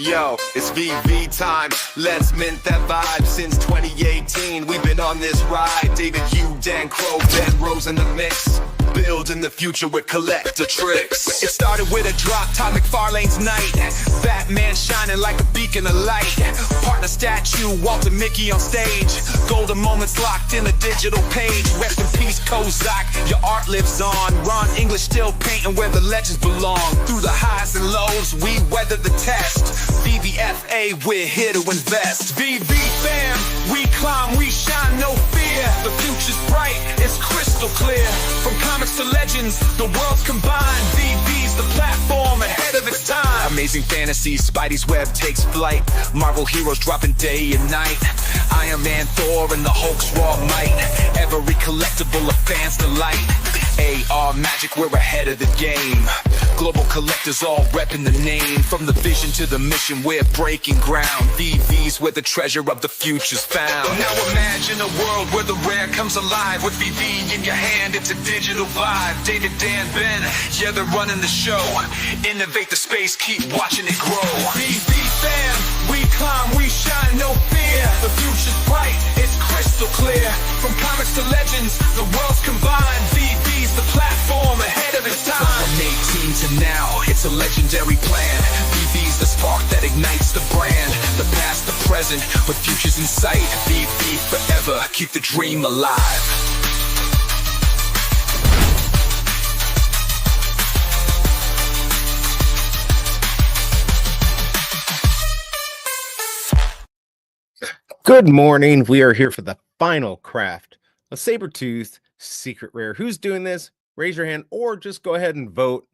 Yo, it's VeVe time. Let's mint that vibe. Since 2018, we've been on this ride. David, Hugh, Dan Crow, Ben Rose in the mix. Building the future with collector tricks. It started with a drop, Todd McFarlane's night. Batman shining like a beacon of light. Partner statue, Walter Mickey on stage. Golden moments locked in a digital page. Rest in peace, Kozak, your art lives on. Ron English still painting where the legends belong. Through the highs and lows, we weather the test. VVFA, we're here to invest. VeVe fam, we climb, we shine, no fear. The future's bright, it's crystal clear. From comics to legends, the world's combined. VeVe's the platform ahead of its time. Amazing fantasy, Spidey's web takes flight. Marvel heroes dropping day and night. Iron Man, Thor, and the Hulk's raw might. Every collectible a fan's delight. AR magic, we're ahead of the game. Global collectors all repping the name. From the vision to the mission, we're breaking ground. VeVe's where the treasure of the future's found. Now imagine a world where the rare comes alive. With VeVe in your hand, it's a digital vibe. David, Dan, Ben, yeah, they're running the show. Innovate the space, keep watching it grow. VeVe fam, we climb, we shine, no fear. The future's bright, it's crystal clear. From comics to legends, the world's combined. VeVe's the platform ahead of its time. From 18 to now, it's a legendary plan. VeVe's the spark that ignites the brand. The past, the present, but future's in sight. VeVe forever, keep the dream alive. Good morning. We are here for the final craft, a Sabretooth secret rare. Who's doing this? Raise your hand or just go ahead and vote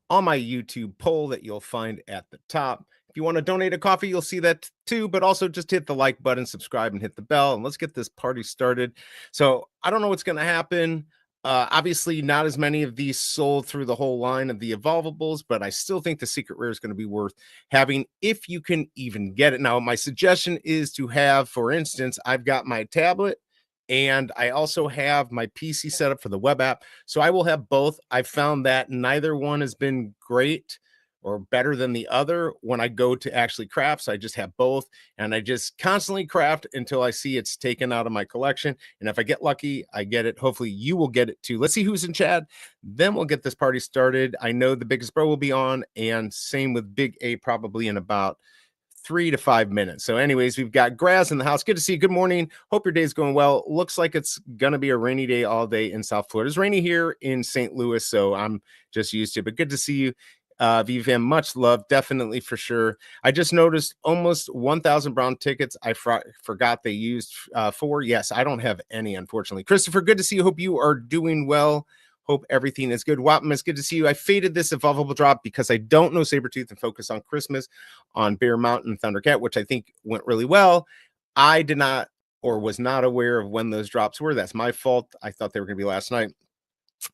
on my YouTube poll that you'll find at the top. If you want to donate a coffee, you'll see that too, but also just hit the like button, subscribe, and hit the bell, and let's get this party started. So I don't know what's going to happen. Obviously, not as many of these sold through the whole line of the evolvables, but I still think the secret rare is going to be worth having if you can even get it. Now, my suggestion is to have, for instance, I've got my tablet and I also have my PC set up for the web app. So I will have both. I found that neither one has been great or better than the other when I go to actually craft. So I just have both and I just constantly craft until I see it's taken out of my collection. And if I get lucky, I get it. Hopefully you will get it too. Let's see who's in chat. Then we'll get this party started. I know the biggest bro will be on, and same with BigA probably in about 3 to 5 minutes. So anyways, we've got Graz in the house. Good to see you. Good morning. Hope your day's going well. Looks like it's going to be a rainy day all day in South Florida. It's rainy here in St. Louis, so I'm just used to it, but good to see you. VeVe, much love, definitely, for sure. I just noticed almost 1,000 brown tickets. I forgot they used 4. Yes, I don't have any, unfortunately. Christopher, good to see you. Hope you are doing well. Hope everything is good. Wapham, it's good to see you. I faded this evolvable drop because I don't know Sabretooth and focus on Christmas on Bear Mountain Thundercat, which I think went really well. I did not or was not aware of when those drops were. That's my fault. I thought they were going to be last night.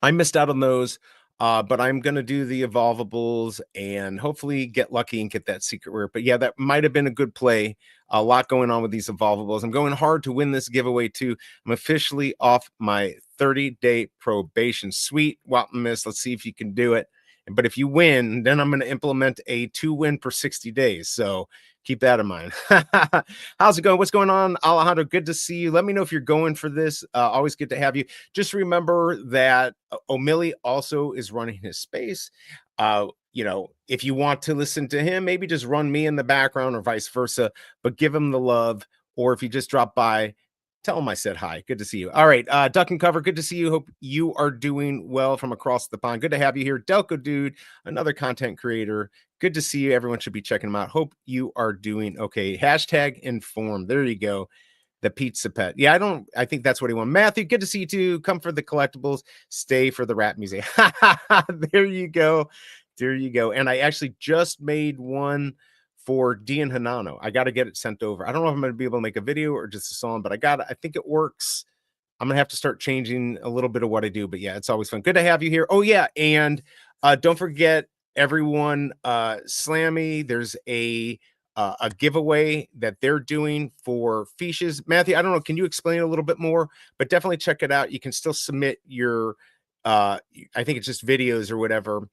I missed out on those. But I'm going to do the evolvables and hopefully get lucky and get that secret rare. But yeah, that might have been a good play. A lot going on with these evolvables. I'm going hard to win this giveaway too. I'm officially off my 30-day probation. Sweet, Wapamus. Let's see if you can do it. But if you win, then I'm going to implement a 2-win per 60 days. So keep that in mind. How's it going? What's going on, Alejandro? Good to see you. Let me know if you're going for this. Always good to have you. Just remember that O'Malley also is running his space. You know, if you want to listen to him, maybe just run me in the background or vice versa, but give him the love. Or if you just drop by, tell him I said hi. Good to see you. All right, Duck and Cover, good to see you. Hope you are doing well from across the pond. Good to have you here. Delco Dude, another content creator. Good to see you. Everyone should be checking him out. Hope you are doing okay. Hashtag informed. There you go. The pizza pet. Yeah, I think that's what he wanted. Matthew, good to see you too. Come for the collectibles. Stay for the rap music. There you go. There you go. And I actually just made one for Dian Hanano. I got to get it sent over. I don't know if I'm going to be able to make a video or just a song, but I think it works. I'm going to have to start changing a little bit of what I do, but yeah, it's always fun. Good to have you here. Oh yeah. And don't forget everyone, Slammy, there's a giveaway that they're doing for fiches. Matthew, I don't know. Can you explain a little bit more, but definitely check it out. You can still submit your, I think it's just videos or whatever.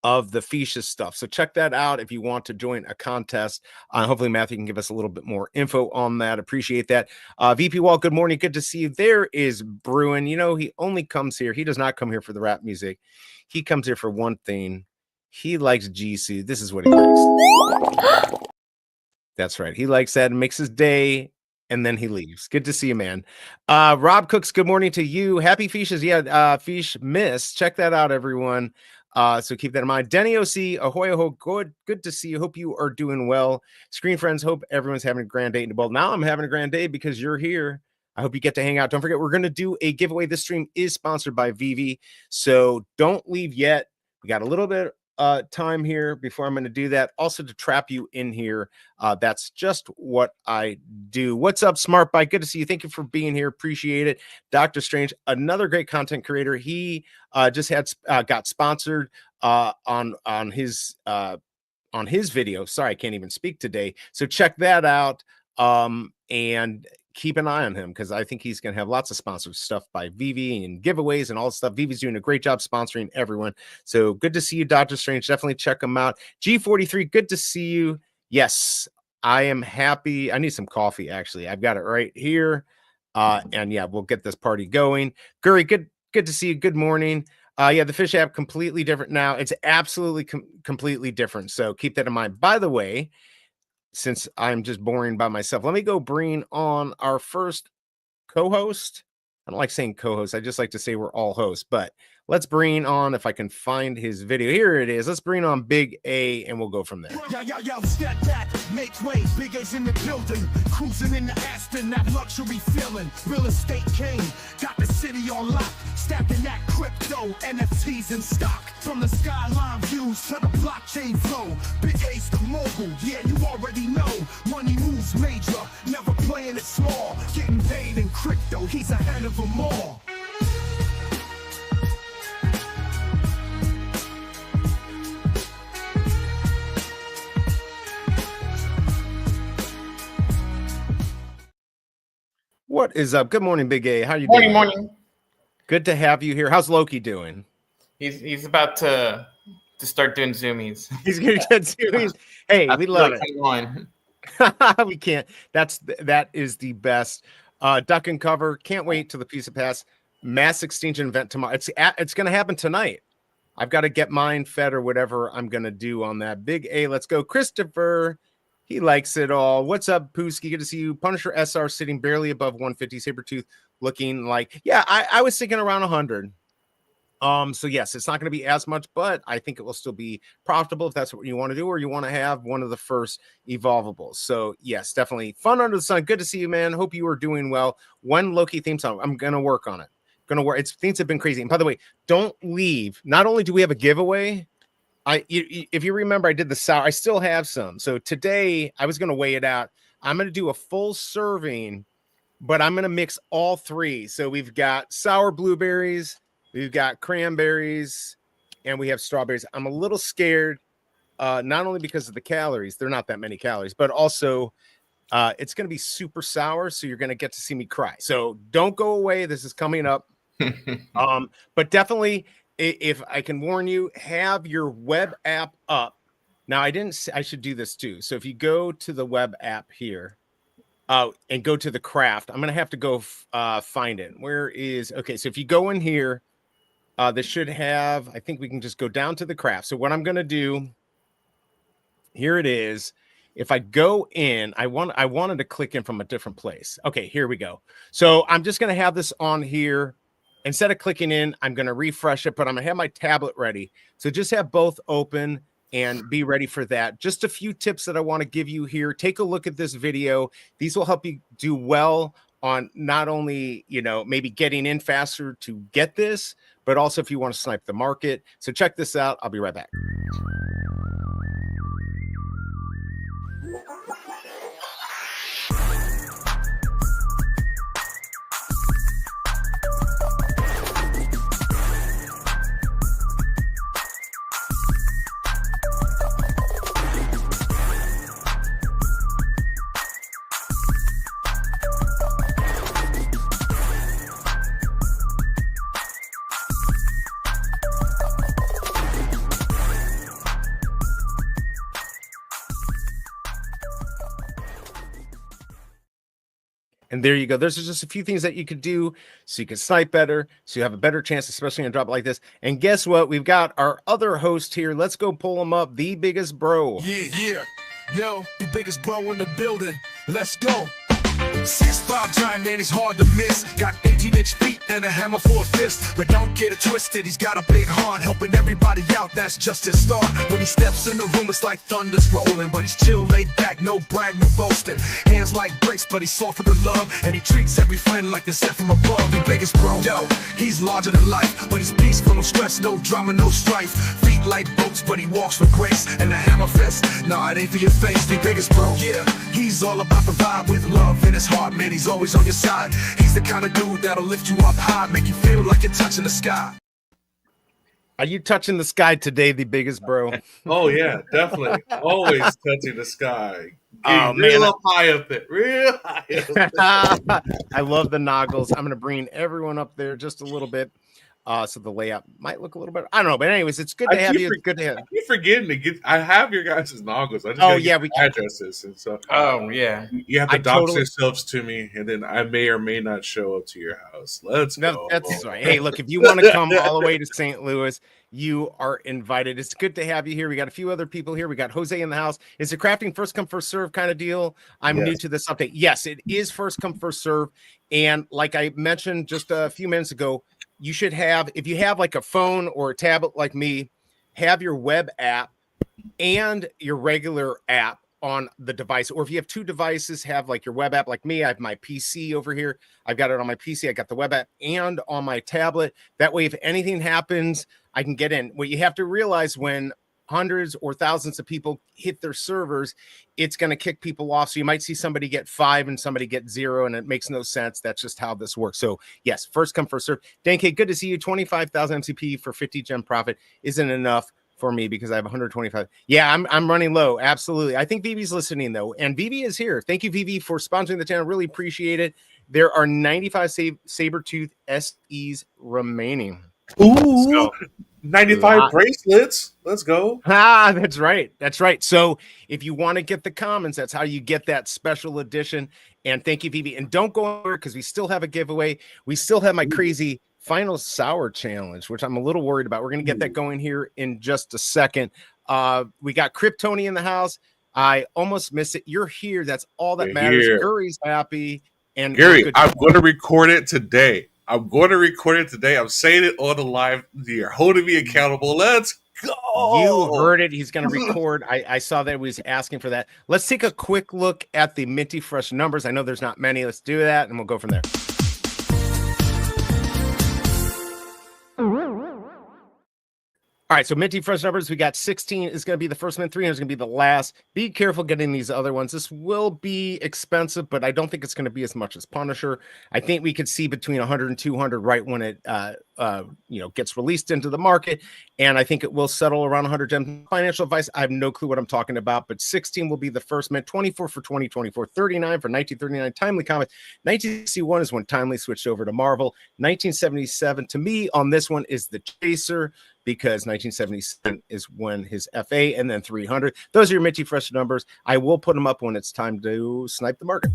of the Fisha stuff. So check that out if you want to join a contest. Hopefully Matthew can give us a little bit more info on that. Appreciate that. VP Walt, good morning. Good to see you. There is Bruin. You know, he only comes here. He does not come here for the rap music. He comes here for one thing. He likes Jisoo. This is what he likes. That's right. He likes that and makes his day, and then he leaves. Good to see you, man. Rob Cooks, good morning to you. Happy Fishes. Yeah, Fish Miss. Check that out, everyone. So keep that in mind. Denny OC, ahoy, ahoy. Good to see you. Hope you are doing well. Screen friends, hope everyone's having a grand day in the bowl. Now I'm having a grand day because you're here. I hope you get to hang out. Don't forget, we're going to do a giveaway. This stream is sponsored by VeVe, so don't leave yet. We got a little bit time here before I'm going to do that. Also to trap you in here. That's just what I do. What's up, Smart Bike? Good to see you. Thank you for being here. Appreciate it. Dr. Strange, another great content creator. He just got sponsored on his video. Sorry, I can't even speak today. So check that out. And keep an eye on him because I think he's going to have lots of sponsored stuff by VeVe and giveaways and all this stuff. VeVe's doing a great job sponsoring everyone. So good to see you, Dr. Strange. Definitely check him out. G43, good to see you. Yes, I am happy. I need some coffee, actually. I've got it right here. And yeah, we'll get this party going. Guri, good to see you. Good morning. Yeah, the Fish app completely different now. It's absolutely completely different. So keep that in mind. By the way, since I'm just boring by myself, let me go bring on our first co-host. I don't like saying co-host. I just like to say we're all hosts, but let's bring on, if I can find his video. Here it is. Let's bring on BigA and we'll go from there. Yo, step back, make way. BigA's in the building, cruising in the Aston, that luxury feeling. Real estate king, got the city on lock, stacking that crypto, NFTs in stock. From the skyline views to the blockchain flow, BigA's the mogul, yeah, you already know. Money moves major, never playing it small. Getting paid in crypto, he's ahead of them all. What is up? Good morning, Big A. How you doing? Morning. Good to have you here. How's Loki doing? He's about to start doing zoomies. He's gonna get zoomies. Hey, we love it. We can't. That is the best. Duck and cover. Can't wait till the piece of pass mass extinction event tomorrow. It's gonna happen tonight. I've got to get mine fed or whatever I'm gonna do on that. Big A, let's go. Christopher. He likes it all. What's up, Pooski? Good to see you. Punisher SR sitting barely above 150. Sabretooth looking like, yeah, I was thinking around 100. So yes, it's not going to be as much, but I think it will still be profitable if that's what you want to do, or you want to have one of the first evolvables. So yes, definitely fun under the sun. Good to see you, man. Hope you are doing well. One Loki theme song. I'm going to work on it. Things have been crazy. And by the way, don't leave. Not only do we have a giveaway, if you remember, I did the sour. I still have some. So today I was going to weigh it out. I'm going to do a full serving, but I'm going to mix all three. So we've got sour blueberries, we've got cranberries, and we have strawberries. I'm a little scared, not only because of the calories. They're not that many calories, but also it's going to be super sour. So you're going to get to see me cry. So don't go away. This is coming up. But definitely, if I can warn you, have your web app up. Now, I should do this too. So if you go to the web app here and go to the craft, I'm going to have to go find it. Okay, so if you go in here, this should have, I think we can just go down to the craft. So what I'm going to do, here it is. If I go in, I wanted to click in from a different place. Okay, here we go. So I'm just going to have this on here. Instead of clicking in, I'm going to refresh it, but I'm going to have my tablet ready. So just have both open and be ready for that. Just a few tips that I want to give you here. Take a look at this video. These will help you do well on not only, maybe getting in faster to get this, but also if you want to snipe the market. So check this out. I'll be right back. And there you go. There's just a few things that you could do so you can snipe better, so you have a better chance, especially on a drop like this. And guess what? We've got our other host here. Let's go pull him up. The biggest bro. Yeah. Yo, the biggest bro in the building. Let's go. 6'5" giant man, he's hard to miss. Got 18-inch feet and a hammer for a fist. But don't get it twisted, he's got a big heart, helping everybody out, that's just his start. When he steps in the room, it's like thunder's rolling. But he's chill, laid back, no brag, no boasting. Hands like bricks, but he's soft for the love. And he treats every friend like they're sent from above. The biggest bro, yo, he's larger than life. But he's peaceful, no stress, no drama, no strife. Feet like boats, but he walks with grace. And the hammer fist, nah, it ain't for your face. The biggest bro, yeah, he's all about the vibe with love in his heart, man, he's always on your side. He's the kind of dude that'll lift you up high, make you feel like you're touching the sky. Are you touching the sky today, the biggest bro? Oh yeah, definitely. Always touching the sky. Oh, Real man. up high up it. Real high up it. I love the noggles. I'm going to bring everyone up there just a little bit. So the layout might look a little better. I don't know, but anyways, it's good to have you. It's good to have. I keep forgetting to get. I have your guys' noggles. I just Oh gotta yeah, get we your addresses, and so Oh yeah. you have to I dox totally- yourselves to me, and then I may or may not show up to your house. Let's No, go. that's right. Hey, look, if you want to come all the way to St. Louis, you are invited. It's good to have you here. We got a few other people here. We got Jose in the house. It's a crafting first come first serve kind of deal. I'm new Yes. to this update. Yes, it is first come first serve. And like I mentioned just a few minutes ago, you should have, if you have like a phone or a tablet like me, have your web app and your regular app on the device. Or if you have two devices, have like your web app like me. I have my PC over here. I've got it on my PC. I got the web app and on my tablet. That way, if anything happens, I can get in. What you have to realize when hundreds or thousands of people hit their servers, it's going to kick people off. So you might see somebody get 5 and somebody get 0, and it makes no sense. That's just how this works. So yes, first come, first serve. Dan K, good to see you. 25,000 MCP for 50 gem profit isn't enough for me because I have 125. Yeah, I'm running low. Absolutely. I think VeVe's listening though. And VeVe is here. Thank you, VeVe, for sponsoring the channel. Really appreciate it. There are 95 Sabretooth SEs remaining. Ooh, So, 95 bracelets. Let's go. that's right. That's right. So if you want to get the commons, that's how you get that special edition. And thank you, VeVe. And don't go anywhere because we still have a giveaway. We still have my crazy final sour challenge, which I'm a little worried about. We're going to get that going here in just a second. We got Kryptoni in the house. I almost missed it. You're here. That's all that You're matters. here. Gary's happy. And Gary, good. I'm going to record it today. I'm saying it on the live. You're holding me accountable. Let's go. You heard it. He's going to record. I saw that he was asking for that. Let's take a quick look at the Minty Fresh numbers. I know there's not many. Let's do that, and we'll go from there. All right, so Minty Fresh numbers, we got 16 is going to be the first one, 300 is going to be the last. Be careful getting these other ones. This will be expensive, but I don't think it's going to be as much as Punisher. I think we could see between 100 and 200 right when it gets released into the market, and I think it will settle around 100 gems. Financial advice, I have no clue what I'm talking about, but 16 will be the first mint, 24 for 2024, 39 for 1939 Timely Comics. 1961 is when Timely switched over to Marvel. 1977 to me on this one is the Chaser, because 1977 is when his FA, and then 300. Those are your Minty Fresh numbers. I will put them up when it's time to snipe the market.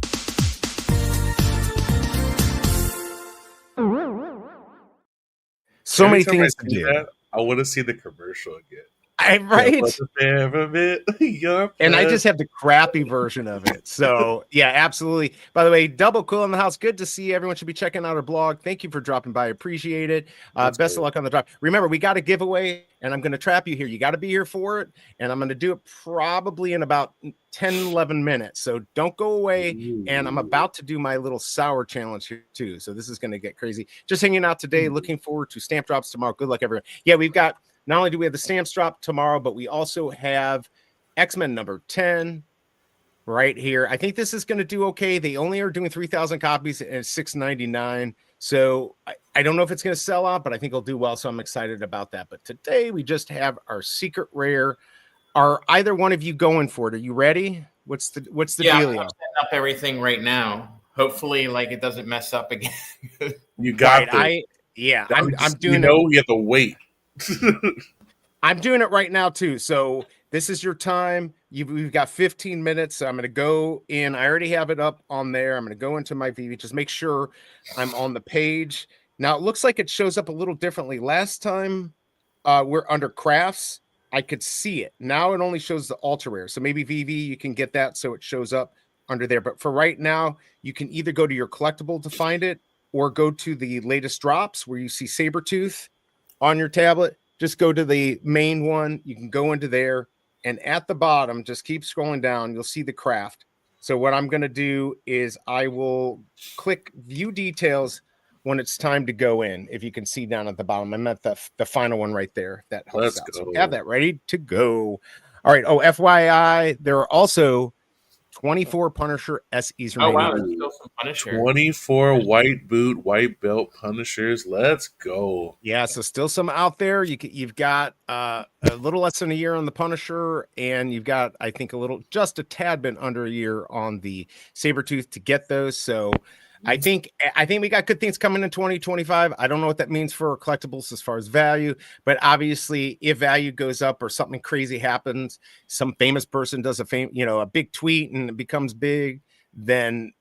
So Every many time things I to see do. that, I want to see the commercial again. Right? And I just have the crappy version of it. So, yeah, absolutely. By the way, Double Cool in the house. Good to see you. Everyone should be checking out our blog. Thank you for dropping by. Appreciate it. Best of luck on the drop. Remember, we got a giveaway, and I'm going to trap you here. You got to be here for it, and I'm going to do it probably in about 10, 11 minutes. So don't go away. And I'm about to do my little sour challenge here, too. So this is going to get crazy. Just hanging out today. Looking forward to stamp drops tomorrow. Good luck, everyone. Yeah, we've got... Not only do we have the stamps drop tomorrow, but we also have X-Men number 10 right here. I think this is going to do okay. They only are doing 3,000 copies and it's $6.99. So I don't know if it's going to sell out, but I think it'll do well. So I'm excited about that. But today we just have our secret rare. Are either one of you going for it? Are you ready? What's the deal? I'm setting up everything right now. Hopefully, like it doesn't mess up again. You got right, it. I'm doing it. You have to wait. I'm doing it right now too. So this is your time. we've got 15 minutes. So I'm going to go in. I already have it up on there. I'm going to go into my VeVe. Just make sure I'm on the page. Now it looks like it shows up a little differently. Last time we're under crafts. I could see it. Now it only shows the ultra rare. So maybe VeVe, you can get that so it shows up under there. But for right now, you can either go to your collectible to find it or go to the latest drops where you see Sabretooth on your tablet. Just go to the main one. You can go into there. And at the bottom, just keep scrolling down. You'll see the craft. So what I'm going to do is I will click view details when it's time to go in. If you can see down at the bottom, I meant the final one right there. That helps Let's out. go. So have that ready to go. All right. Oh, FYI, there are also 24 Punisher SEs Oh remaining. wow, there's still some Punisher. 24 white boot, white belt Punishers. Let's go. Yeah, so still some out there. You've got a little less than a year on the Punisher, and you've got, I think, just a tad bit under a year on the Sabretooth to get those. So I think we got good things coming in 2025. I don't know what that means for collectibles as far as value, but obviously, if value goes up or something crazy happens, some famous person does a big tweet and it becomes big, then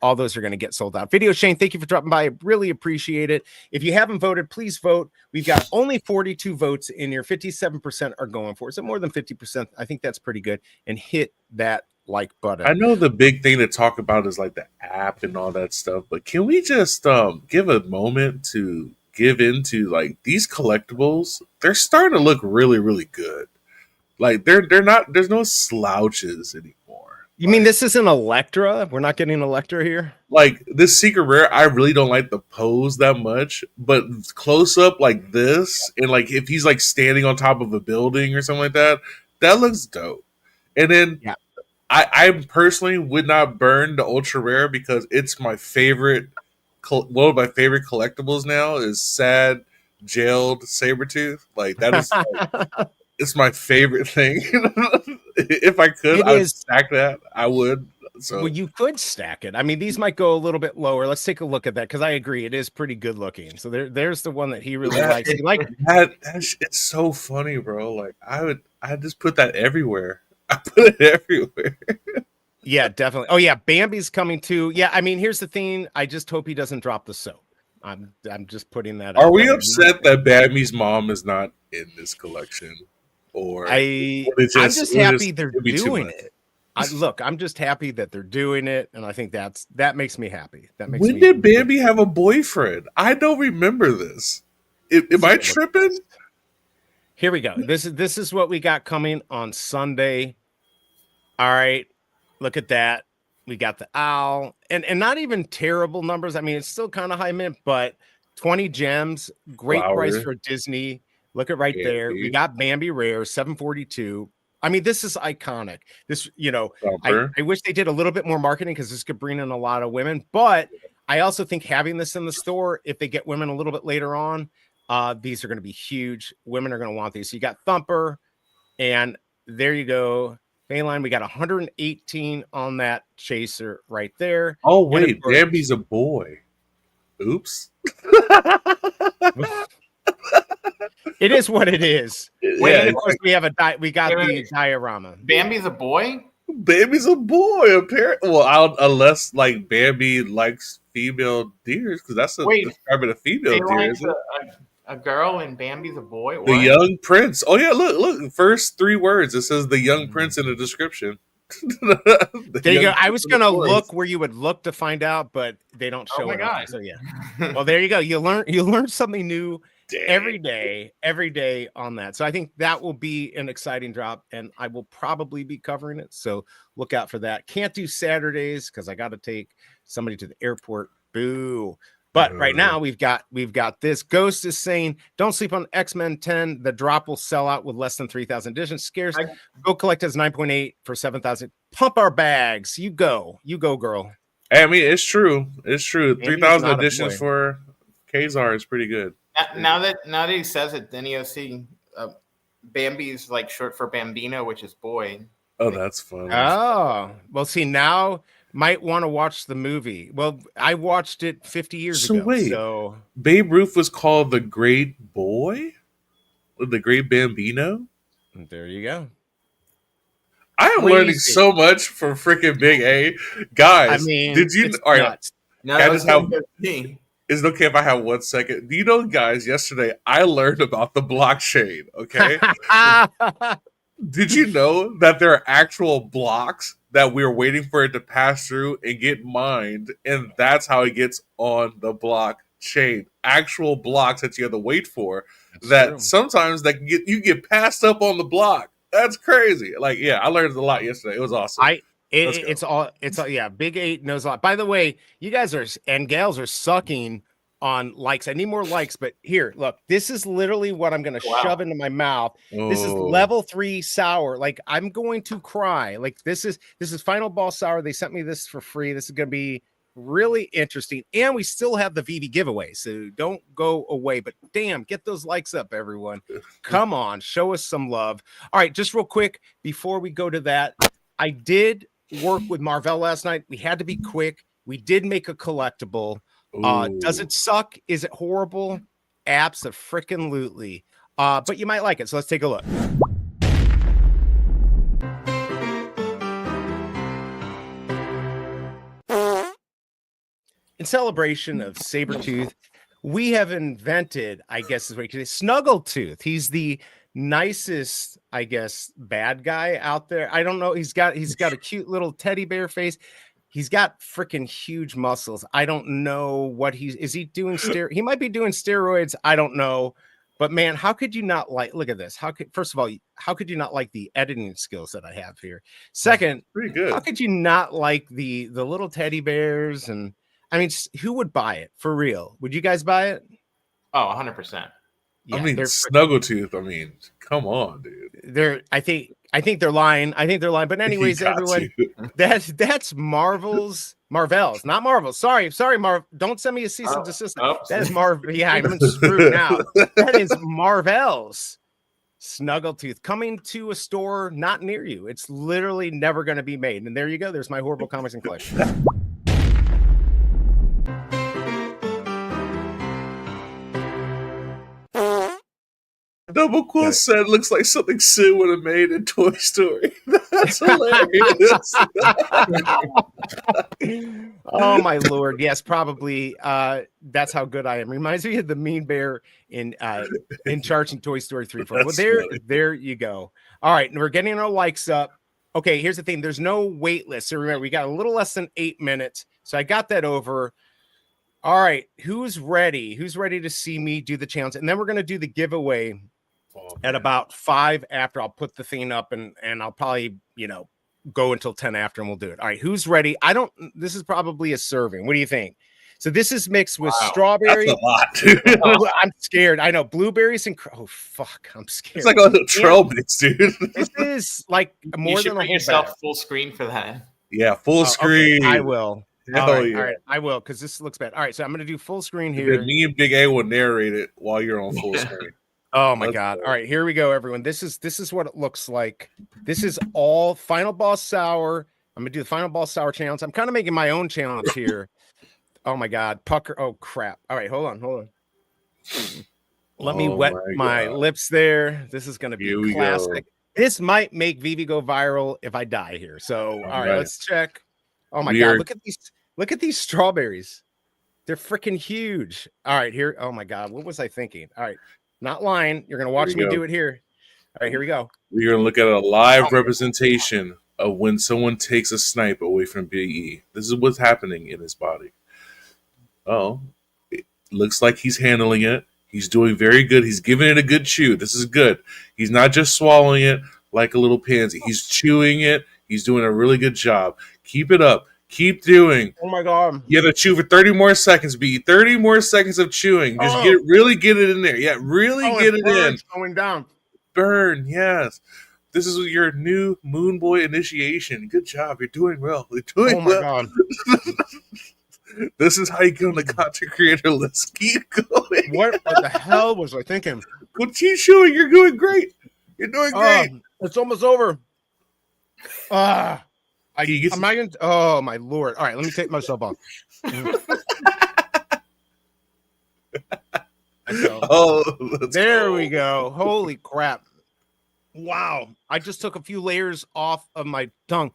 all those are going to get sold out. Video Shane, thank you for dropping by. I really appreciate it. If you haven't voted, please vote. We've got only 42 votes in here. 57% are going for it. So more than 50%. I think that's pretty good. And hit that like button. I know the big thing to talk about is like the app and all that stuff, but can we just give a moment to give into like these collectibles? They're starting to look really, really good. Like they're not. There's no slouches anymore. You mean this isn't Electra? We're not getting Electra here? Like this secret rare, I really don't like the pose that much, but close up like this, and like if he's like standing on top of a building or something like that, that looks dope. And then Yeah. I personally would not burn the ultra rare because it's my favorite. One of my favorite collectibles now is sad jailed Sabretooth. Like that is, it's my favorite thing. If I could, I would stack that. I would. So well, you could stack it. I mean, these might go a little bit lower. Let's take a look at that because I agree it is pretty good looking. So there's the one that he really likes. He that it's so funny, bro. Like I just put that everywhere. I put it everywhere. Yeah, definitely. Oh yeah, Bambi's coming too. Yeah, I mean, here's the thing. I just hope he doesn't drop the soap. I'm just putting that out. Are we upset that Bambi's mom is not in this collection? Or I'm just happy they're doing it. I'm just happy that they're doing it, and I think that makes me happy. When did Bambi have a boyfriend? I don't remember this. Am I tripping? Here we go. This is what we got coming on Sunday. All right, look at that. We got the owl, and not even terrible numbers. I mean, it's still kind of high mint, but 20 gems, great price for Disney. Look at right there. We got Bambi Rare, 742. I mean, this is iconic. This, I wish they did a little bit more marketing because this could bring in a lot of women. But I also think having this in the store, if they get women a little bit later on, these are going to be huge. Women are going to want these. So you got Thumper, and there you go. Bayline, we got 118 on that chaser right there. Oh, wait, Bambi's a boy. Oops. It is what it is. Wait, of course, we have we got the diorama. Bambi's a boy? Bambi's a boy, apparently. Well, unless like Bambi likes female deers, because that's describing a female deer, isn't it? A girl and Bambi's a boy? What? The young prince. Oh yeah, look. First 3 words. It says the young prince in the description. There you go. I was gonna look where you would look to find out, but they don't show it. God. So yeah. Well, there you go. You learn something new every day on that. So I think that will be an exciting drop, and I will probably be covering it. So look out for that. Can't do Saturdays because I got to take somebody to the airport. Boo. But right now we've got this. Ghost is saying, don't sleep on X-Men 10. The drop will sell out with less than 3,000 editions. Scarce. Go collect as 9.8 for 7,000. Pump our bags. You go, girl. I mean, it's true. 3,000 editions for Kazar is pretty good. Now that he says it, then you'll see Bambi's like short for Bambino, which is boy. Oh, that's funny. Oh, well, see, now might want to watch the movie. Well, I watched it 50 years ago. Wait, so Babe Ruth was called the Great Boy? The Great Bambino? There you go. I am learning Crazy. so much from freaking Big A. Guys, I mean, did you? it's All right, nuts. No, can I that was just have? me. Is it okay if I have 1 second? Do you know, guys? Yesterday, I learned about the blockchain. Okay, did you know that there are actual blocks that we're waiting for it to pass through and get mined, and that's how it gets on the blockchain? Actual blocks that you have to wait for. That's That true. sometimes that you get passed up on the block. That's crazy. Like, yeah, I learned a lot yesterday. It was awesome. Let's go. It's all yeah. Big 8 knows a lot. By the way, you guys are and gals are sucking on likes. I need more likes, but here, look, this is literally what I'm gonna Wow. shove into my mouth. This is Oh. level 3 sour. Like I'm going to cry. Like this is final ball sour. They sent me this for free. This is gonna be really interesting. And we still have the VeVe giveaway. So don't go away. But damn, get those likes up, everyone. Come on, show us some love. All right, just real quick before we go to that, I did work with Marvell last night. We had to be quick. We did make a collectible. Does Ooh. it suck? Is it horrible? Abso-freaking-lutely. But you might like it. So let's take a look. In celebration of Sabretooth, we have invented, I guess is what you could say, Snuggletooth. He's the nicest, I guess, bad guy out there. I don't know. He's got a cute little teddy bear face. He's got freaking huge muscles. I don't know what is he doing he might be doing steroids. I don't know. But man, how could you not look at this? First of all, how could you not like the editing skills that I have here? Second, Pretty good. how could you not like the little teddy bears? And I mean, who would buy it for real? Would you guys buy it? Oh, 100%. Yeah, I mean, they're Snuggletooth. I mean, come on, dude. I think they're lying. But anyways, You got everyone, to. that's Marvel's, not Marvel. Sorry, Marv. Don't send me a cease and desist. That is Marvel. Yeah, I'm screwed now. That is Marvel's Snuggletooth coming to a store not near you. It's literally never going to be made. And there you go. There's my horrible comics and collection. Double Cool said looks like something Sue would have made in Toy Story. That's hilarious. Oh my lord, yes, probably. That's how good I am. Reminds me of the mean bear in Charging Toy Story 3. Well, there you go. All right, and we're getting our likes up. Okay, here's the thing. There's no wait list. So remember, we got a little less than 8 minutes. So I got that over. All right, who's ready? Who's ready to see me do the challenge? And then we're gonna do the giveaway at about 5 after. I'll put the thing up and I'll probably, go until 10 after and we'll do it. All right, who's ready? This is probably a serving. What do you think? So this is mixed with strawberry. That's a lot, dude. I'm scared. I know blueberries and oh fuck, I'm scared. It's like a little trail mix, dude. This is like more you should than bring a yourself bag. full screen for that. Yeah, full screen. Okay, I will. Hell all yeah. right, I will, because this looks bad. All right, so I'm gonna do full screen here. Then me and Big A will narrate it while you're on full screen. Oh my god. All right, here we go, everyone. This is what it looks like. This is all Final Boss Sour. I'm gonna do the Final Boss Sour challenge. I'm kind of making my own challenge here. Oh my god, pucker. Oh crap. All right, hold on. Let me wet my lips there. This is gonna be classic. This might make VeVe go viral if I die here. So all right, let's check. Oh my god, look at these strawberries. They're freaking huge. All right, here. Oh my god, what was I thinking? All right, not lying. You're gonna watch me do it here. All right, here we go. We're gonna look at a live representation of when someone takes a snipe away from BigA. This is what's happening in his body. Oh, it looks like he's handling it. He's doing very good. He's giving it a good chew. This is good. He's not just swallowing it like a little pansy. He's chewing it. He's doing a really good job. Keep it up. Keep doing. Oh my god. You have to chew for 30 more seconds, B. 30 more seconds of chewing. Just really get it in there. Yeah, really get it in. Going down. Burn, yes. This is your new Moon Boy initiation. Good job. You're doing well. You're doing well. God. This is how you get on the content creator list. Keep going. What the hell was I thinking? Well, keep chewing. You're doing great. You're doing great. It's almost over. I'm not gonna. Oh my lord! All right, let me take myself off. There we go. Holy crap! Wow. I just took a few layers off of my tongue.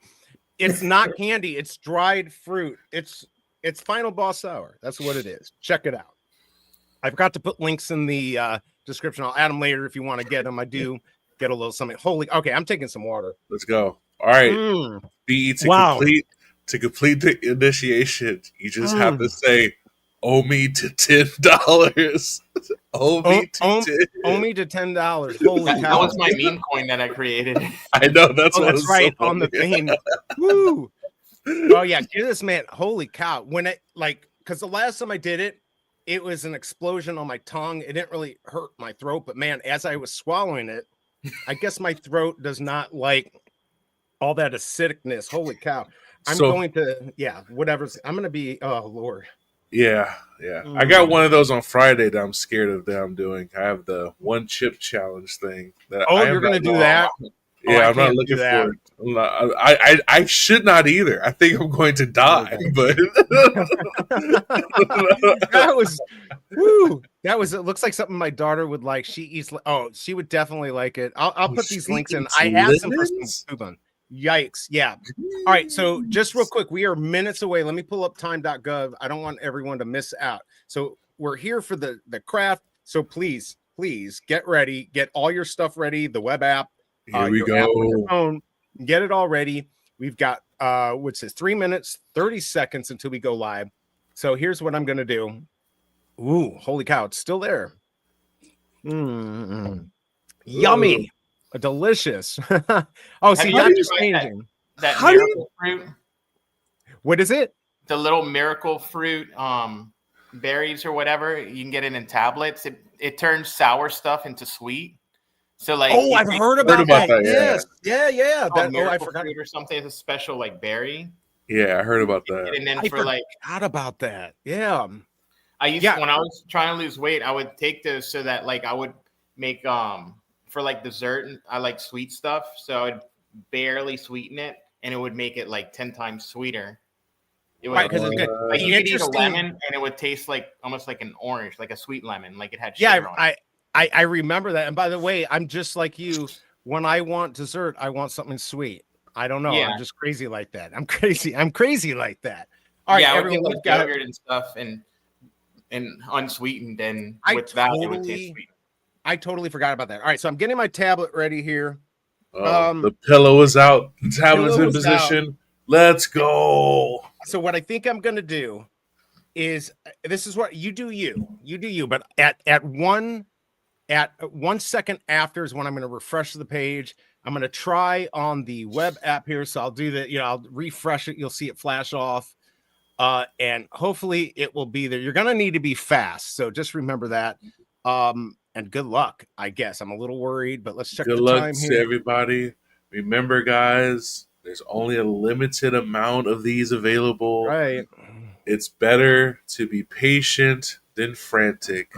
It's not candy. It's dried fruit. It's Final Boss Sour. That's what it is. Check it out. I forgot to put links in the description. I'll add them later if you want to get them. I do get a little something. Holy, okay, I'm taking some water. Let's go. All right. BE, Wow. to complete the initiation, you just have to say, "Owe me to $10." Owe me to $10. Holy cow. That was my meme coin that I created. I know that's that's right so on the vein. Woo. Oh yeah, give this man. Holy cow. When it because the last time I did it, it was an explosion on my tongue. It didn't really hurt my throat, but man, as I was swallowing it, I guess my throat does not like all that acidicness. Holy cow. I'm going to, I'm going to be, oh Lord. Yeah. I got one of those on Friday that I'm scared of that I'm doing. I have the 1 chip challenge thing. You're going to do that? Yeah, I'm not looking for it. I should not either. I think I'm going to die, but that was it looks like something my daughter would like. She eats she would definitely like it. I'll put these links in. I asked them for some coupon. Yikes. Yeah. All right. So just real quick, we are minutes away. Let me pull up time.gov. I don't want everyone to miss out. So we're here for the craft. So please get ready. Get all your stuff ready. The web app. Here we go. Your phone, get it all ready. We've got what's this? 3 minutes, 30 seconds until we go live. So here's what I'm gonna do. Ooh, holy cow, it's still there. Yummy. Delicious. See, that's changing. That miracle fruit. What is it? The little miracle fruit berries or whatever. You can get it in tablets. It turns sour stuff into sweet. So I've heard about that. Yes. Yeah. I forgot fruit or something. It's a special berry. Yeah, I heard about that. And then I forgot about that. Yeah. I used to, when I was trying to lose weight, I would take those so that I would make for dessert, and I like sweet stuff, so I'd barely sweeten it, and it would make it 10 times sweeter. It would, because you could eat a lemon, and it would taste almost like an orange, like a sweet lemon, like it had sugar on it. I remember that. And by the way, I'm just like you. When I want dessert, I want something sweet. I don't know. Yeah. I'm just crazy like that. I'm crazy like that. All right, everyone, we've got yogurt and stuff, and unsweetened, and with that, it would taste sweet. I totally forgot about that. All right, so I'm getting my tablet ready here. The pillow is out. The tablet's in position. Out. Let's go. So what I think I'm going to do is, this is what you do. You do you. But at 1 second after is when I'm going to refresh the page. I'm going to try on the web app here. So I'll do that. I'll refresh it. You'll see it flash off. And hopefully it will be there. You're going to need to be fast. So just remember that. And good luck, I guess. I'm a little worried, but let's check the time here. Good luck to everybody. Remember, guys, there's only a limited amount of these available. Right. It's better to be patient than frantic.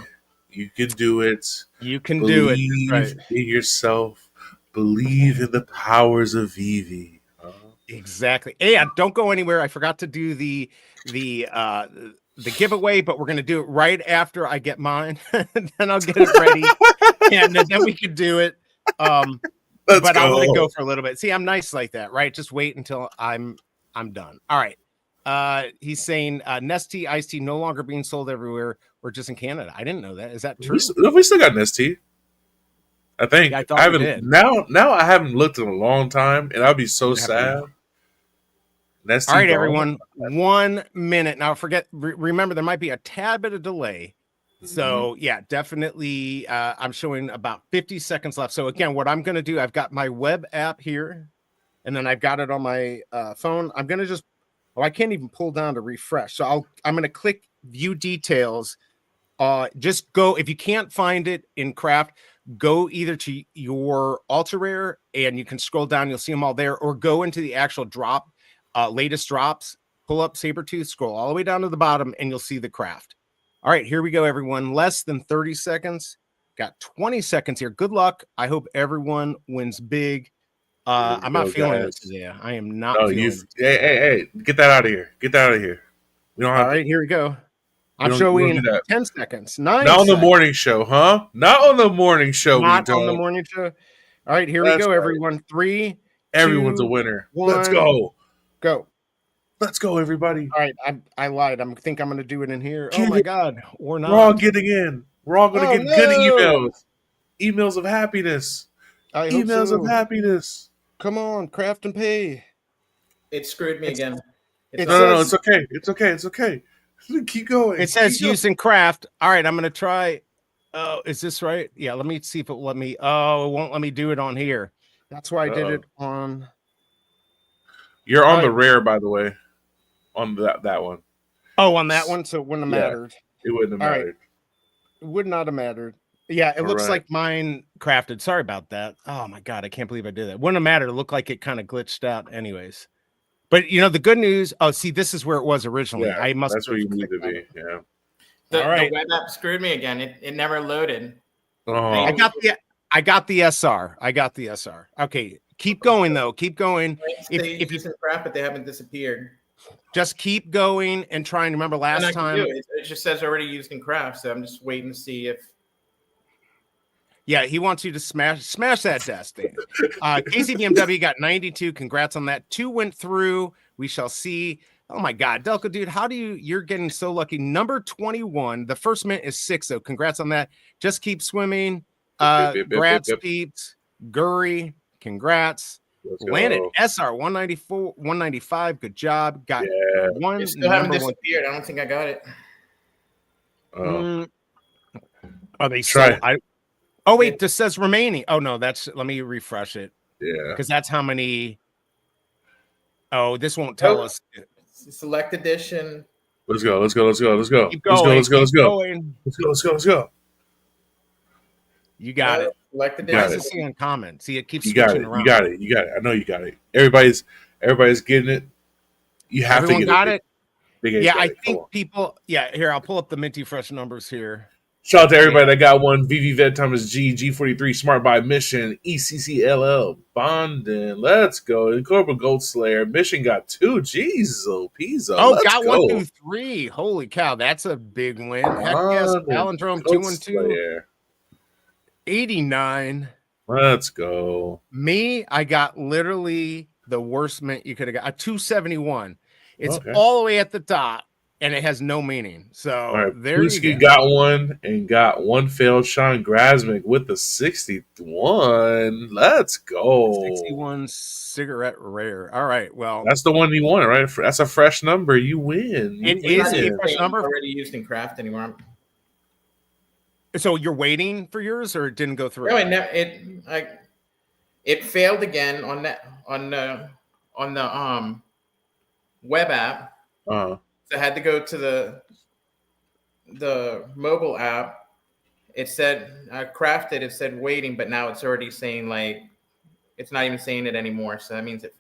You can do it. You can do it. Believe in yourself. Believe in the powers of VeVe. Exactly. And don't go anywhere. I forgot to do the giveaway, but we're going to do it right after I get mine. Then I'll get it ready, and then we can do it. But I'm going to go for a little bit. See, I'm nice like that, right? Just wait until I'm done. All right. He's saying Nestea iced tea no longer being sold everywhere or just in Canada. I didn't know that. Is that true? We still got Nestea. I think. Yeah, I haven't now. I haven't looked in a long time, and I'll be so sad. All right, everyone. 1 minute. Now, remember, there might be a tad bit of delay. So, yeah, definitely. I'm showing about 50 seconds left. So, again, what I'm going to do, I've got my web app here, and then I've got it on my phone. I'm going to just, I can't even pull down to refresh. So, I'm going to click view details. Just go, if you can't find it in craft, go either to your ultra rare, and you can scroll down. You'll see them all there, or go into the actual drop. Latest drops, pull up Sabretooth, scroll all the way down to the bottom, and you'll see the craft. All right, here we go, everyone. Less than 30 seconds. Got 20 seconds here. Good luck. I hope everyone wins big. I'm not feeling it today. I am not feeling it. Hey, get that out of here. Get that out of here. We don't have all right, here we go. I'm showing 10 seconds. 9 Not seconds. On the morning show, huh? Not on the morning show. Not on the morning show. All right, here we go, everyone. 3, Everyone's 2, a winner. 1, Let's go. Go. Let's go, everybody. All right, I lied. I think I'm going to do it in here. Get oh, my it. God. We're not. We're all getting in. We're all going to get good no! emails. Emails of happiness. I hope Emails so. of happiness. Come on, craft and pay. It screwed me again. No, it's okay. It's okay. It's okay. Keep going. It says use and craft. All right, I'm going to try. Oh, is this right? Yeah, let me see if it will let me. Oh, it won't let me do it on here. That's why I did it on. You're on the rare, by the way. On that one. Oh, on that one? So it wouldn't have mattered. It wouldn't have mattered. Right. It would not have mattered. Yeah, it looks like mine crafted. Sorry about that. Oh, my God. I can't believe I did that. Wouldn't have mattered. It looked like it kind of glitched out anyways. But, you know, the good news. Oh, see, this is where it was originally. Yeah, I must that's where you need to be. Yeah. The web app screwed me again. It never loaded. Oh. I got the SR. I got the SR. Okay. Keep going, though. Keep going. If you crap, but they haven't disappeared. Just keep going and trying to remember last time. It just says already used in craft, so I'm just waiting to see if. Yeah, he wants you to smash that desk thing. KCBMW got 92. Congrats on that. 2 went through. We shall see. Oh my God, Delco, dude, how do you're getting so lucky? Number 21. The first mint is 6, though. Congrats on that. Just keep swimming. Grats, peeps. Gurry, congrats. Landed SR 194, 195. Good job. Got one. It still haven't disappeared. I don't think I got it. Are they try? Oh wait, this says remaining. Oh no, let me refresh it. Yeah, because that's how many. Oh, this won't tell us. Select edition. Let's go. Let's go. Let's go. Let's go. Keep going. Let's go. Let's go. Let's go. Let's go. Let's go. Let's go. You got it. Select edition. Why does it say uncommon? See, it keeps switching around. You got it. You got it. I know you got it. Everybody's getting it. You have Everyone to get got it. Yeah, I think people. Yeah, here I'll pull up the minty fresh numbers here. Shout out to everybody that got one. VeVe Vet Thomas G, G43, Smart by Mission, ECCLL, Bondin. Let's go. And Corporal Gold Slayer. Mission got 2. Jeez, Pizza. Oh, let's got go. 1, 2, 3. Holy cow, that's a big win. Heck yes, Palindrome 2 and 2. 89. Let's go. Me, I got literally the worst mint you could have got. A 271. It's all the way at the top. And it has no meaning. So there you go. Got one and got one failed. Sean Grasmick with the 61. Let's go. 61 cigarette rare. All right. Well, that's the one you wanted, right? That's a fresh number. You win. It is a fresh number. Already used in craft anymore. So you're waiting for yours, or it didn't go through? No, it failed again on the web app. So I had to go to the mobile app. It said I crafted. It said waiting, but now it's already saying it's not even saying it anymore. So that means it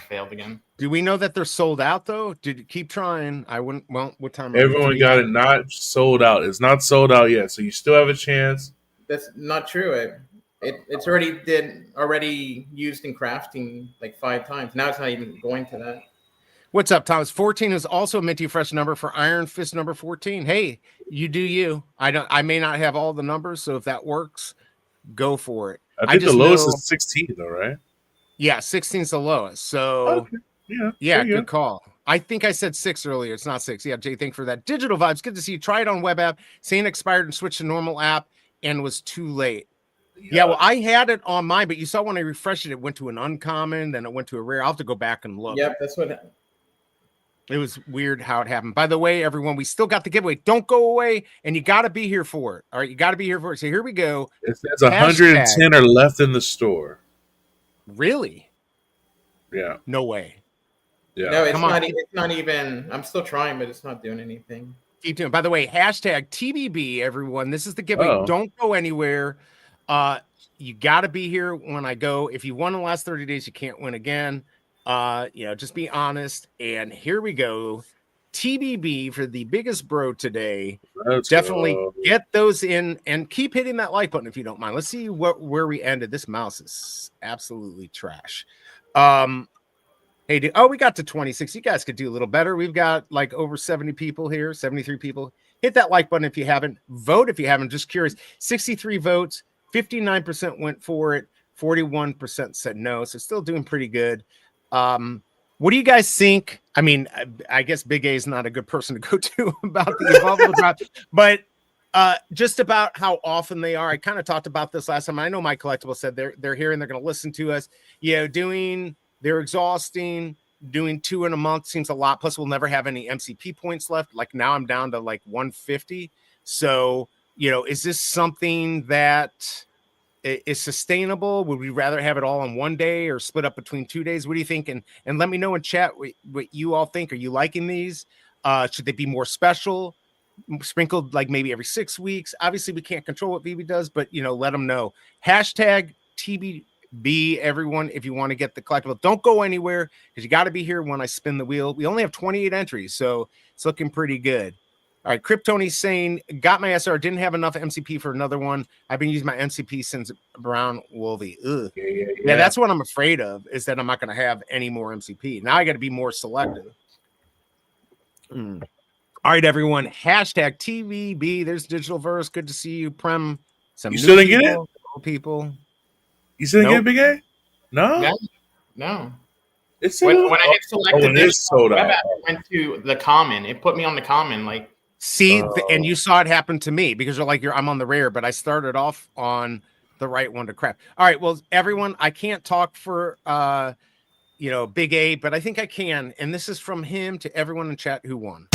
failed again. Do we know that they're sold out though? Did you keep trying? I wouldn't. Well, what time? Everyone got it not sold out. It's not sold out yet, so you still have a chance. That's not true. It's already used in crafting 5 times. Now it's not even going to that. What's up, Thomas? 14 is also a minty fresh number for Iron Fist number 14. Hey, you do you. I may not have all the numbers, so if that works, go for it. I think the lowest is 16, though, right? Yeah, 16 is the lowest. So yeah, good call. I think I said 6 earlier. It's not 6. Yeah, Jay, thank you for that. Digital Vibes, good to see you. Try it on web app. Saying expired and switched to normal app and was too late. Yeah, well, I had it on mine, but you saw when I refreshed it, it went to an uncommon, then it went to a rare. I'll have to go back and look. Yep, that's what happened. It was weird how it happened. By the way, everyone, we still got the giveaway. Don't go away, and you got to be here for it. All right, you got to be here for it. So here we go. It's 110 are left in the store. Really? Yeah. No way. Yeah. No, it's not even. I'm still trying, but it's not doing anything. Keep doing. By the way, hashtag TBB, everyone. This is the giveaway. Don't go anywhere. You got to be here when I go. If you won in the last 30 days, you can't win again. Just be honest. And here we go. TBB for the biggest bro today. Definitely get those in and keep hitting that like button if you don't mind. Let's see where we ended. This mouse is absolutely trash. Hey, we got to 26. You guys could do a little better. We've got over 70 people here, 73 people. Hit that like button if you haven't. Vote if you haven't. Just curious. 63 votes. 59% went for it. 41% said no, so still doing pretty good. What do you guys think? I mean, I guess Big A is not a good person to go to about the evolvable drop, but just about how often they are. I kind of talked about this last time. I know my collectible said they're here and they're going to listen to us. They're exhausting. Doing 2 in a month seems a lot. Plus, we'll never have any MCP points left. Like now, I'm down to like 150. So, is this something that is sustainable? Would we rather have it all on one day or split up between 2 days? What do you think? And let me know in chat what you all think. Are you liking these? Should they be more special? Sprinkled like maybe every 6 weeks. Obviously, we can't control what VeVe does, but let them know. Hashtag TBB, everyone, if you want to get the collectible. Don't go anywhere because you got to be here when I spin the wheel. We only have 28 entries, so it's looking pretty good. All right, Kryptoni's saying, got my SR, didn't have enough MCP for another one. I've been using my MCP since Brown Wolvie. Ugh. Yeah, that's what I'm afraid of, is that I'm not going to have any more MCP. Now I got to be more selective. All right, everyone. Hashtag TVB. There's Digital Verse. Good to see you, Prem. You still didn't get it? People. You still didn't get Big A? No? No. It's when I hit selected, it's sold out. I went to the common. It put me on the common. Like, see, and you saw it happen to me because I'm on the rare, but I started off on the right one to craft. All right, well, everyone, I can't talk for Big A, but I think I can. And this is from him to everyone in chat who won.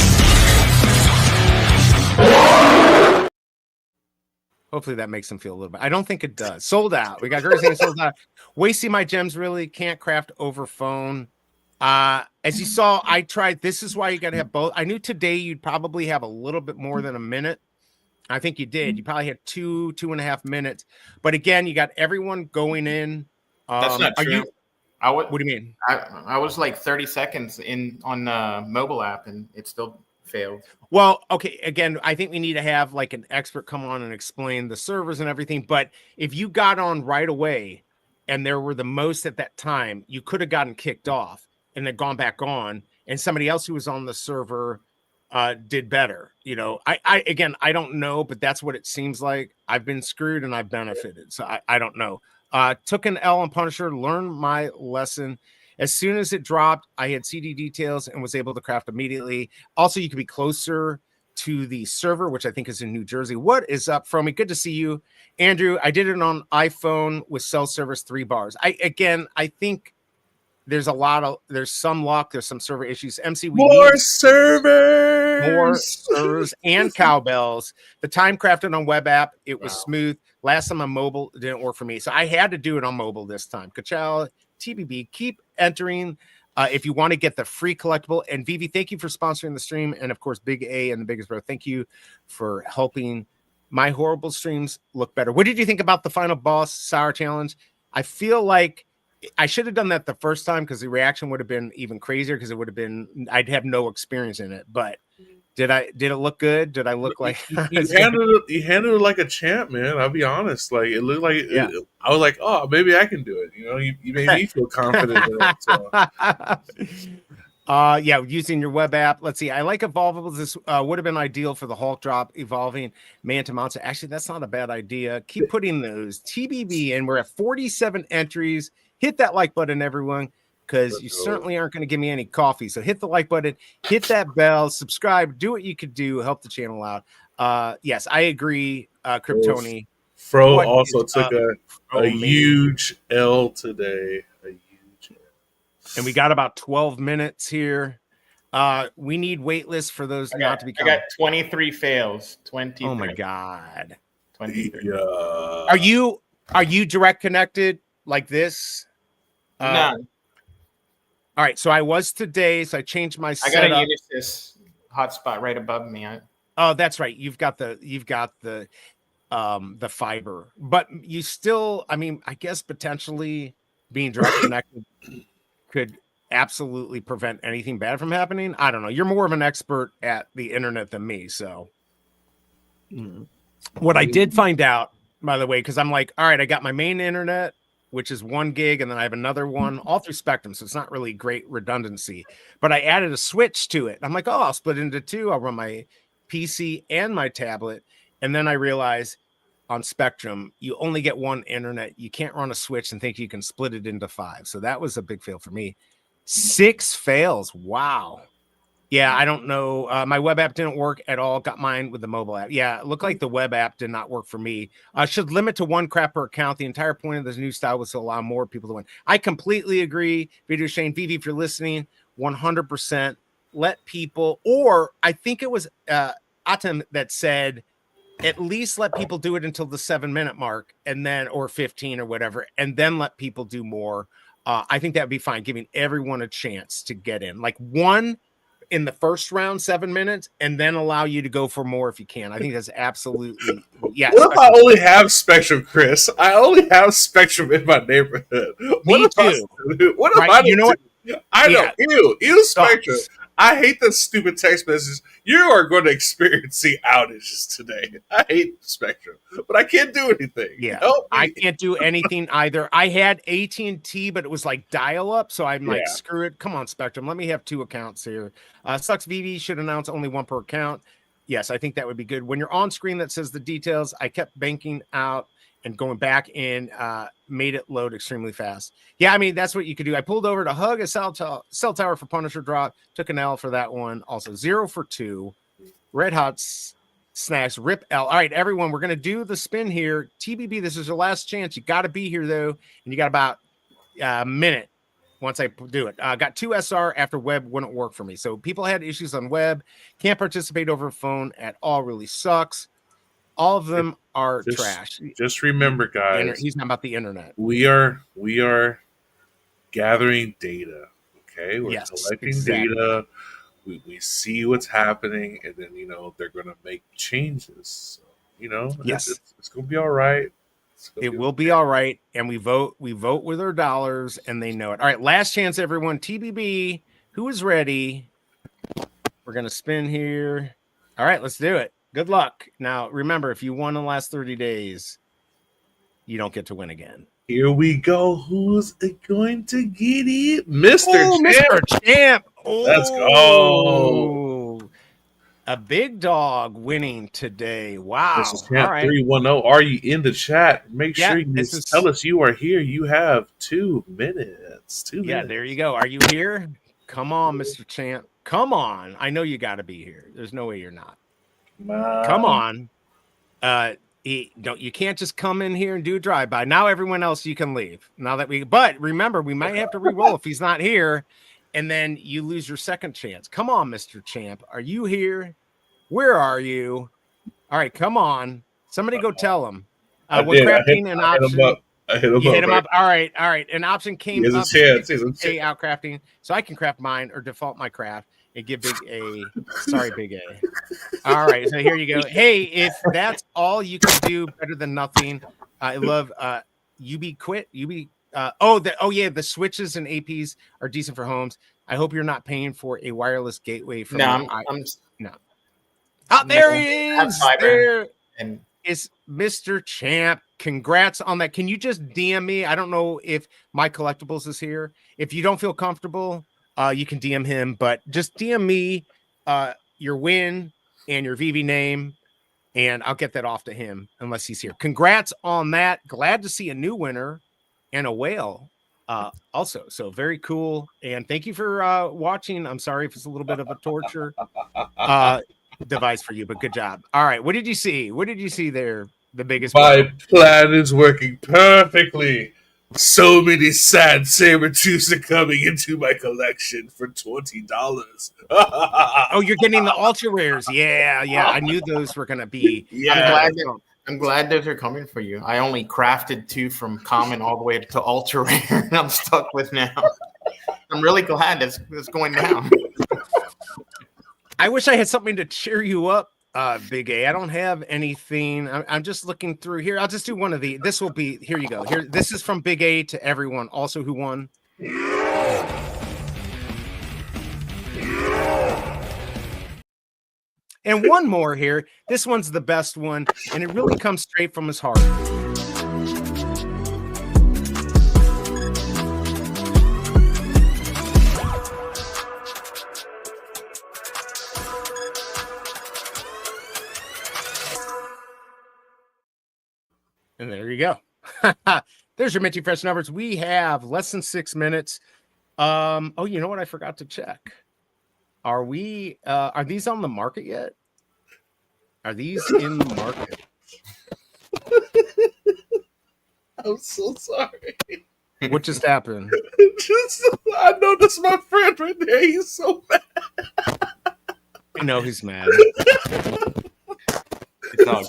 Hopefully that makes them feel a little bit. I don't think it does. Sold out. We got girls saying sold out. Wasting my gems, really can't craft over phone. As you saw, I tried. This is why you got to have both. I knew today you'd probably have a little bit more than a minute. I think you did. You probably had 2.5 minutes. But again, you got everyone going in. That's not true. What do you mean? I was like 30 seconds in on the mobile app, and it still failed. Well, okay. Again, I think we need to have like an expert come on and explain the servers and everything. But if you got on right away and there were the most at that time, you could have gotten kicked off and then gone back on, and somebody else who was on the server did better. I don't know, but that's what it seems like. I've been screwed and I've benefited. So I don't know. Took an L on Punisher, learned my lesson. As soon as it dropped, I had CD details and was able to craft immediately. Also, you could be closer to the server, which I think is in New Jersey. What is up, Fromy? Good to see you. Andrew, I did it on iPhone with cell service 3 bars. I think there's some luck. There's some server issues. MC, more servers and cowbells. The time crafted on web app, it was smooth. Last time on mobile, it didn't work for me. So I had to do it on mobile this time. Kachal, TBB, keep entering if you want to get the free collectible. And VeVe, thank you for sponsoring the stream. And of course, Big A and the Biggest Bro, thank you for helping my horrible streams look better. What did you think about the final boss sour challenge? I feel like I should have done that the first time because the reaction would have been even crazier because it would have been, I'd have no experience in it. But did it look good? Did I look like you handled it like a champ, man? I'll be honest. Like it looked like I was like, oh, maybe I can do it. You made me feel confident in it. So. Using your web app. Let's see. I like evolvables. This would have been ideal for the Hulk drop, evolving man to monster. Actually, that's not a bad idea. Keep putting those TBB, and we're at 47 entries. Hit that like button, everyone, because you certainly aren't going to give me any coffee. So hit the like button, hit that bell, subscribe, do what you could do, help the channel out. Yes, I agree, Kryptoni. Fro also took a huge L today. A huge L. And we got about 12 minutes here. We need waitlist for those not to be counted. I got 23 fails. 23. Oh my God. 23. Yeah. Are you direct connected like this? No. All right, so I was today, so I changed my setup. I got a Unisys hotspot right above me. Oh, that's right. You've got the fiber, but you still, I guess potentially being direct connected could absolutely prevent anything bad from happening. I don't know. You're more of an expert at the internet than me, so what I did find out, by the way, because I'm like, all right, I got my main internet, which is 1 gig, and then I have another one all through Spectrum, so it's not really great redundancy. But I added a switch to it. I'm like, oh, I'll split it into 2. I'll run my PC and my tablet. And then I realized on Spectrum, you only get one internet. You can't run a switch and think you can split it into 5. So that was a big fail for me. 6 fails. Wow. Yeah, I don't know. My web app didn't work at all. Got mine with the mobile app. Yeah, it looked like the web app did not work for me. Should limit to 1 crap per account. The entire point of this new style was to allow more people to win. I completely agree. Video Shane, VeVe, if you're listening, 100% let people, or I think it was Atem that said, at least let people do it until the 7-minute mark, and then, or 15 or whatever, and then let people do more. I think that would be fine, giving everyone a chance to get in. Like 1 in the first round, 7 minutes, and then allow you to go for more if you can. I think that's absolutely, yes. What if I only have Spectrum, Chris? I only have Spectrum in my neighborhood. Me too. What if I you know what? I know. Ew, Spectrum. Sucks. I hate the stupid text messages. You are going to experience outages today. I hate Spectrum, but I can't do anything. Yeah, Help me. I can't do anything either. I had AT&T, but it was like dial-up, so I'm like, screw it. Come on, Spectrum. Let me have 2 accounts here. Sucks. VeVe should announce only 1 per account. Yes, I think that would be good. When you're on screen that says the details, I kept banking out and going back in, made it load extremely fast. Yeah, I mean, that's what you could do. I pulled over to hug a cell tower for Punisher drop, took an L for that one. Also 0 for 2. Red Hot Snacks, rip L. All right, everyone, we're going to do the spin here. TBB, this is your last chance. You got to be here, though, and you got about a minute once I do it. Got 2 SR after web wouldn't work for me. So people had issues on web. Can't participate over phone at all. Really sucks. All of them are trash. Just remember, guys. He's not about the internet. We are gathering data. Okay, we're collecting data. We see what's happening, and then they're going to make changes. So, it's going to be all right. It will be all right, and we vote with our dollars, and they know it. All right, last chance, everyone. TBB, who is ready? We're going to spin here. All right, let's do it. Good luck. Now, remember, if you won in the last 30 days, you don't get to win again. Here we go. Who's going to get it? Mr. Champ. Mr. Champ. Oh, let's go. A big dog winning today. Wow. Mr. Champ, all right. 310. Are you in the chat? Make sure you tell us you are here. You have 2 minutes. 2 minutes. Yeah, there you go. Are you here? Come on, Mr. Champ. Come on. I know you got to be here. There's no way you're not. Come on. You can't just come in here and do a drive-by. Now everyone else you can leave. But remember, we might have to re-roll if he's not here, and then you lose your second chance. Come on, Mr. Champ. Are you here? Where are you? All right, come on. Somebody go tell him. We're crafting an option. I hit him up. You hit him up. All right. An option came up. Chance. Out crafting, so I can craft mine or default my craft. And give Big A. Sorry, Big A. All right, so here you go. Hey, if that's all you can do, better than nothing. I love UB quit. The switches and APs are decent for homes. I hope you're not paying for a wireless gateway from no. Oh, there he is. There and is Mr. Champ. Congrats on that. Can you just DM me? I don't know if my collectibles is here. If you don't feel comfortable, you can DM him, but just DM me your win and your VeVe name, and I'll get that off to him unless he's here. Congrats on that. Glad to see a new winner and a whale also. So very cool. And thank you for watching. I'm sorry if it's a little bit of a torture device for you, but good job. All right. What did you see? What did you see there? The biggest. My plan is working perfectly. So many sad Sabretooths are coming into my collection for $20. Oh, you're getting the ultra rares. Yeah. I knew those were gonna be. Yeah, I'm glad those are coming for you. I only crafted 2 from common all the way to ultra rare, and I'm stuck with now. I'm really glad that's going down. I wish I had something to cheer you up, Big A. I don't have anything. I'm just looking through here. I'll just do one of the. This will be. Here you go. Here. This is from Big A to everyone. Also, who won? And one more here. This one's the best one, and it really comes straight from his heart. you go. There's your Minty Fresh numbers. We have less than 6 minutes. Oh, you know what? I forgot to check. Are these on the market yet? Are these in the market? I'm so sorry. What just happened? I know this is my friend right there. He's so mad. I know he's mad. It's all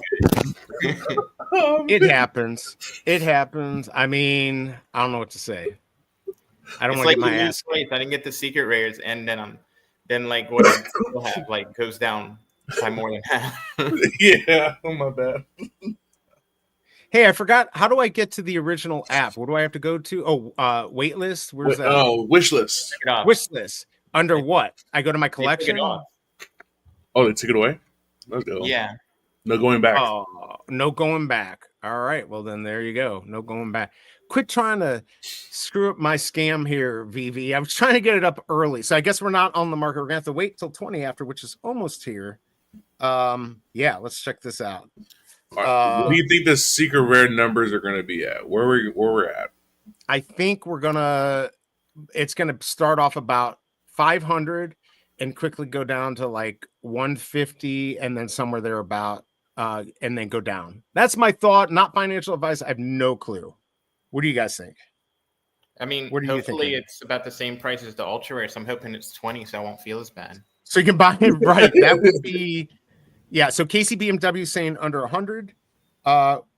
good. It happens. It happens. I mean, I don't know what to say. I don't It's want to like get my you ass. lose weight. I didn't get the secret rares, and then like what I still have like goes down by more than half. Yeah. Oh, my bad. Hey, I forgot. How do I get to the original app? What do I have to go to? Oh, waitlist. Where's that? Oh, wish list. Take it off. Wish list. Under what? I go to my They took it collection. off. Oh, they took it away? Let's go. Yeah. No going back. Oh, no going back. All right. Well, then there you go. No going back. Quit trying to screw up my scam here, VeVe. I was trying to get it up early. So I guess we're not on the market. We're going to have to wait till 20 after, which is almost here. Yeah, let's check this out. All right. What do you think the secret rare numbers are going to be at? Where we're at? I think it's going to start off about 500 and quickly go down to like 150 and then somewhere there about, and then go down. That's my thought, not financial advice. I have no clue. What do you guys think? I mean, What are you hopefully thinking? it's about the same price as the ultra rare. So I'm hoping it's 20, so I won't feel as bad. So you can buy it right. That would be, yeah. So KCBMW saying under 100,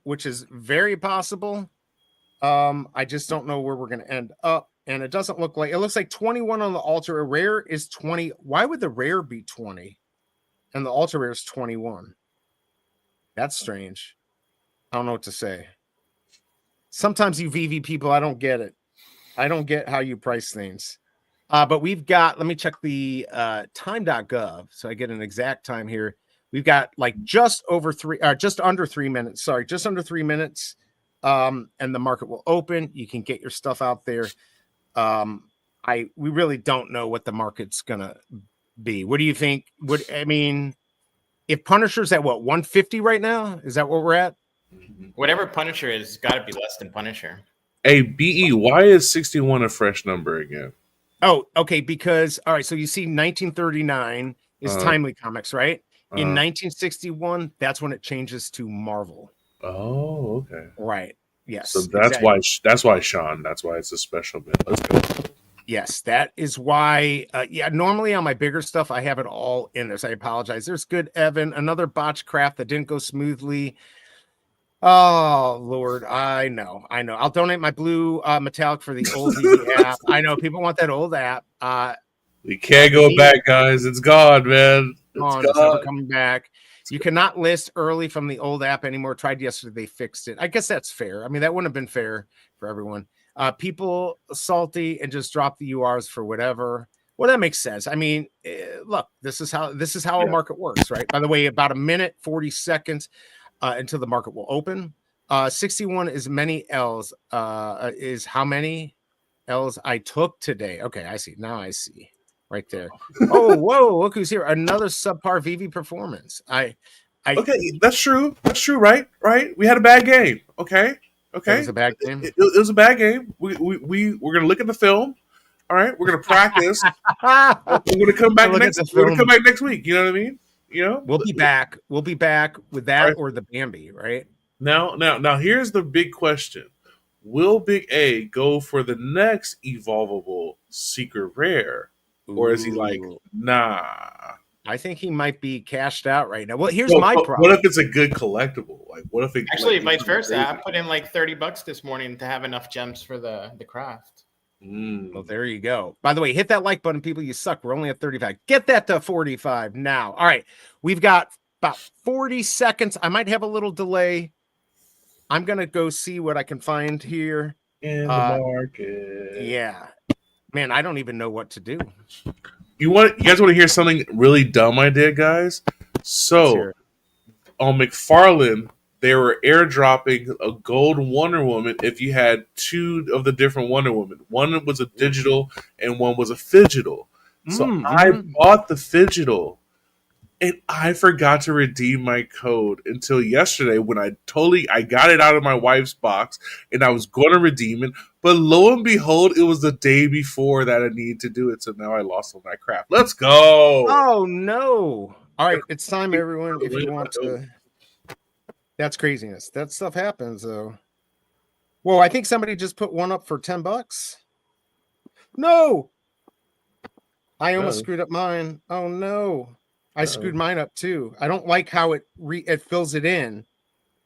which is very possible. I just don't know where we're going to end up. And it doesn't look like, it looks like 21 on the ultra rare is 20. Why would the rare be 20 and the ultra rare is 21? That's strange. I don't know what to say. Sometimes you VeVe people, I don't get it. I don't get how you price things. But we've got, let me check the time.gov so I get an exact time here. We've got like just under 3 minutes. Sorry, just under 3 minutes. And the market will open. You can get your stuff out there. We really don't know what the market's gonna be. What do you think? If Punisher's at what, 150 right now? Is that what we're at? Whatever Punisher is, got to be less than Punisher. Hey, BE, why is 61 a fresh number again? Oh, okay. Because all right, so you see 1939 is Timely Comics, right? In 1961, that's when it changes to Marvel. Oh, okay. Right. Yes. So that's why Sean. That's why it's a special bit. Let's go. Yes, that is why. Normally on my bigger stuff, I have it all in there. So I apologize. There's good Evan, another botch craft that didn't go smoothly. Oh Lord, I know. I'll donate my blue metallic for the old VeVe app. I know people want that old app. We can't go back, guys. It's gone, man. It's never coming back. You cannot list early from the old app anymore. Tried yesterday, they fixed it. I guess that's fair. I mean, that wouldn't have been fair for everyone. People salty and just drop the URs for whatever. Well, that makes sense. I mean, look, this is how a market works, right? By the way, about a minute 40 seconds until the market will open. 61 is many L's. Is how many L's I took today? Okay, I see. Now I see. Right there. Oh, whoa! Look who's here. Another subpar VeVe performance. Okay, that's true. That's true. Right. We had a bad game. Okay. It was a bad game. It was a bad game. We're gonna look at the film. All right. We're gonna practice. We're gonna come back next. We're gonna come back next week. You know what I mean? You know. We'll be back. We'll be back with that or the Bambi. Right. Now. Here's the big question: will BigA go for the next evolvable secret rare? Or is he like, nah? I think he might be cashed out right now. Well, here's my problem. What if it's a good collectible? Like, what if it actually vice versa? I put in like $30 this morning to have enough gems for the craft. Well, there you go. By the way, hit that like button, people. You suck. We're only at 35. Get that to 45 now. All right, we've got about 40 seconds. I might have a little delay. I'm gonna go see what I can find here in the market. Yeah. Man, I don't even know what to do. You guys want to hear something really dumb I did, guys? So, on McFarlane, they were airdropping a gold Wonder Woman if you had two of the different Wonder Woman. One was a digital and one was a phygital. So I bought the phygital. And I forgot to redeem my code until yesterday when I got it out of my wife's box and I was going to redeem it. But lo and behold, it was the day before that I needed to do it. So now I lost all my crap. Let's go. Oh no. All right, it's time, everyone. If you want to, that's craziness. That stuff happens though. Whoa, I think somebody just put one up for $10. No. I almost screwed up mine. Oh no. I screwed mine up too. I don't like how it fills it in.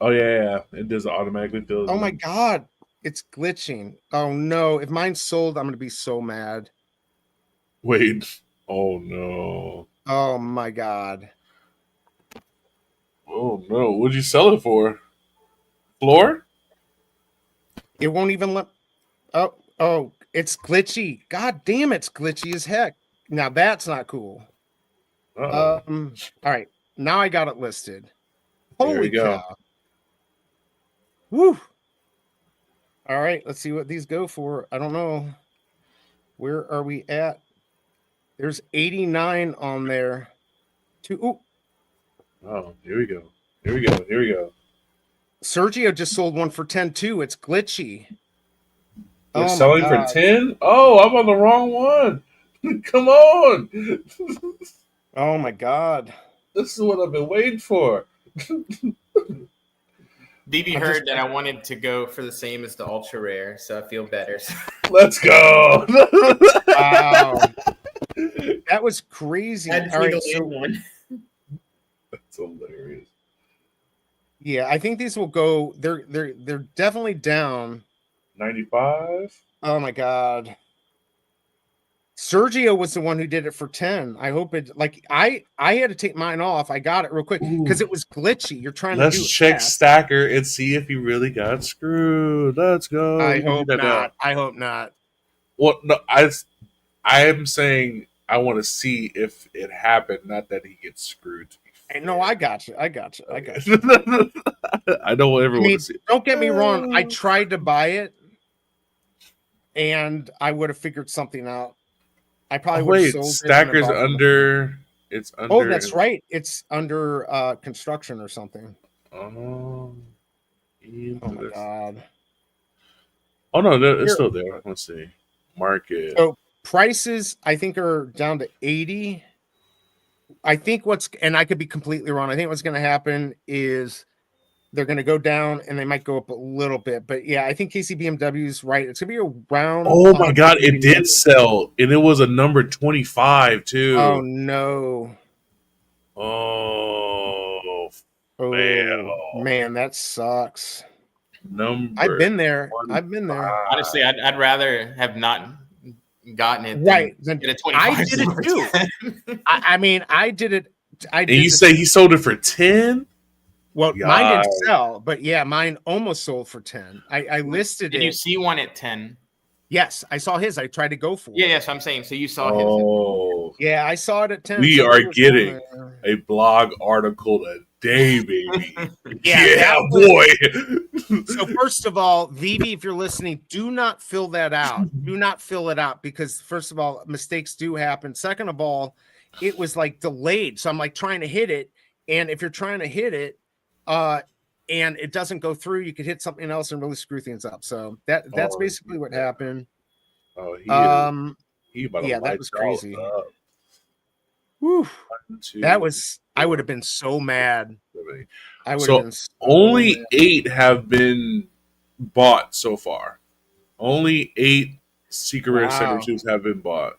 Oh yeah. It does automatically fill. Oh my god. It's glitching. Oh no. If mine's sold, I'm gonna be so mad. Wait. Oh no. Oh my god. Oh no. What'd you sell it for? Floor? It won't even let. Oh, it's glitchy. God damn, it's glitchy as heck. Now that's not cool. Uh-oh. All right. Now I got it listed. There Holy we go. cow. Woo. All right, let's see what these go for. I don't know. Where are we at? There's 89 on there. Oh, Here we go. Here we go. Here we go. Sergio just sold one for 10 too. It's glitchy. They're selling for 10? Oh, I'm on the wrong one. Come on. Oh my god. This is what I've been waiting for. BB heard that I wanted to go for the same as the ultra rare, so I feel better. Let's go. Wow. That was crazy. All right, so one. That's hilarious. Yeah, I think these will go. They're definitely down. 95. Oh my god. Sergio was the one who did it for 10. I hope it I had to take mine off. I got it real quick because it was glitchy. You're trying to do Let's check fast. Stacker and see if he really got screwed. Let's go. I hope not. I hope not. Well, no, I am saying I want to see if it happened, not that he gets screwed. No, I got you. I don't ever want to see it. Don't get me wrong. I tried to buy it, and I would have figured something out. I probably would have sold Stacker's under. It's under. Oh, that's right. It's under construction or something. Oh my god. Oh no, it's still there. Let's see. Market. So prices, I think, are down to 80. I think and I could be completely wrong. I think what's going to happen is they're going to go down and they might go up a little bit. But yeah, I think KC BMW is right. It's going to be around. Oh my god, it did sell, and it was a number 25 too. Oh no. Oh man, that sucks. Number. I've been there. 25. I've been there. Honestly, I'd rather have not gotten it. Right. Than get a 25. I did it too. I mean, I did it. And you say he sold it for 10? Well, mine didn't sell, but yeah, mine almost sold for 10. I listed it. Did you see one at 10? Yes, I saw his. I tried to go for it. Yeah, yes, I'm saying. So you saw his. Oh. Yeah, I saw it at 10. We are getting a blog article a day, baby. yeah boy. So first of all, VeVe, if you're listening, do not fill that out. Do not fill it out because first of all, mistakes do happen. Second of all, it was like delayed. So I'm like trying to hit it. And if you're trying to hit it, and it doesn't go through, you could hit something else and really screw things up. So that's basically what happened. Oh, that was crazy. Whew. That was, I would have been so mad. I would have been so only mad. 8 have been bought so far. Only 8 secret rare Sabretooths have been bought.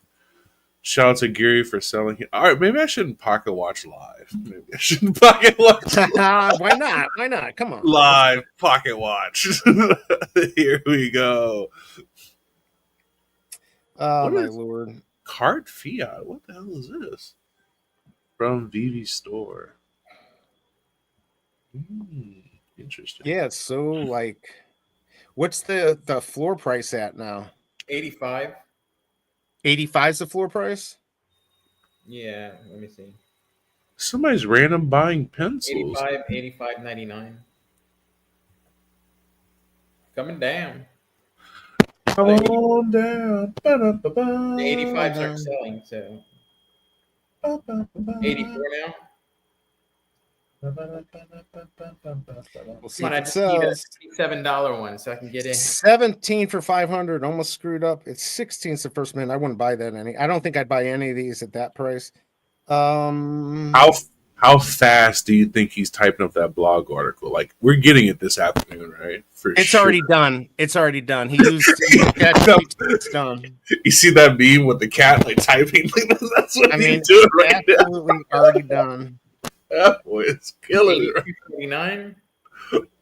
Shout out to Gary for selling it. All right, maybe I shouldn't pocket watch live. Maybe I shouldn't pocket watch. Why not? Why not? Come on. Live pocket watch. Here we go. Oh, my Lord. Card Fiat. What the hell is this? From VeVe store. Interesting. Yeah, it's so like, what's the floor price at now? 85. 85 is the floor price? Yeah, let me see. Somebody's random buying pencils. 85.99. Coming down. Come on down. The 85s aren't selling, so 84 now. We'll see Come on, if I it just need a sells. $7 one so I can get in. 17 for 500. Almost screwed up. It's 16 the first minute. I wouldn't buy that any. I don't think I'd buy any of these at that price. How fast do you think he's typing up that blog article? Like, we're getting it this afternoon, right? For It's sure. already done. It's already done. He used it's done. You see that meme with the cat like typing? That's what I mean, he's doing right now. absolutely already done. That boy is killing it. Right? 82.49.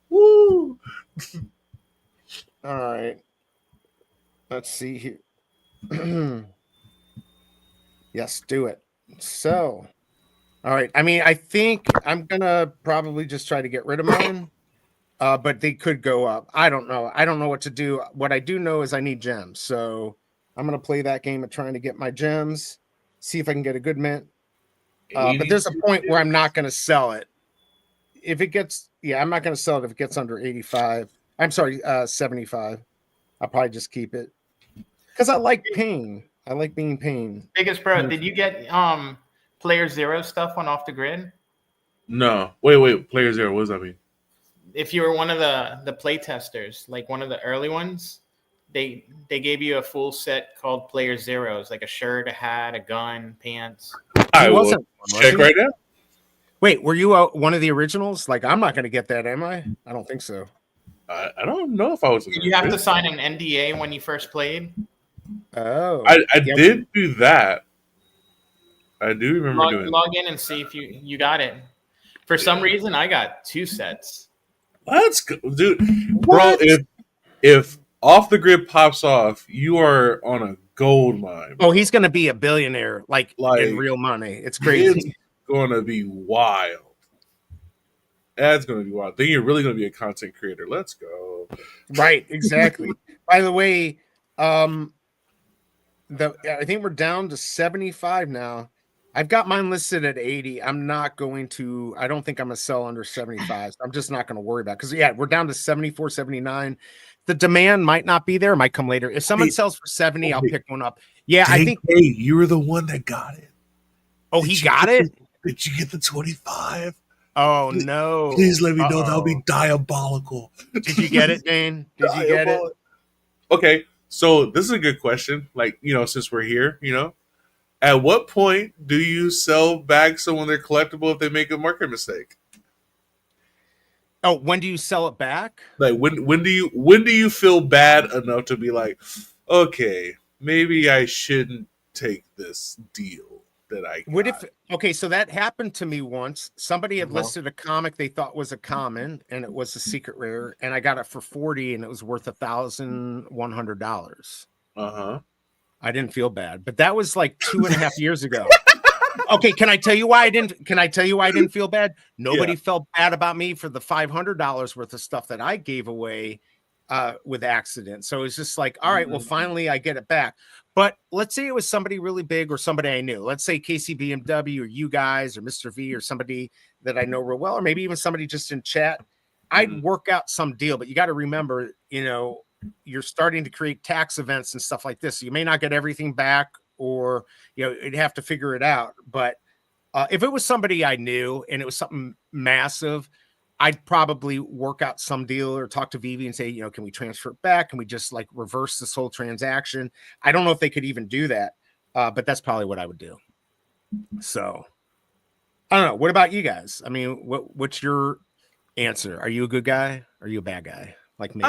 Woo! All right. Let's see here. Yes, do it. So, all right. I mean, I think I'm gonna probably just try to get rid of mine. But they could go up. I don't know. I don't know what to do. What I do know is I need gems. So I'm gonna play that game of trying to get my gems, see if I can get a good mint. But there's a point where I'm not gonna sell it. If it gets, I'm not gonna sell it if it gets under 85. I'm sorry, 75. I'll probably just keep it because I like pain. I like being pain. Biggest bro, did you get player 0 stuff on Off the Grid? No. Wait. Player 0. What does that mean? If you were one of the play testers, like one of the early ones, they gave you a full set called Player Zeros, like a shirt, a hat, a gun, pants. I will wasn't one, check was he? right now. Wait, were you one of the originals? Like, I'm not gonna get that, am I? I don't think so. I don't know if I was. Did you have to sign an NDA when you first played? Oh, I did do that. I do remember doing. Log in and see if you got it. For some reason, I got 2 sets. Let's go, dude. Bro, if Off the Grid pops off, you are on a gold mine. Oh, he's gonna be a billionaire, like in real money. It's crazy. It's gonna be wild. That's gonna be wild. Then you're really gonna be a content creator. Let's go. Right, exactly. By the way, I think we're down to 75 now. I've got mine listed at 80. I don't think I'm gonna sell under 75. So I'm just not gonna worry about it. Because we're down to 74, 79. The demand might not be there, it might come later. If someone sells for 70, I'll pick one up. Yeah, I think you were the one that got it. Oh, he got it? Did you get the 25? Oh no. Please let me know. That would be diabolical. Did you get it, Dane? Did you get it? Okay, so this is a good question. Like, since we're here, at what point do you sell back someone their collectible if they make a market mistake? Oh, when do you sell it back? Like when do you feel bad enough to be like, okay, maybe I shouldn't take this deal that I got? Okay, so that happened to me once. Somebody had listed a comic they thought was a common, and it was a secret rare, and I got it for 40, and it was worth $1,100. I didn't feel bad, but that was like 2.5 years ago. Okay, can I tell you why I didn't feel bad? Nobody felt bad about me for the $500 worth of stuff that I gave away with accident. So it's just like, all right, well, finally I get it back. But let's say it was somebody really big or somebody I knew. Let's say KCBMW or you guys or Mr. V or somebody that I know real well, or maybe even somebody just in chat. I'd work out some deal, but you got to remember, you're starting to create tax events and stuff like this. So you may not get everything back, or you'd have to figure it out. But if it was somebody I knew and it was something massive, I'd probably work out some deal or talk to VeVe and say, can we transfer it back? Can we just like reverse this whole transaction? I don't know if they could even do that, but that's probably what I would do. So I don't know. What about you guys? I mean, what's your answer? Are you a good guy? Or are you a bad guy like me?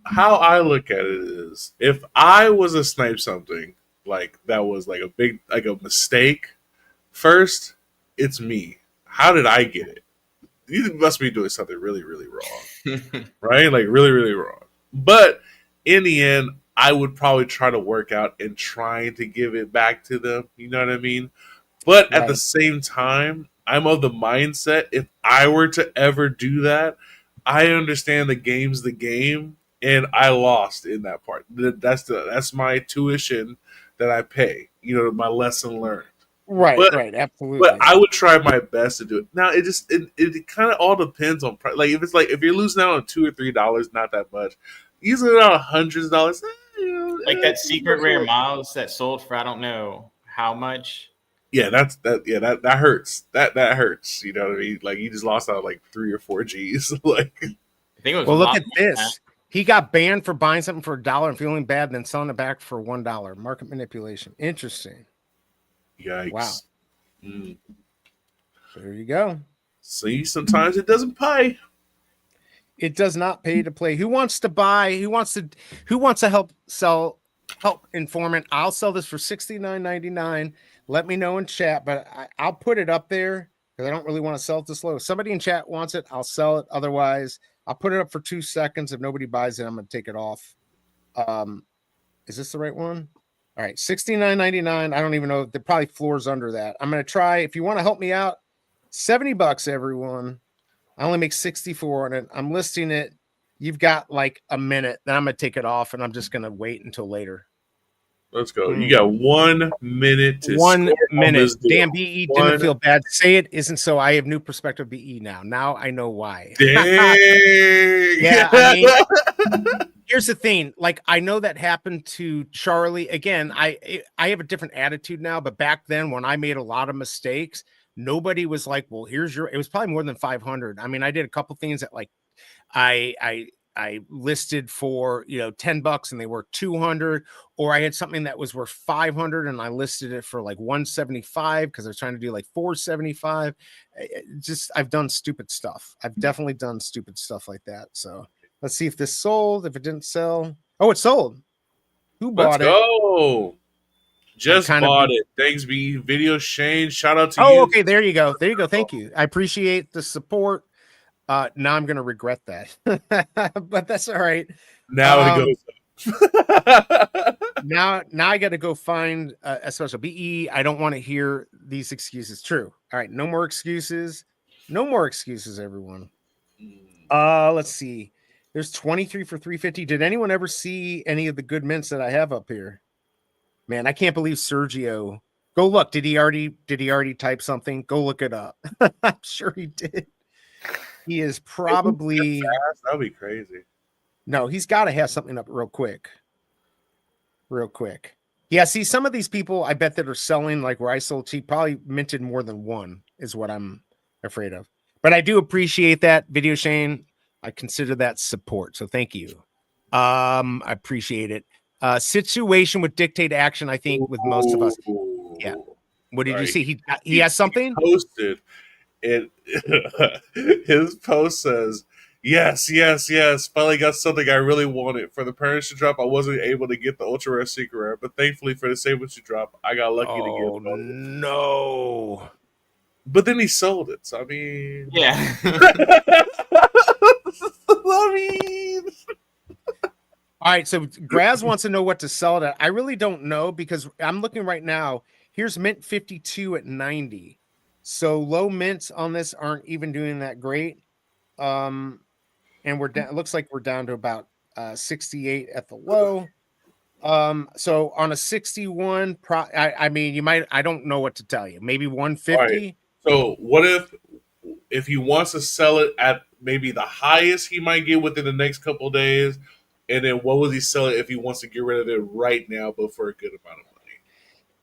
How I look at it is, if I was to snipe something like that was like a mistake, first, it's me. How did I get it? You must be doing something really, really wrong, right? Like really, really wrong. But in the end, I would probably try to work out and trying to give it back to them. You know what I mean? But at the same time, I'm of the mindset, if I were to ever do that, I understand the game's the game, and I lost in that part. That's my tuition that I pay. My lesson learned. Right, absolutely. But I would try my best to do it. Now it kind of all depends on price. Like if you're losing out on $2 or $3, not that much. Usually around hundreds of dollars. Like that secret rare Miles that sold for I don't know how much. Yeah, that hurts. That hurts. You know what I mean? Like you just lost out like 3 or 4 G's. Like I think it was Well, a look lot at more than that. this. He got banned for buying something for $1 and feeling bad, and then selling it back for $1. Market manipulation. Interesting. yikes. Wow. Mm. There you go. See, sometimes it doesn't pay. It does not pay to play. Who wants to buy? Who wants to help informant? I'll sell this for $69.99. Let me know in chat, but I'll put it up there because I don't really want to sell it this low. If somebody in chat wants it, I'll sell it. Otherwise, I'll put it up for 2 seconds. If nobody buys it, I'm going to take it off. Is this the right one? All right, $69.99. I don't even know. The probably floors under that. I'm going to try. If you want to help me out, $70, everyone. I only make 64 on it. I'm listing it. You've got like a minute. Then I'm going to take it off, and I'm just going to wait until later. Let's go. You got 1 minute to 1 score on minute. this deal. Damn, BE didn't feel bad. Say it isn't so. I have new perspective BE now. Now I know why. Dang. Yeah, I mean, here's the thing. Like, I know that happened to Charlie. Again, I have a different attitude now, but back then when I made a lot of mistakes, nobody was like, well, here's your, it was probably more than 500. I mean, I did a couple things that like I listed for, $10 and they were 200, or I had something that was worth 500 and I listed it for like 175 because I was trying to do like 475. I've done stupid stuff. I've definitely done stupid stuff like that. So let's see if this sold. If it didn't sell, oh, it sold. Who bought it? Let's go. Just bought it. Thanks, B. Video Shane. Shout out to you. Oh, okay. There you go. There you go. Thank you. I appreciate the support. Now I'm gonna regret that, but that's all right. Now it goes. now I got to go find a special BE. I don't want to hear these excuses. True. All right. No more excuses. No more excuses, everyone. Let's see. There's 23 for 350. Did anyone ever see any of the good mints that I have up here? Man, I can't believe Sergio. Go look. Did he already type something? Go look it up. I'm sure he did. He is probably that'd be crazy. No, he's got to have something up real quick. Yeah, see, some of these people I bet that are selling like where I sold cheap probably minted more than one is what I'm afraid of. But I do appreciate that video, Shane. I consider that support. So thank you. I appreciate it. Situation would dictate action, I think, with most of us. Yeah. What did you see? He has something? He posted it. His post says, yes. Finally got something I really wanted. For the permanent drop, I wasn't able to get the ultra rare secret rare, but thankfully for the Sabertooth drop, I got lucky to get it. No. But then he sold it. So I mean, yeah. I mean, all right. So Graz wants to know what to sell it at. I really don't know because I'm looking right now. Here's mint 52 at 90. So low mints on this aren't even doing that great. And we're down, it looks like we're down to about 68 at the low. So on a 61, I mean, I don't know what to tell you. Maybe 150. Right. So what if he wants to sell it at maybe the highest he might get within the next couple of days? And then what would he sell it if he wants to get rid of it right now, but for a good amount of money?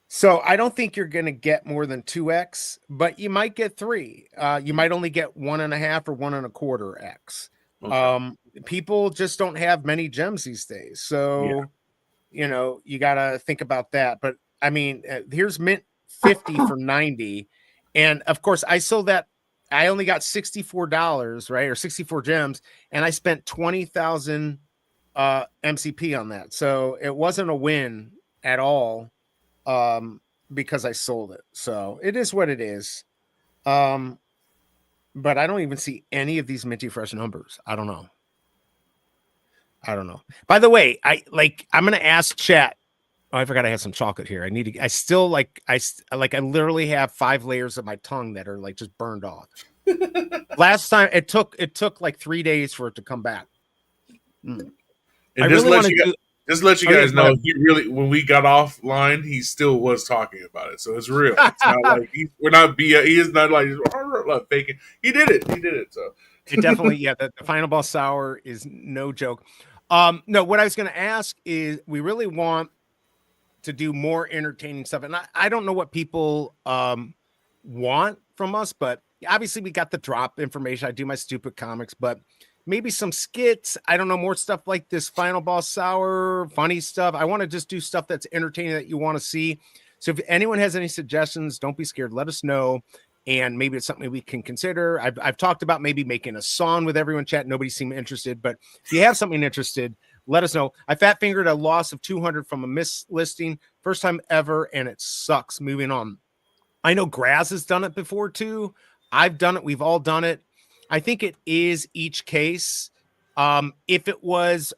So I don't think you're going to get more than 2x, but you might get 3. You might only get 1.5 or 1.25x. Okay. People just don't have many gems these days. So, you got to think about that. But I mean, here's mint 50 for 90. And of course I sold that. I only got $64, right? Or 64 gems. And I spent 20,000 MCP on that. So it wasn't a win at all. Because I sold it. So it is what it is. But I don't even see any of these minty fresh numbers. I don't know. By the way, I'm going to ask chat. Oh, I forgot I have some chocolate here. I literally have 5 layers of my tongue that are like just burned off. Last time it took like 3 days for it to come back. And I really want to just let you guys know, he really, when we got offline, he still was talking about it. So it's real. It's not like we're not he is not like faking. He did it. So it definitely, the final boss sour is no joke. No, what I was going to ask is we really want to do more entertaining stuff. And I don't know what people want from us, but obviously we got the drop information. I do my stupid comics, but maybe some skits. I don't know, more stuff like this Final Boss Sour, funny stuff. I want to just do stuff that's entertaining that you want to see. So if anyone has any suggestions, don't be scared. Let us know. And maybe it's something we can consider. I've talked about maybe making a song with everyone chat. Nobody seemed interested, but if you have something interested, let us know. I fat fingered a loss of 200 from a mislisting, first time ever, and it sucks. Moving on. I know Graz has done it before too. I've done it. We've all done it. I think it is each case. If it was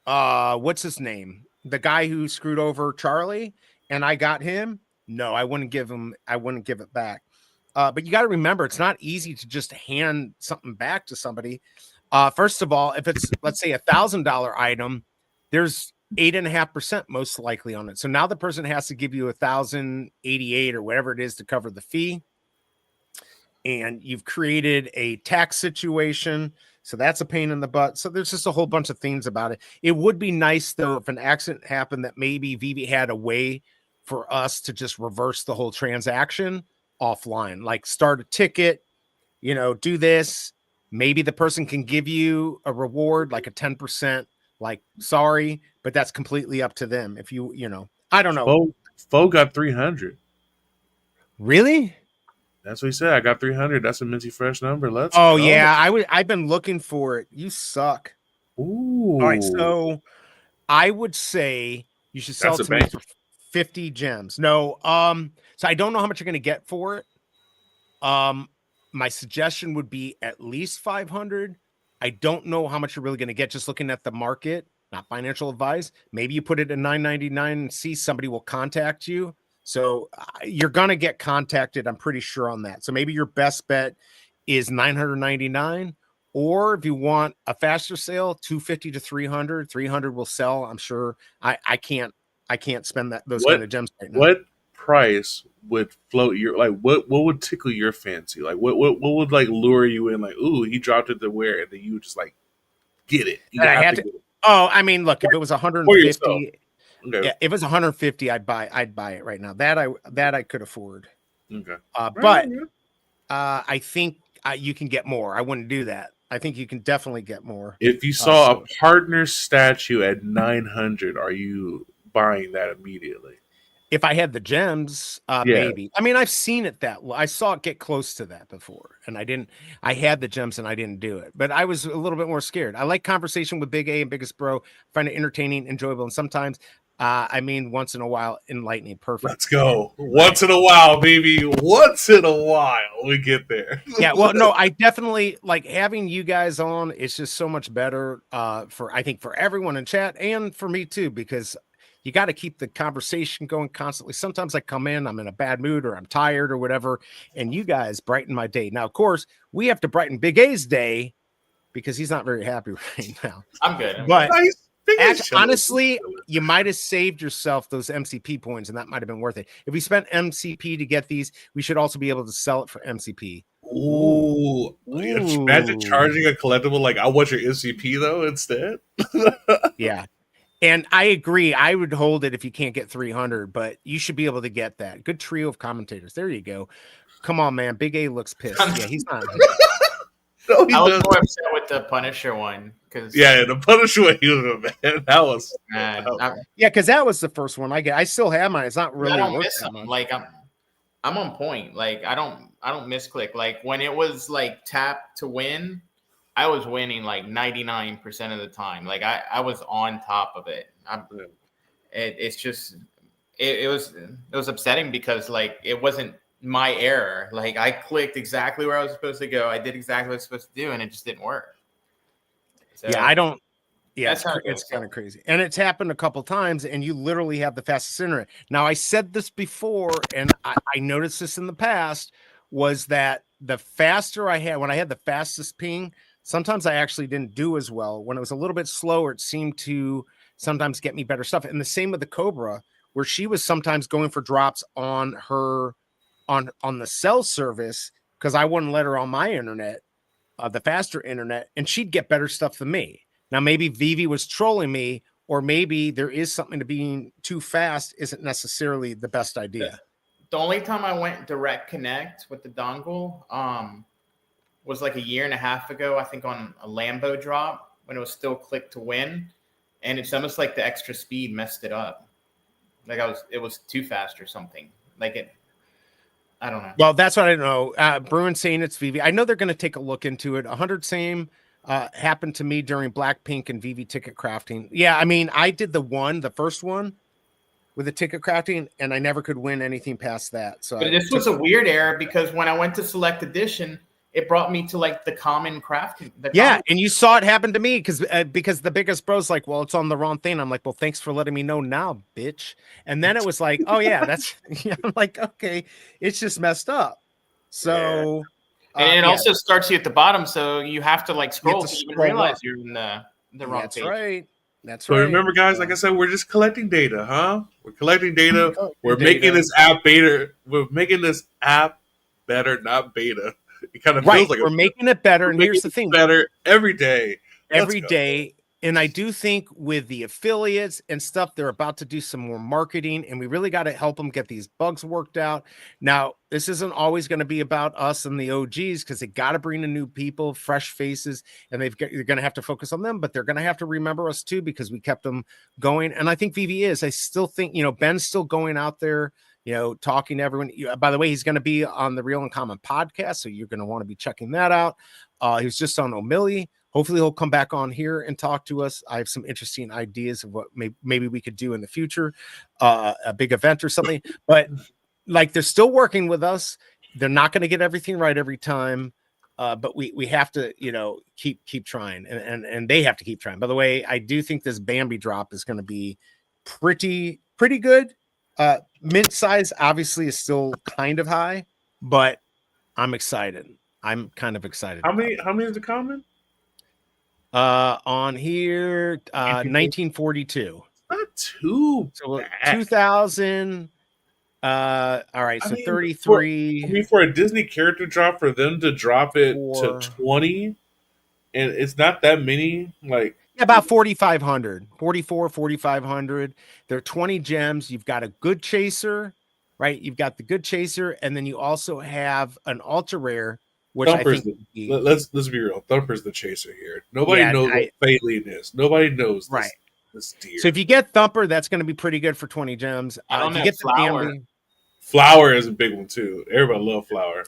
what's his name? The guy who screwed over Charlie and I got him. No, I wouldn't give it back. But you got to remember, it's not easy to just hand something back to somebody. First of all, if it's, let's say, $1,000 item, there's 8.5% most likely on it. So now the person has to give you 1,088 or whatever it is to cover the fee. And you've created a tax situation. So that's a pain in the butt. So there's just a whole bunch of things about it. It would be nice, though, if an accident happened, that maybe VeVe had a way for us to just reverse the whole transaction offline, like start a ticket, do this. Maybe the person can give you a reward, like a 10%, like, sorry, but that's completely up to them. If I don't know. Fo got 300. Really? That's what he said. I got 300. That's a minty fresh number. Let's go. Yeah, I've been looking for it. You suck. Ooh. All right, so I would say you should sell it to me for 50 gems. No, so I don't know how much you're going to get for it. My suggestion would be at least 500. I don't know how much you're really going to get just looking at the market, not financial advice. Maybe you put it at $9.99 and see somebody will contact you. So you're going to get contacted. I'm pretty sure on that. So maybe your best bet is $999, or if you want a faster sale, $250 to $300. $300 will sell. I'm sure. I can't spend those kind of gems right now. What price would float your, like, what would tickle your fancy? Like what would like lure you in? Like, ooh, he dropped it to wear, and then you just like get it. You have to get it. Oh, I mean, look, if it was 150, okay. Yeah, if it was 150, I'd buy it right now. That I could afford. Okay. But I think you can get more. I wouldn't do that. I think you can definitely get more. If you saw a partner statue at 900, are you buying that immediately? If I had the gems, maybe. I mean, I've seen it I saw it get close to that before, and I had the gems and I didn't do it, but I was a little bit more scared. I like conversation with BigA and BiggageBro. Find it entertaining, enjoyable, and sometimes, once in a while, enlightening. Perfect. Let's go. Once in a while, baby. Once in a while, we get there. Yeah, well, no, I definitely like having you guys on. It's just so much better I think for everyone in chat and for me too, because you got to keep the conversation going constantly. Sometimes I come in, I'm in a bad mood or I'm tired or whatever, and you guys brighten my day. Now, of course, we have to brighten Big A's day because he's not very happy right now. I'm good. But honestly, you might have saved yourself those MCP points, and that might have been worth it. If we spent MCP to get these, we should also be able to sell it for MCP. Ooh. Imagine charging a collectible like, I want your MCP though instead. Yeah. And I agree. I would hold it if you can't get 300, but you should be able to get that. Good trio of commentators. There you go. Come on, man. Big A looks pissed. Yeah, he's not. No, I was more upset with the Punisher one. The Punisher one, he was man. That was. Because that was the first one I get. I still have mine. It's not really worth that much. Like, I'm on point. Like, I don't misclick. Like, when it was like tap to win, I was winning like 99% of the time. Like I was on top of it. It's just it was upsetting because like it wasn't my error. Like I clicked exactly where I was supposed to go. I did exactly what I was supposed to do, and it just didn't work. So, yeah, I don't. Yeah, it's kind of crazy, and it's happened a couple times. And you literally have the fastest internet. Now I said this before, and I noticed this in the past was that the faster I had when I had the fastest ping. Sometimes I actually didn't do as well. When it was a little bit slower, it seemed to sometimes get me better stuff. And the same with the Cobra, where she was sometimes going for drops on her on the cell service because I wouldn't let her on my internet, the faster internet, and she'd get better stuff than me. Now maybe VeVe was trolling me, or maybe there is something to being too fast isn't necessarily the best idea. The only time I went direct connect with the dongle was like a year and a half ago, I think on a Lambo drop when it was still click to win. And it's almost like the extra speed messed it up. Like it was too fast or something. I don't know. Well, that's what I know. Bruin saying it's VeVe. I know they're going to take a look into it. 100 same happened to me during Blackpink and VeVe ticket crafting. Yeah, I mean, I did the first one with the ticket crafting, and I never could win anything past that. So but this was a weird error because when I went to select edition, it brought me to like the common crafting. And you saw it happen to me because the biggest bro's like, well, it's on the wrong thing. I'm like, well, thanks for letting me know now, bitch. And then it was like, oh yeah, that's. I'm like, okay, it's just messed up. So, and it also starts you at the bottom, so you have to like scroll to even realize up. You're in the wrong That's page. right. That's So right. remember, guys, like I said, we're just collecting data, huh? We're collecting data. We're data. making this app beta. We're making this app better, not beta. It kind of feels like we're making it better. And here's the thing: better every day. Every day. And I do think with the affiliates and stuff, they're about to do some more marketing, and we really got to help them get these bugs worked out. Now, this isn't always going to be about us and the OGs because they got to bring in new people, fresh faces, and they're going to have to focus on them, but they're going to have to remember us too because we kept them going. And I think VeVe is. I still think, Ben's still going out there, talking to everyone. By the way, he's going to be on the Real and Common podcast, so you're going to want to be checking that out. He was just on O'Malley. Hopefully he'll come back on here and talk to us. I have some interesting ideas of what maybe we could do in the future, a big event or something. But like they're still working with us. They're not going to get everything right every time, but we have to keep trying, and they have to keep trying. By the way, I do think this Bambi drop is going to be pretty good. Mint size obviously is still kind of high, but I'm excited. I'm kind of excited. How many is the common? On here, 1942. Not too bad. 2000. All right, so 33. For a Disney character drop, for them to drop it to 20, and it's not that many. Like about 4,500, 4,500. There are 20 gems. You've got a good chaser, right? You've got the good chaser, and then you also have an ultra rare. Which Thumper's I think let's be real. Thumper's the chaser here. Nobody knows what Phaeline is. Nobody knows this deer. So if you get Thumper, that's going to be pretty good for 20 gems. I don't know. Get Flower. Flower is a big one too. Everybody love Flower.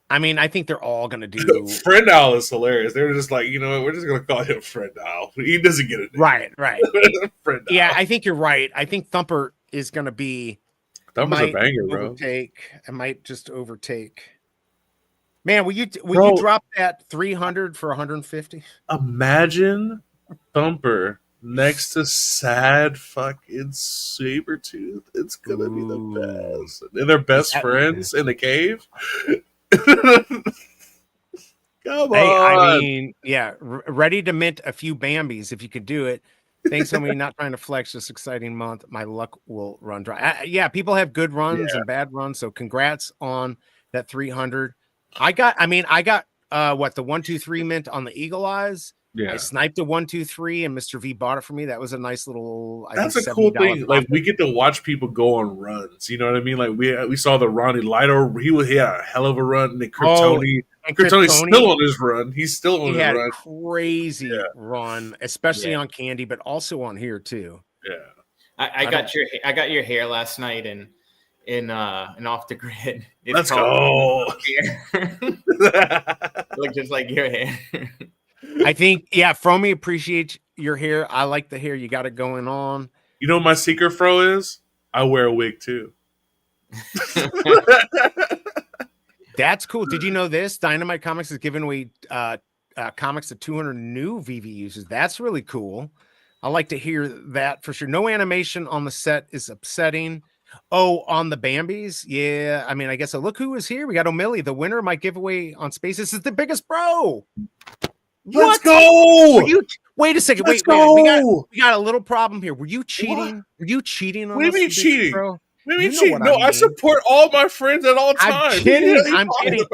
I mean, I think they're all going to do. Friend Owl is hilarious. They're just like, you know what? We're just going to call him Friend Owl. He doesn't get it. Right. Friend Owl. Yeah, I think you're right. I think Thumper is going to be. Thumper's a banger, bro. I might just overtake. Man, will you drop that 300 for 150? Imagine Thumper next to sad fucking Sabretooth. It's gonna be the best. And they're best friends in the cave. Come on. I mean, yeah, ready to mint a few Bambis if you could do it. Thanks, homie. Not trying to flex this exciting month. My luck will run dry. Yeah, people have good runs and bad runs. So congrats on that 300. I got what, the 1-2-3 mint on the Eagle Eyes. Yeah. I sniped a 1-2-3 and Mr. V bought it for me. That was a nice little. That's a cool thing. Like we get to watch people go on runs. You know what I mean? Like we saw the Ronnie Lido. He had a hell of a run. And Kryptoni's still on his run. He's still on his run. A crazy run, especially on Candy, but also on here too. Yeah. I got your hair last night and in Off the Grid. Let's go. Look just like your hair. I think, Fromy appreciates your hair. I like the hair. You got it going on. You know what my secret fro is? I wear a wig too. That's cool. Did you know this? Dynamite Comics is giving away comics to 200 new VeVe users. That's really cool. I like to hear that for sure. No animation on the set is upsetting. Oh, on the Bambis? Yeah. I mean, I guess look who is here. We got O'Malley. The winner of my giveaway on Space. This is the biggest bro. Let's go. Wait a second. Let's wait. go. We got a little problem here. Were you cheating? What? Were you cheating on What do you mean cheating? Bro? No, I support all my friends at all times. I'm kidding.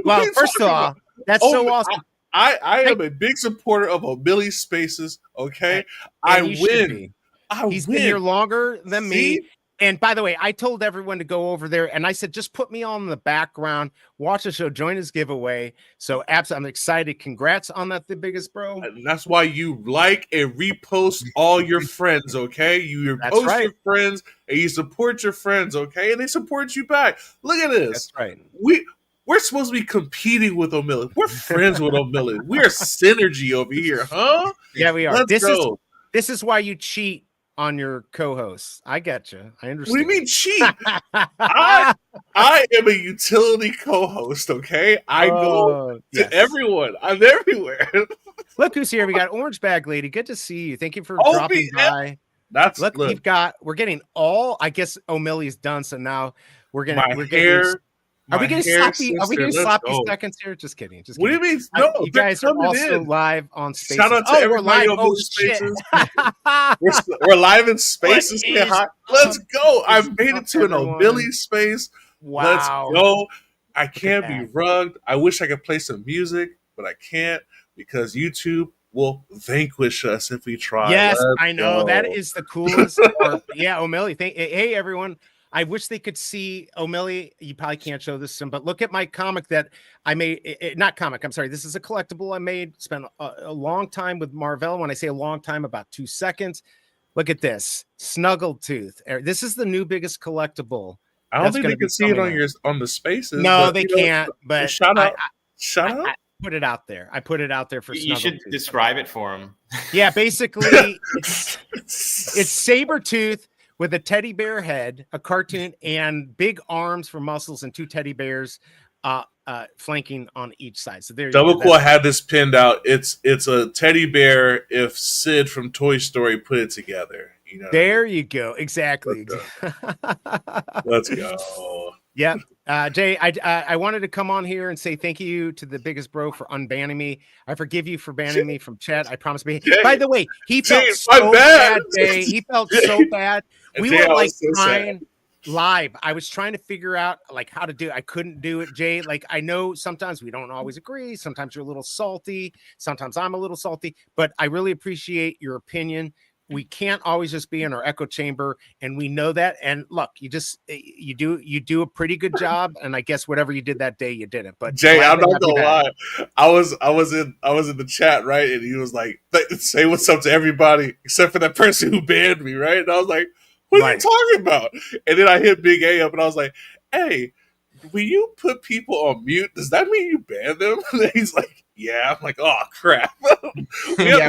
Well, first of all, that's so awesome. I am a big supporter of O'Milly Spaces. Okay, I And you should win. be. I He's win. been here longer than See? me. And by the way, I told everyone to go over there, and I said, just put me on the background, watch the show, join his giveaway. So, absolutely, I'm excited. Congrats on that, the biggest bro. And that's why you like and repost all your friends, okay? You That's post right. your friends and you support your friends, okay? And they support you back. Look at this. That's right. We're supposed to be competing with O'Milly. We're friends with O'Milly. We are synergy over here, huh? Yeah, we are. Let's go. This is why you cheat on your co-hosts. I get you. I understand. What do you mean cheat? I am a utility co-host, okay? I go to everyone. I'm everywhere. Look who's here. We got Orange Bag Lady. Good to see you. Thank you for dropping by. Look, we're getting all, I guess O'Milly's done, so now we're getting Are we getting sloppy seconds here? Just kidding. What do you mean? No, you guys are also live on Spaces. Shout out to everybody on Spaces. We're live in Spaces. Let's go. I made it to an O'Milly space. Wow. Let's go. I can't be rugged. I wish I could play some music, but I can't because YouTube will vanquish us if we try. Yes, I know. That is the coolest part. Yeah, O'Milly. Hey, everyone. I wish they could see O'Milly. You probably can't show this, but look at my comic that I made. Not comic. I'm sorry. This is a collectible I made. Spent a long time with Marvel. When I say a long time, about 2 seconds. Look at this Tooth. This is the new biggest collectible. I don't think they can see it on the Spaces. No, they can't. But shut up. I put it out there. I put it out there for you should describe it for him. Yeah, basically, it's Sabretooth with a teddy bear head, a cartoon, and big arms for muscles, and 2 teddy bears flanking on each side. So there. Double Cool had this pinned out. It's a teddy bear if Sid from Toy Story put it together. You know. There you go. Exactly. Let's go. Yeah. Jay, I wanted to come on here and say thank you to the biggest bro for unbanning me. I forgive you for banning me from chat. I promise me. Jay, by the way, he felt so bad, Jay. He felt so bad. We Jay, were like so trying live. I was trying to figure out like how to do it. I couldn't do it, Jay. Like I know sometimes we don't always agree. Sometimes you're a little salty. Sometimes I'm a little salty, but I really appreciate your opinion. We can't always just be in our echo chamber, and we know that. And look, you do a pretty good job. And I guess whatever you did that day, you did it. But Jay, I'm not gonna lie, I was in the chat, right, and he was like, "Say what's up to everybody except for that person who banned me," right? And I was like, "What are you talking about?" And then I hit Big A up, and I was like, "Hey, when you put people on mute, does that mean you ban them?" And he's like, "Yeah." I'm like, "Oh crap."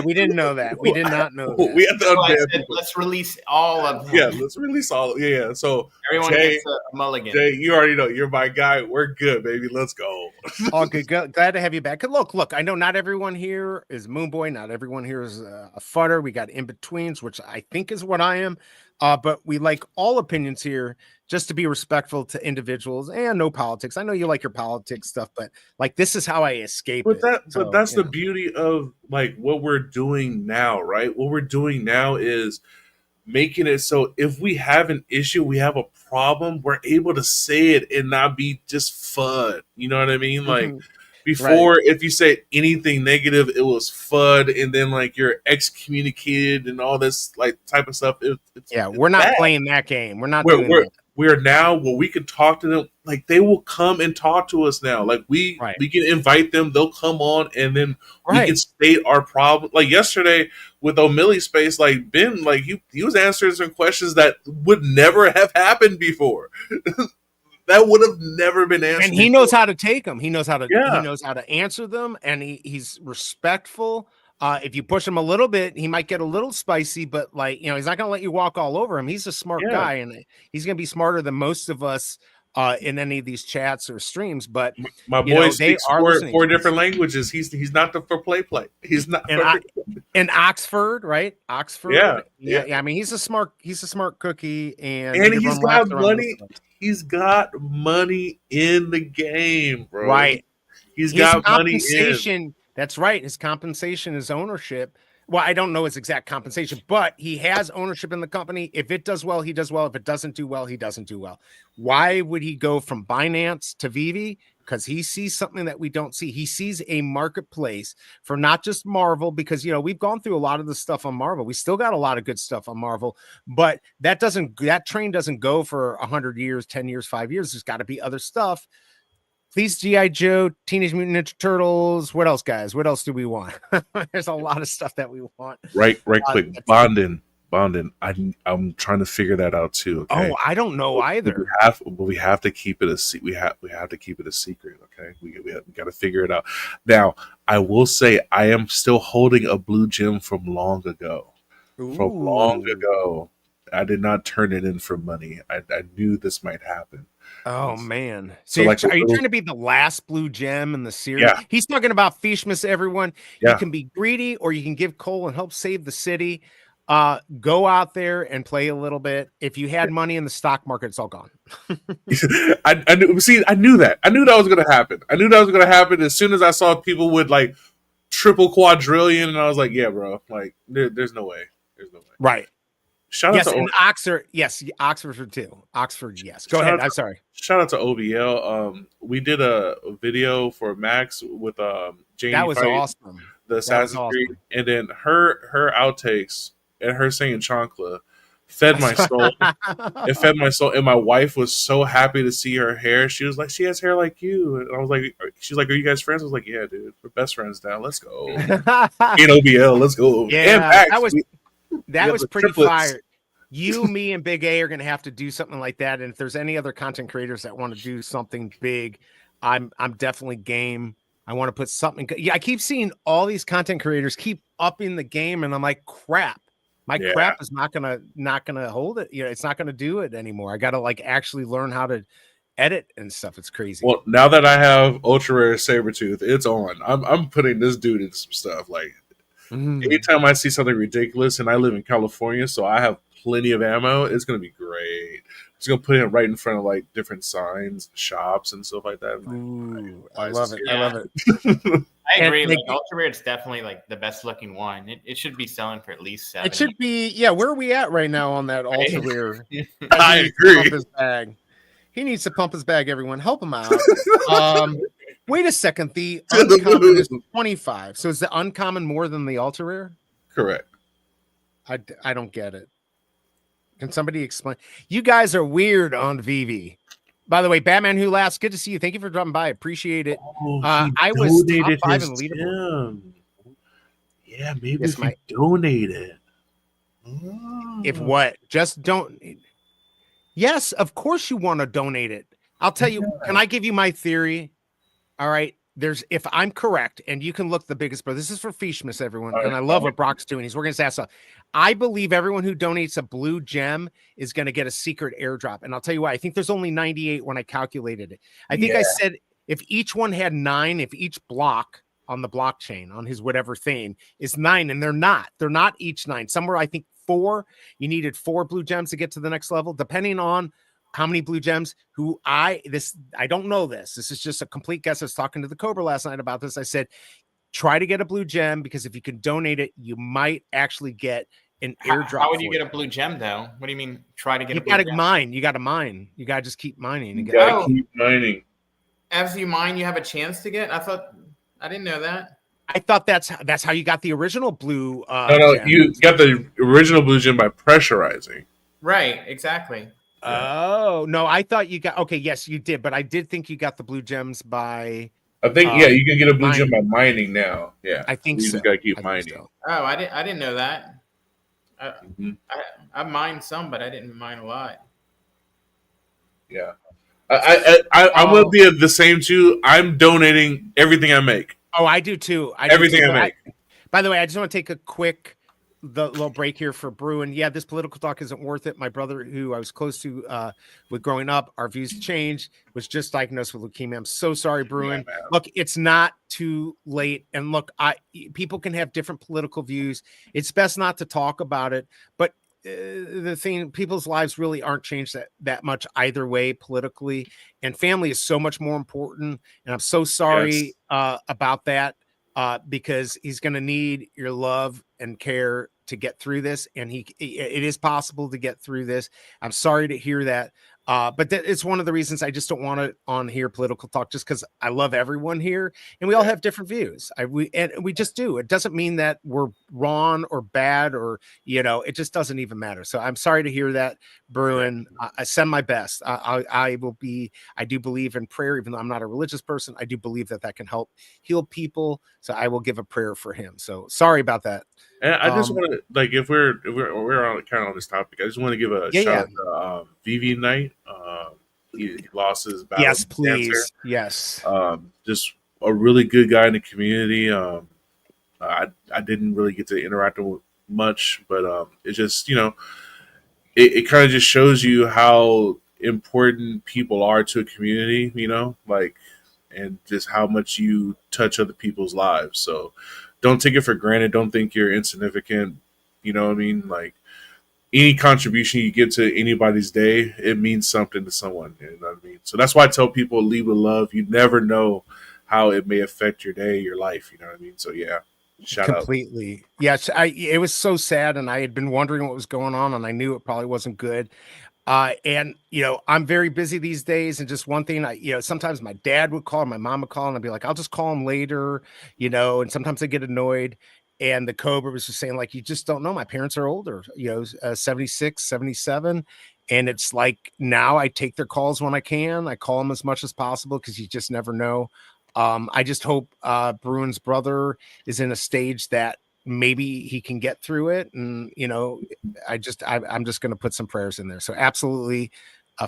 We didn't know that. We did not know that. We have to unban people. Let's release all of them. Yeah, let's release all. Yeah. So everyone gets a mulligan. Jay, you already know you're my guy. We're good, baby. Let's go. All good. Glad to have you back. Look. I know not everyone here is Moonboy. Not everyone here is a futter. We got in betweens, which I think is what I am. But we like all opinions here, just to be respectful to individuals and no politics. I know you like your politics stuff, but like this is how I escape it. But that's the beauty of like what we're doing now, right? What we're doing now is making it so if we have an issue, we have a problem, we're able to say it and not be just fun. You know what I mean? Like before, if you say anything negative, it was FUD, and then like you're excommunicated and all this like type of stuff. We're not playing that game. We're not doing that. We're now where we can talk to them. Like they will come and talk to us now. Like we can invite them. They'll come on, and then we can state our problem. Like yesterday with O'Milly Space, like Ben, like he was answering some questions that would never have happened before. That would have never been answered. And he knows how to take them. He knows how to. He knows how to answer them, and he's respectful. If you push him a little bit, he might get a little spicy, but like, you know, he's not going to let you walk all over him. He's a smart guy, and he's going to be smarter than most of us in any of these chats or streams. But my boy speaks four different languages. He's not for play. He's not. In Oxford, right? Oxford. Yeah. I mean, he's a smart cookie, and he's got money. He's got money in the game, bro. Right. He's got money in. That's right. His compensation is ownership. Well, I don't know his exact compensation, but he has ownership in the company. If it does well, he does well. If it doesn't do well, he doesn't do well. Why would he go from Binance to VeVe? Because he sees something that we don't see. He sees a marketplace for not just Marvel, because we've gone through a lot of the stuff on Marvel. We still got a lot of good stuff on Marvel, but that train doesn't go for 100 years, 10 years, 5 years. There's got to be other stuff. Please, G.I. Joe, Teenage Mutant Ninja Turtles. What else, guys? What else do we want? There's a lot of stuff that we want. Right quick. Bonding. I'm trying to figure that out too. Okay? Oh, I don't know either. We have to keep it we have to keep it a secret. Okay, we got to figure it out. Now, I will say I am still holding a blue gem from long ago. Ooh. From long ago, I did not turn it in for money. I knew this might happen. Oh man! So are you trying to be the last blue gem in the series? Yeah. He's talking about Fishmas. Everyone, Yeah. You can be greedy, or you can give Cole and help save the city. Go out there and play a little bit. If you had money in the stock market, it's all gone. I knew. See, I knew that. I knew that was going to happen. I knew that was going to happen as soon as I saw people with like triple quadrillion, and I was like, yeah, bro. Like, there's no way. There's no way. Right. Shout out to and Oxford. Yes, Oxford too. Oxford. Yes. Go ahead. I'm sorry. Shout out to OBL. We did a video for Max with Janie. That was awesome. The Assassin's Creed, and then her outtakes and her singing Chancla fed my soul. It fed my soul, and my wife was so happy to see her hair. She was like, "She has hair like you," and I was like, "She's like, are you guys friends?" I was like, "Yeah, dude, we're best friends now. Let's go." In OBL, let's go. Yeah, and Max, that was pretty triplets. fire. You, me, and BigA are going to have to do something like that. And if there's any other content creators that want to do something big, I'm definitely game. I want to put something. Yeah, I keep seeing all these content creators keep upping the game, and I'm like, crap. My crap is not gonna hold it. It's not gonna do it anymore. I gotta like actually learn how to edit and stuff. It's crazy. Well, now that I have ultra rare Sabretooth, it's on. I'm putting this dude in some stuff. Like anytime I see something ridiculous, and I live in California, so I have plenty of ammo, it's gonna be great. Just gonna put it right in front of like different signs, shops, and stuff like that. Ooh, I love it. Yeah. I love it. I agree. Like, ultra rare, it's definitely like the best looking one. It should be selling for at least 7. It should be. Yeah, where are we at right now on that ultra rare? I agree. Pump his bag. He needs to pump his bag. Everyone, help him out. Wait a second. The uncommon is 25. So is the uncommon more than the ultra rare? Correct. I don't get it. Can somebody explain? You guys are weird on VeVe. By the way, Batman Who Laughs, good to see you. Thank you for dropping by. Appreciate it. I was top 5 in the leaderboard. Yeah, maybe if you donate it. If what? Just don't. Yes, of course you want to donate it. I'll tell you. Can I give you my theory? All right. If I'm correct, and you can look the biggest, bro. This is for Fishmas, everyone. And I love what Brock's doing. He's working his ass off. I believe everyone who donates a blue gem is going to get a secret airdrop. And I'll tell you why. I think there's only 98 when I calculated it. I think I said if each one had 9, if each block on the blockchain, on his whatever thing, is 9, and they're not each 9. Somewhere, I think 4. You needed 4 blue gems to get to the next level, depending on how many blue gems. I don't know this. This is just a complete guess. I was talking to the Cobra last night about this. I said, try to get a blue gem, because if you can donate it, you might actually get an airdrop. How would you get a blue gem though? What do you mean try to get a blue gem? Mine. You got to mine. You got to just keep mining. You got to keep mining. As you mine, you have a chance to get. I didn't know that. I thought that's how you got the original blue. No, gem. you got the original blue gem by pressurizing. Right, exactly. Oh no, I thought you got. Okay, yes, you did, but I did think you got the blue gems by. I think you can get a blue gem by mining now. Yeah, I think you so. just gotta keep mining. So. Oh, I didn't know that. I mined some, but I didn't mine a lot. Yeah, I'm gonna be the same too. I'm donating everything I make. Oh, I do too. Everything I make. By the way, I just want to take a quick little break here for Bruin. Yeah, this political talk isn't worth it. My brother, who I was close to with growing up, our views changed, was just diagnosed with leukemia. I'm so sorry, Bruin. Yeah, look, it's not too late. And look, people can have different political views. It's best not to talk about it. But the thing, people's lives really aren't changed that much either way politically. And family is so much more important. And I'm so sorry about that. because he's going to need your love and care to get through this. And it is possible to get through this. I'm sorry to hear that. But it's one of the reasons I just don't want it on here, political talk, just because I love everyone here and we all have different views. We just do. It doesn't mean that we're wrong or bad or, it just doesn't even matter. So I'm sorry to hear that, Bruin. I send my best. I do believe in prayer, even though I'm not a religious person. I do believe that can help heal people. So I will give a prayer for him. So sorry about that. And I just want to, like, if we're on kind of on this topic, I just want to give a shout out to VeVe Knight. He lost his battle. Yes, with please. cancer. Yes. Just a really good guy in the community. I didn't really get to interact with much, but it's just, it kind of just shows you how important people are to a community, and just how much you touch other people's lives. So don't take it for granted. Don't think you're insignificant. You know what I mean? Like, any contribution you give to anybody's day, it means something to someone. You know what I mean? So that's why I tell people, lead with love. You never know how it may affect your day, your life. You know what I mean? So yeah, shout out. Completely. Yes. It was so sad. And I had been wondering what was going on and I knew it probably wasn't good. And I'm very busy these days. And just one thing, sometimes my dad would call, my mom would call, and I'd be like, I'll just call him later, and sometimes I get annoyed. And the Cobra was just saying, like, you just don't know. My parents are older, 76, 77. And it's like, now I take their calls when I can. I call them as much as possible because you just never know. I just hope Bruin's brother is in a stage that maybe he can get through it. And, I'm just going to put some prayers in there. So absolutely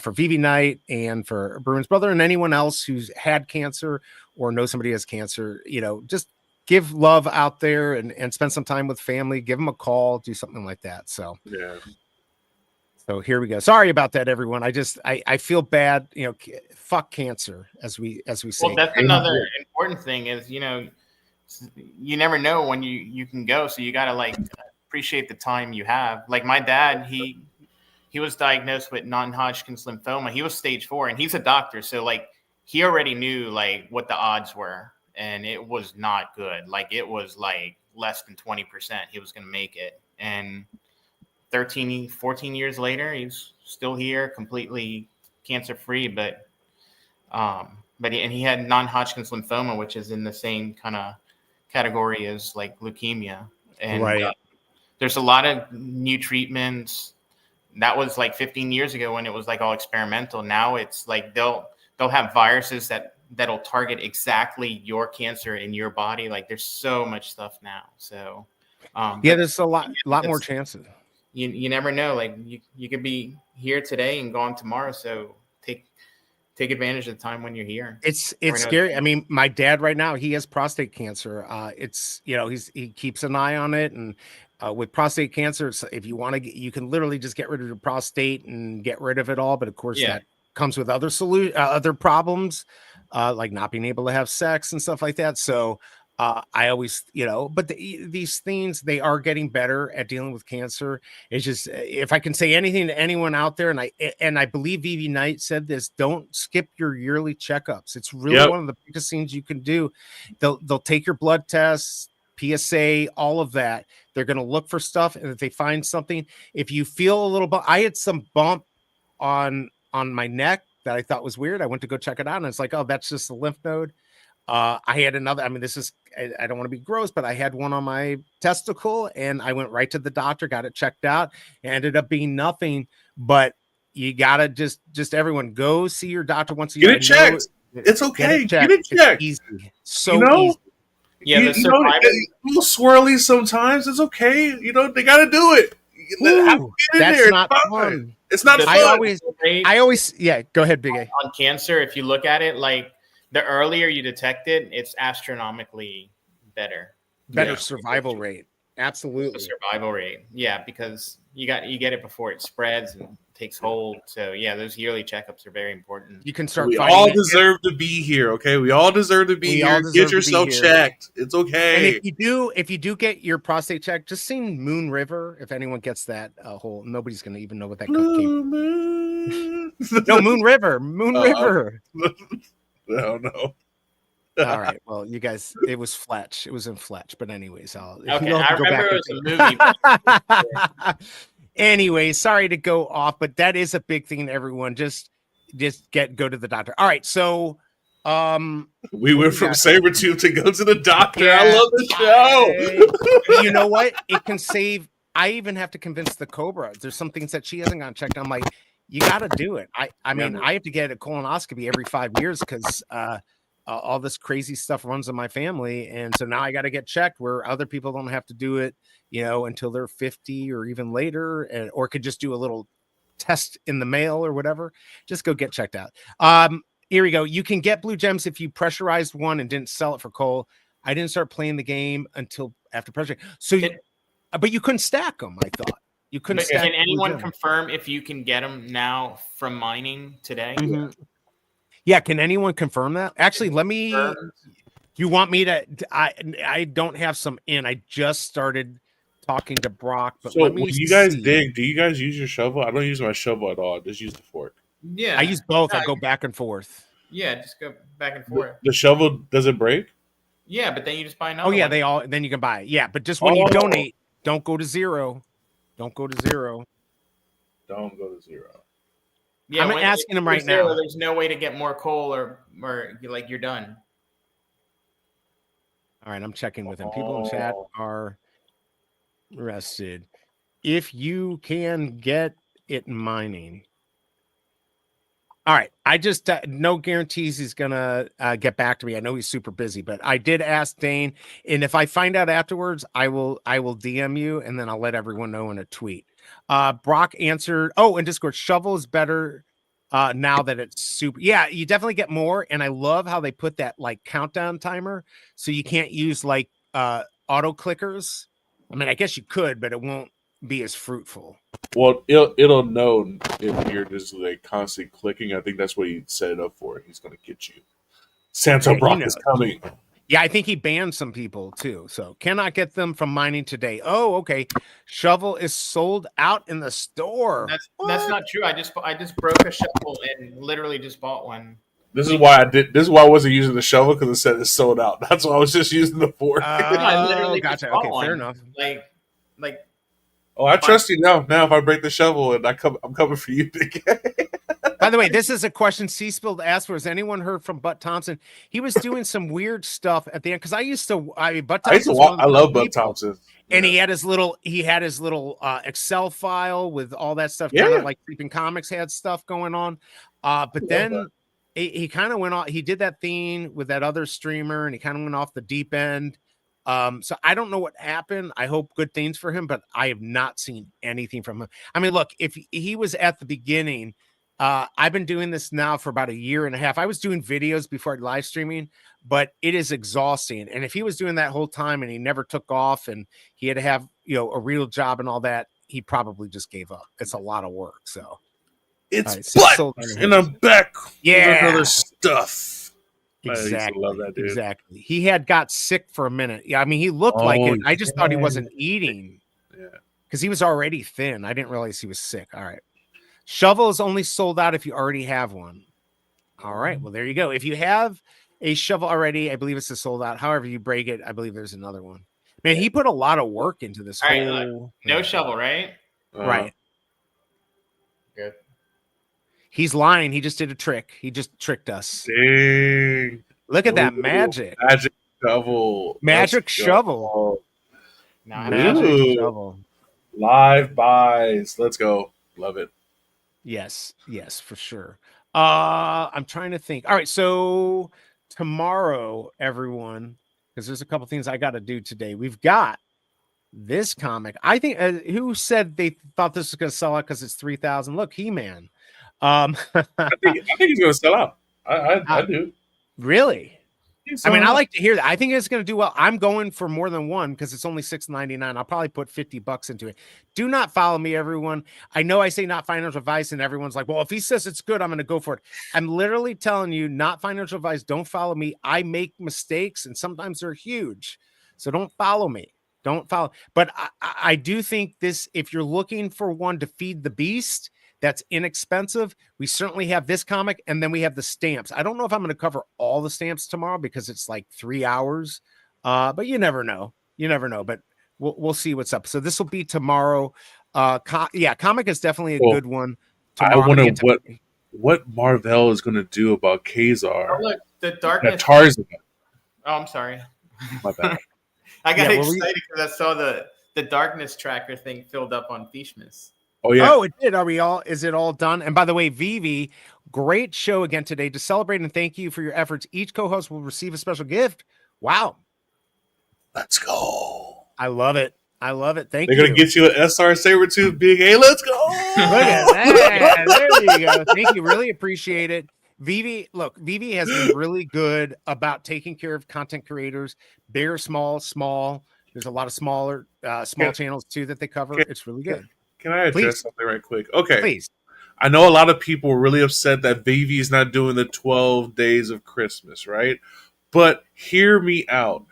for VeVe Knight and for Bruin's brother and anyone else who's had cancer or knows somebody has cancer, just give love out there and spend some time with family, give them a call, do something like that. So, yeah. So here we go. Sorry about that, everyone. I feel bad, fuck cancer, as we say. Well, that's another important thing is, you never know when you can go. So you got to appreciate the time you have. Like my dad, he was diagnosed with non-Hodgkin's lymphoma. He was stage 4 and he's a doctor. So he already knew what the odds were. And it was not good. It was less than 20% he was going to make it. And 14 years later, he's still here, completely cancer-free. But he had non-Hodgkin's lymphoma, which is in the same kind of category as leukemia. And right. There's a lot of new treatments. That was 15 years ago when it was all experimental. Now it's they'll have viruses that'll target exactly your cancer in your body. There's so much stuff now. So there's a lot more chances. You never know. You could be here today and gone tomorrow. So take advantage of the time when you're here. It's scary. I mean, my dad right now, he has prostate cancer. He keeps an eye on it. And with prostate cancer, if you want to, you can literally just get rid of your prostate and get rid of it all. But of course that comes with other problems, like not being able to have sex and stuff like that. So I always, but these things, they are getting better at dealing with cancer. It's just, if I can say anything to anyone out there, and I believe VeVe Knight said this, don't skip your yearly checkups. It's really one of the biggest things you can do. They'll take your blood tests, PSA, all of that. They're going to look for stuff. And if they find something, if you feel a little bump, I had some bump on my neck that I thought was weird. I went to go check it out and it's like, oh, that's just a lymph node. I had another, I don't want to be gross, but I had one on my testicle and I went right to the doctor, got it checked out. It ended up being nothing, but you got to just everyone go see your doctor once a year. Get it checked. It's okay. Get it checked. It's easy. So easy. Yeah, a little swirly sometimes. It's okay. They got to do it. Ooh, that's not fun. It's not fun. I always, go ahead, Big A. On cancer, if you look at it, the earlier you detect it, it's astronomically better. Better survival rate. Absolutely. The survival rate. Yeah, because you get it before it spreads and takes hold. So those yearly checkups are very important. You can start. We all deserve to be here, okay? We all deserve to be here. Get yourself checked. It's okay. And if you do get your prostate checked, just sing Moon River. If anyone gets that whole, nobody's gonna even know what that came from. No, Moon River. Moon River. No. All right. Well, you guys, it was Fletch. It was in Fletch. But anywaes, Okay, you'll have I to go remember back it and was a movie. think. Anyway, sorry to go off, but that is a big thing. Everyone, just go to the doctor. All right. So, We what went do we from got? Sabretooth to go to the doctor. Yeah, I love the show. You know what? It can save. I even have to convince the Cobra. There's some things that she hasn't gotten checked. I'm like, you got to do it. I mean, man. I have to get a colonoscopy every 5 years because all this crazy stuff runs in my family, and so now I got to get checked where other people don't have to do it, until they're 50 or even later, or could just do a little test in the mail or whatever. Just go get checked out. Here we go. You can get blue gems if you pressurized one and didn't sell it for coal. I didn't start playing the game until after pressure. So, but you couldn't stack them. I thought you couldn't. Stack can anyone confirm if you can get them now from mining today? Mm-hmm. Yeah. Can anyone confirm that? Actually, let me. You want me to? I don't have some in. I just started talking to Brock. But so let me. When you guys dig, do you guys use your shovel? I don't use my shovel at all. I just use the fork. Yeah, I use both. I go back and forth. Yeah, just go back and forth. The shovel doesn't break. Yeah, but then you just buy another. Oh yeah, one. then you can buy it. Yeah, but just when you donate, don't go to zero. Don't go to zero. Don't go to zero. Yeah, I'm asking him right now. There's no way to get more coal or like you're done. All right, I'm checking with him. People in chat are rested. If you can get it mining. All right, I just no guarantees he's gonna get back to me. I know he's super busy, but I did ask Dane, and if I find out afterwards, I will DM you, and then I'll let everyone know in a tweet. Brock answered. Oh, and Discord, shovel is better now that it's super. Yeah, you definitely get more, and I love how they put that like countdown timer, so you can't use like auto clickers. I mean, I guess you could, but it won't be as fruitful. Well, it'll know if you're just like constantly clicking. I think that's what he set it up for. He's going to get you. Santa Brock is coming. Yeah, I think he banned some people too. So cannot get them from mining today. Oh, okay. Shovel is sold out in the store. That's not true. I just broke a shovel and literally just bought one. This is why I wasn't using the shovel, because it said it's sold out. That's why I was just using the fork. I literally gotcha. Okay, fair enough. Like. Oh, I trust you now. Now, if I break the shovel and I'm coming for you, BigA. By the way, this is a question C-Spilled asked for. Has anyone heard from Butt Thompson? He was doing some weird stuff at the end because Butt Thompson. I love Butt Thompson, and he had his little Excel file with all that stuff, kind of like Creeping Comics had stuff going on. But then he kind of went off. He did that thing with that other streamer, and he kind of went off the deep end. So I don't know what happened. I hope good things for him, but I have not seen anything from him. I mean, look, if he was at the beginning, I've been doing this now for about a year and a half. I was doing videos before live streaming, but it is exhausting. And if he was doing that whole time and he never took off and he had to have, a real job and all that, he probably just gave up. It's a lot of work. So it's butt and I'm back. Yeah. With other stuff. Exactly. I love that dude. Exactly. He had got sick for a minute. Yeah, I mean, he looked like it. I just thought he wasn't eating. Yeah. Because he was already thin. I didn't realize he was sick. All right. Shovel is only sold out if you already have one. All right. Well, there you go. If you have a shovel already, I believe it's a sold out. However you break it, I believe there's another one. Man, he put a lot of work into this. All right, no shovel, right? Right. Good. He's lying. He just did a trick. He just tricked us. Dang. Look at that magic. Magic shovel. Magic shovel. Magic shovel. Live buys. Let's go. Love it. Yes, for sure. I'm trying to think. All right, so tomorrow, everyone, because there's a couple things I got to do today. We've got this comic. I think who said they thought this was going to sell out because it's 3,000? Look, He-Man. I think he's going to sell out. I do. Really? I mean, I like to hear that. I think it's going to do well. I'm going for more than one because it's only $6.99. I'll probably put $50 into it. Do not follow me, everyone. I know I say not financial advice, and everyone's like, well, if he says it's good, I'm going to go for it. I'm literally telling you, not financial advice. Don't follow me. I make mistakes, and sometimes they're huge. So don't follow me. Don't follow. But I do think this, if you're looking for one to feed the beast, that's inexpensive. We certainly have this comic, and then we have the stamps. I don't know if I'm going to cover all the stamps tomorrow because it's like 3 hours, but you never know. You never know, but we'll see what's up. So this will be tomorrow. Comic is definitely a good one. I Tomorrow, wonder what Marvel is going to do about Kazar. Oh, look, the darkness. Tarzan. Oh, I'm sorry. My bad. I got excited because I saw the darkness tracker thing filled up on Fishmas. Oh yeah. Oh, it did. Is it all done? And by the way, VeVe, great show again today. To celebrate and thank you for your efforts, each co-host will receive a special gift. Wow. Let's go. I love it. Thank They're you. gonna get you an SR Sabretooth BigA. Let's go. Look at that. There you go. Thank you. Really appreciate it. VeVe, look, VeVe has been really good about taking care of content creators, big or small. There's a lot of small channels too that they cover. It's really good. Can I address something right quick? Okay. Please. I know a lot of people were really upset that VeVe is not doing the 12 days of Christmas, right? But hear me out.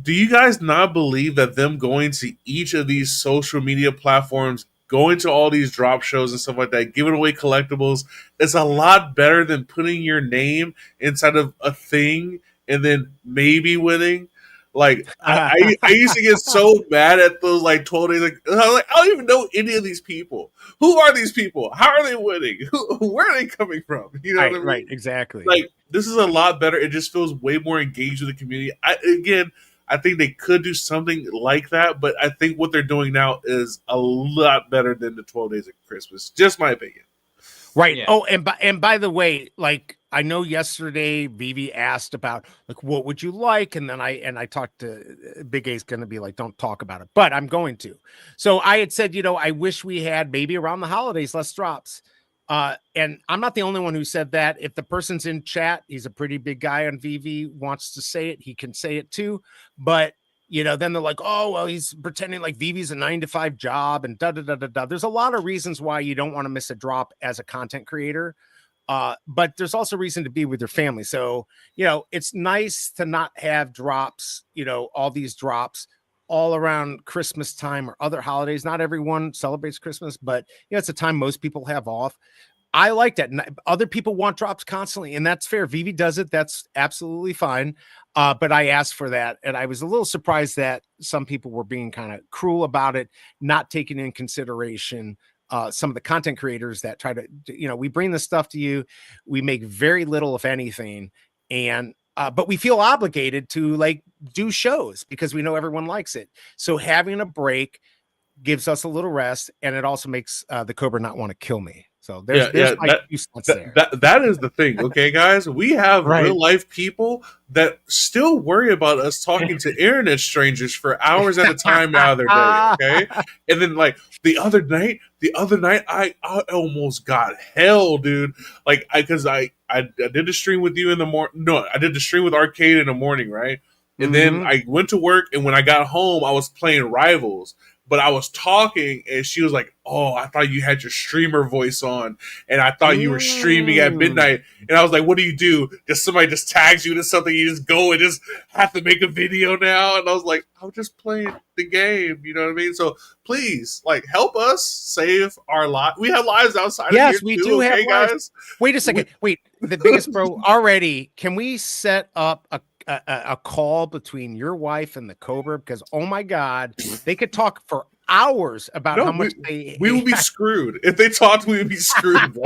Do you guys not believe that them going to each of these social media platforms, going to all these drop shows and stuff like that, giving away collectibles, is a lot better than putting your name inside of a thing and then maybe winning? Like, I used to get so mad at those like 12 days. Like, I don't even know any of these people. Who are these people? How are they winning? Where are they coming from? You know what I mean? Right, exactly. Like, this is a lot better. It just feels way more engaged with the community. I think they could do something like that, but I think what they're doing now is a lot better than the 12 days of Christmas. Just my opinion. Right. Yeah. Oh, and by the way, like, I know yesterday VeVe asked about like what would you like, and then I talked to BigA's going to be like, don't talk about it, but I'm going to. So I had said, I wish we had maybe around the holidays less drops. And I'm not the only one who said that. If the person's in chat, he's a pretty big guy on VeVe, wants to say it, he can say it too. But then they're like, oh, well, he's pretending like VeVe's a 9-to-5 job and da-da-da-da-da. There's a lot of reasons why you don't want to miss a drop as a content creator. But there's also reason to be with your family. So, it's nice to not have drops, all these drops all around Christmas time or other holidays. Not everyone celebrates Christmas, but it's a time most people have off. I like that. And other people want drops constantly, and that's fair. VeVe does it. That's absolutely fine. But I asked for that, and I was a little surprised that some people were being kind of cruel about it, not taking in consideration some of the content creators that try to, we bring this stuff to you. We make very little, if anything. And, but we feel obligated to like do shows because we know everyone likes it. So having a break gives us a little rest, and it also makes the Cobra not want to kill me. So there's there. That is the thing, okay, guys? We have real life people that still worry about us talking to internet strangers for hours at a time out of their day, okay? And then like the other night, I almost got hell, dude. Like because I did the stream with you in the morning. No, I did the stream with Arcade in the morning, right? And then I went to work, and when I got home, I was playing Rivals. But I was talking, and she was like, oh, I thought you had your streamer voice on, and I thought you were streaming at midnight. And I was like, what do you do? Just somebody just tags you to something, you just go and just have to make a video now? And I was like, I'm just playing the game. You know what I mean? So please, like, help us save our lives. We have lives outside of here, we do have lives. Guys? Wait a second. Wait, the biggest bro already. Can we set up a call between your wife and the Cobra? Because oh my God, they could talk for hours about how much we would be screwed if they talked. We would be screwed.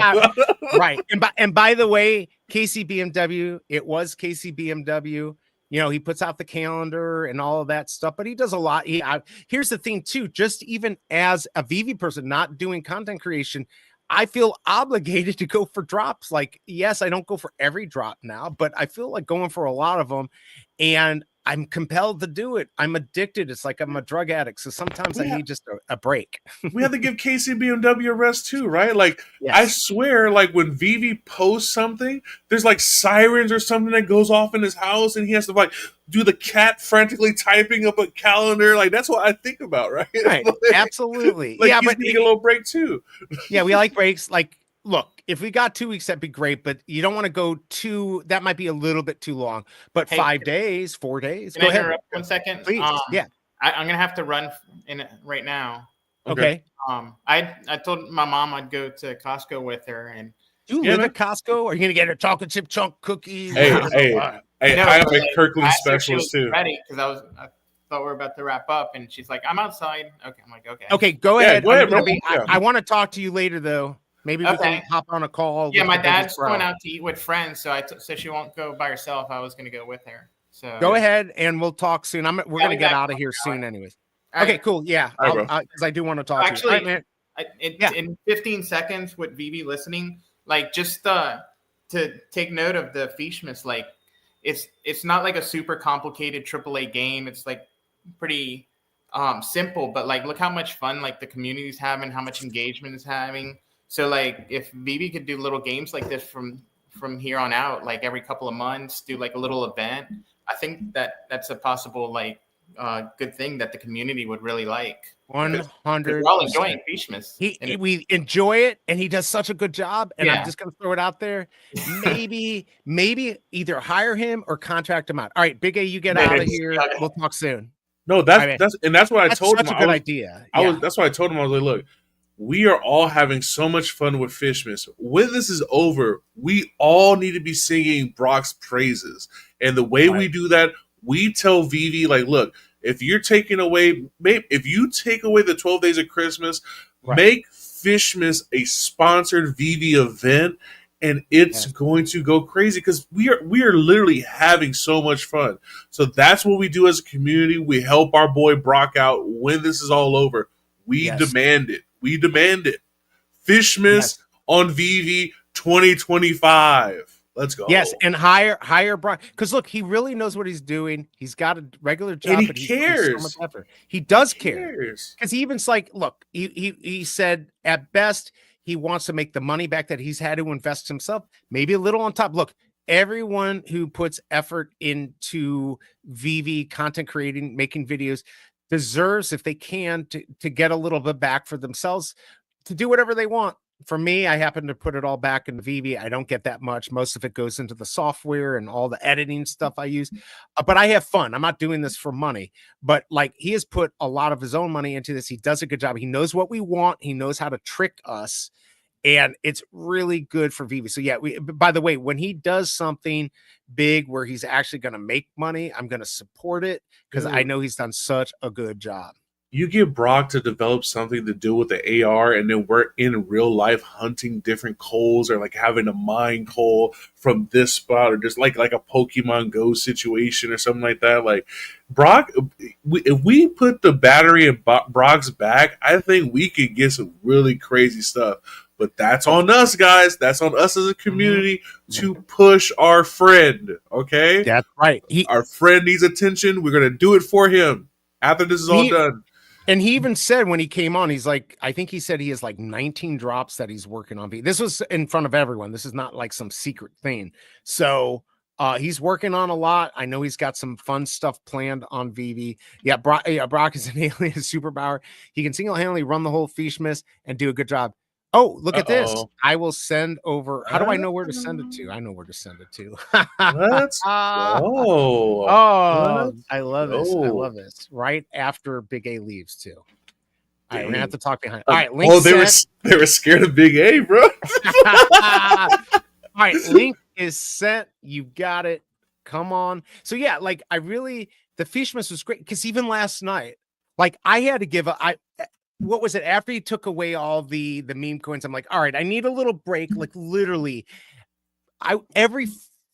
Right. And by the way, KCBMW, it was KCBMW. He puts out the calendar and all of that stuff, but he does a lot. Here's the thing too, just even as a VeVe person not doing content creation, I feel obligated to go for drops. Like, yes, I don't go for every drop now, but I feel like going for a lot of them, and I'm compelled to do it. I'm addicted. It's like I'm a drug addict. So sometimes I need just a break. We have to give KCBMW a rest too, right? Like, yes. I swear, like when VeVe posts something, there's like sirens or something that goes off in his house, and he has to like do the cat frantically typing up a calendar. Like, that's what I think about, right? Right. Like, absolutely. Like, he's needing a little break too. Yeah, we like breaks. Like, look, if we got 2 weeks, that'd be great, but you don't want to go that might be a little bit too long, but 5 days, 4 days. Can I interrupt 1 second? Please. Yeah. I'm going to have to run in right now. Okay. I told my mom I'd go to Costco with her, and Do you live at Costco? Are you gonna get a chocolate chip chunk cookies? Hey, I don't know hey, what. hey, No, I am but, a like, Kirkland I asked her if she specialist was too. ready because I thought we were about to wrap up, and she's like, "I'm outside." Okay, I'm like, "Okay." Okay, go Yeah, ahead. go ahead, I'm gonna bro. be. Yeah. I want to talk to you later, though. Maybe we can Okay. hop on a call. Yeah, with my the biggest dad's bro. going out to eat with friends, so so she won't go by herself. I was gonna go with her. So Go ahead, and we'll talk soon. We're Yeah, gonna I'll be get back out of in here an soon, hour. anyways. All Okay, right. cool. Yeah, All right, because I do want to talk to you. Actually, All right, man. Yeah. in 15 seconds with VeVe listening, like just to take note of the Fishmas, like it's not like a super complicated AAA game. It's like pretty simple, but like look how much fun like the community's having, how much engagement is having. So like if VeVe could do little games like this from here on out, like every couple of months, do like a little event, I think that's a possible like good thing that the community would really like. 100. We're all enjoying Fishmas. We enjoy it, and he does such a good job. And I'm Yeah. just gonna throw it out there. Maybe either hire him or contract him out. All right, Big A, you get out of here. We'll talk soon. No, that's what I told him. Such a good idea. That's what I told him. I was like, look, we are all having so much fun with Fishmas. When this is over, we all need to be singing Brock's praises. And the way we do that, we tell VeVe, like, look, if you take away the 12 days of Christmas, make Fishmas a sponsored VeVe event, and it's going to go crazy because we are literally having so much fun. So that's what we do as a community. We help our boy Brock out when this is all over. We demand it. We demand it. Fishmas on VeVe 2025. Let's go. Yes, and hire Brock, because look, he really knows what he's doing. He's got a regular job, and but he he's cares. so much effort. He does care, because he even's like, look, he said at best he wants to make the money back that he's had to invest himself, maybe a little on top. Look, everyone who puts effort into VeVe content creating, making videos, deserves, if they can, to get a little bit back for themselves, to do whatever they want. For me, I happen to put it all back into VeVe. I don't get that much. Most of it goes into the software and all the editing stuff I use. But I have fun. I'm not doing this for money. But like, he has put a lot of his own money into this. He does a good job. He knows what we want. He knows how to trick us. And it's really good for VeVe. So yeah, by the way, when he does something big where he's actually going to make money, I'm going to support it, because I know he's done such a good job. You get Brock to develop something to do with the AR, and then we're in real life hunting different coals, or like having a mine coal from this spot, or just like a Pokemon Go situation or something like that. Like Brock, if we put the battery in Brock's back, I think we could get some really crazy stuff. But that's on us, guys. That's on us as a community to push our friend. Okay, that's right. Our friend needs attention. We're gonna do it for him after this is all done. And he even said when he came on, he's like, I think he said he has like 19 drops that he's working on. This was in front of everyone. This is not like some secret thing. So he's working on a lot. I know he's got some fun stuff planned on VeVe. Yeah, Brock is an alien superpower. He can single-handedly run the whole Fishmas and do a good job. Oh, look at this. I will send over. How do I know where to send it to? I know where to send it to. Let's go. Oh, I love this. I love this. Right after Big A leaves, too. All right, we're going to have to talk behind. All right, Link they were scared of Big A, bro. All right, link is sent. You got it. Come on. So, yeah, like, the Fishmas was great, because even last night, like, I had to give what was it, after he took away all the meme coins, I'm like, all right, I need a little break. Like, literally every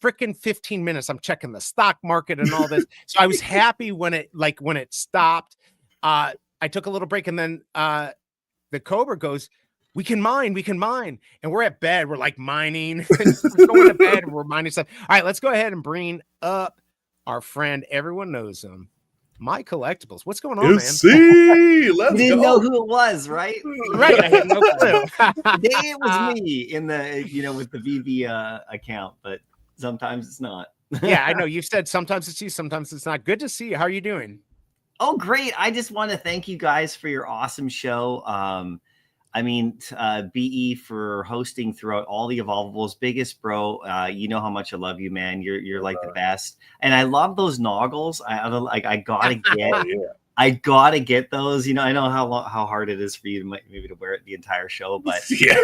freaking 15 minutes I'm checking the stock market and all this. So I was happy when it stopped. I took a little break, and then the Cobra goes, we can mine, and we're at bed, we're like mining. We're going to bed, we're mining stuff. All right, let's go ahead and bring up our friend, everyone knows him, My Collectibles. What's going on, man? Let's didn't know who it was, right? Right, I had no clue. Today it was me in the with the VeVe account, but sometimes it's not. Yeah, I know. You've said sometimes it's you, sometimes it's not. Good to see you. How are you doing? Oh, great. I just want to thank you guys for your awesome show. I mean, BE for hosting throughout all the evolvables. Biggest bro, you know how much I love you, man. You're like the best, and I love those noggles. I gotta get. I gotta get those. I know how hard it is for you to maybe to wear it the entire show, but Yeah.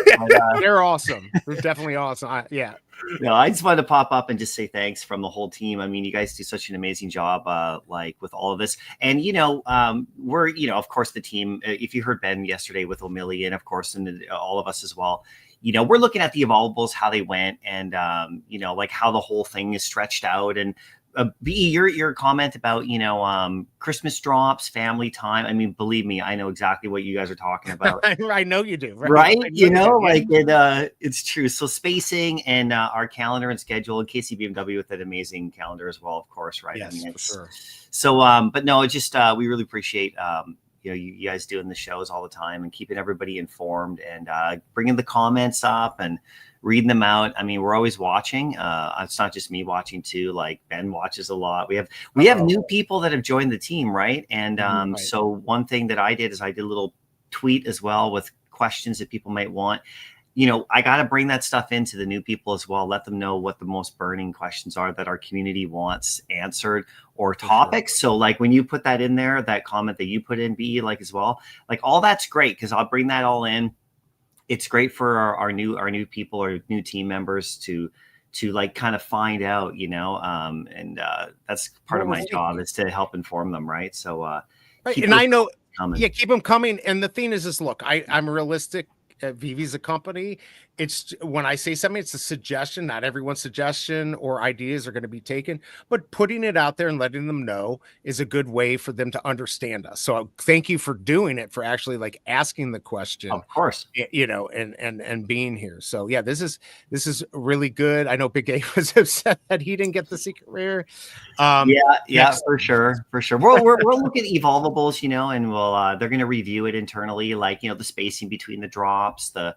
They're awesome. They're definitely awesome. Yeah. No, I just wanted to pop up and just say thanks from the whole team. I mean, you guys do such an amazing job, like with all of this. And we're of course the team. If you heard Ben yesterday with O'Million, of course, and all of us as well. We're looking at the evolvables, how they went, and like how the whole thing is stretched out. And BE, your comment about Christmas drops, family time. I mean, believe me, I know exactly what you guys are talking about. I know you do, right? Like it's true. So spacing and our calendar and schedule, and Casey BMW with that amazing calendar as well, of course, right? Yes, I mean, for sure. So, but no, it's just we really appreciate you guys doing the shows all the time and keeping everybody informed and bringing the comments up and reading them out. I mean, we're always watching. It's not just me watching too. Like Ben watches a lot. We have new people that have joined the team, right? And right. So one thing that I did is I did a little tweet as well with questions that people might want. I got to bring that stuff into the new people as well. Let them know what the most burning questions are that our community wants answered or topics. Sure. So like when you put that in there, that comment that you put in, BE, like as well, like all that's great because I'll bring that all in. It's great for our new people or new team members to like kind of find out, and that's part of my job is to help inform them. Right. So, right. And I know, keep them coming. And the thing is look, I'm realistic. VeVe's a company. It's when I say something, it's a suggestion. Not everyone's suggestion or ideas are going to be taken, but putting it out there and letting them know is a good way for them to understand us. So thank you for doing it, for actually like asking the question, of course, and being here. So yeah, this is really good. I know BigA was upset that he didn't get the secret rare. For sure. We're looking at evolvables, and we'll they're going to review it internally, like the spacing between the drops, the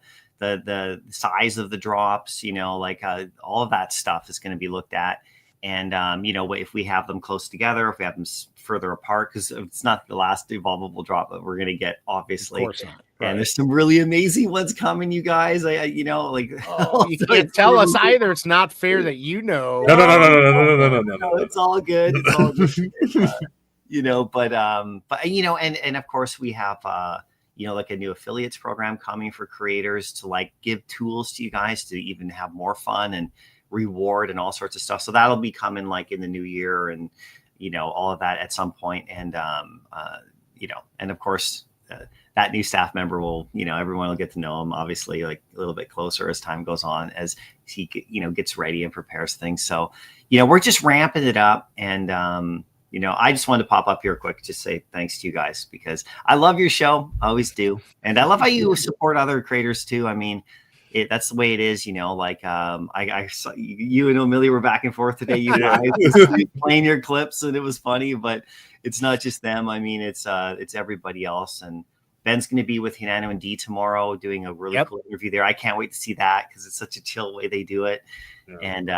size of the drops, like all of that stuff is going to be looked at. And, if we have them close together, if we have them further apart, because it's not the last evolvable drop that we're going to get, obviously. Of course not. Right. And there's some really amazing ones coming, you guys. You can't tell us either. It's not fair that No. It's all good. It's all good. But and of course we have like a new affiliates program coming for creators to like give tools to you guys to even have more fun and reward and all sorts of stuff. So that'll be coming like in the new year and, all of that at some point. And, and of course that new staff member will, everyone will get to know him obviously like a little bit closer as time goes on, as he, gets ready and prepares things. So, we're just ramping it up and, I just wanted to pop up here quick, just say thanks to you guys because I love your show. I always do. And I love how you support other creators too. I mean, that's the way it is, like I saw you and O'Milly were back and forth today. You guys playing your clips and it was funny, but it's not just them. I mean, it's everybody else. And Ben's going to be with Hinano and D tomorrow doing a really cool interview there. I can't wait to see that because it's such a chill way they do it. Yeah. And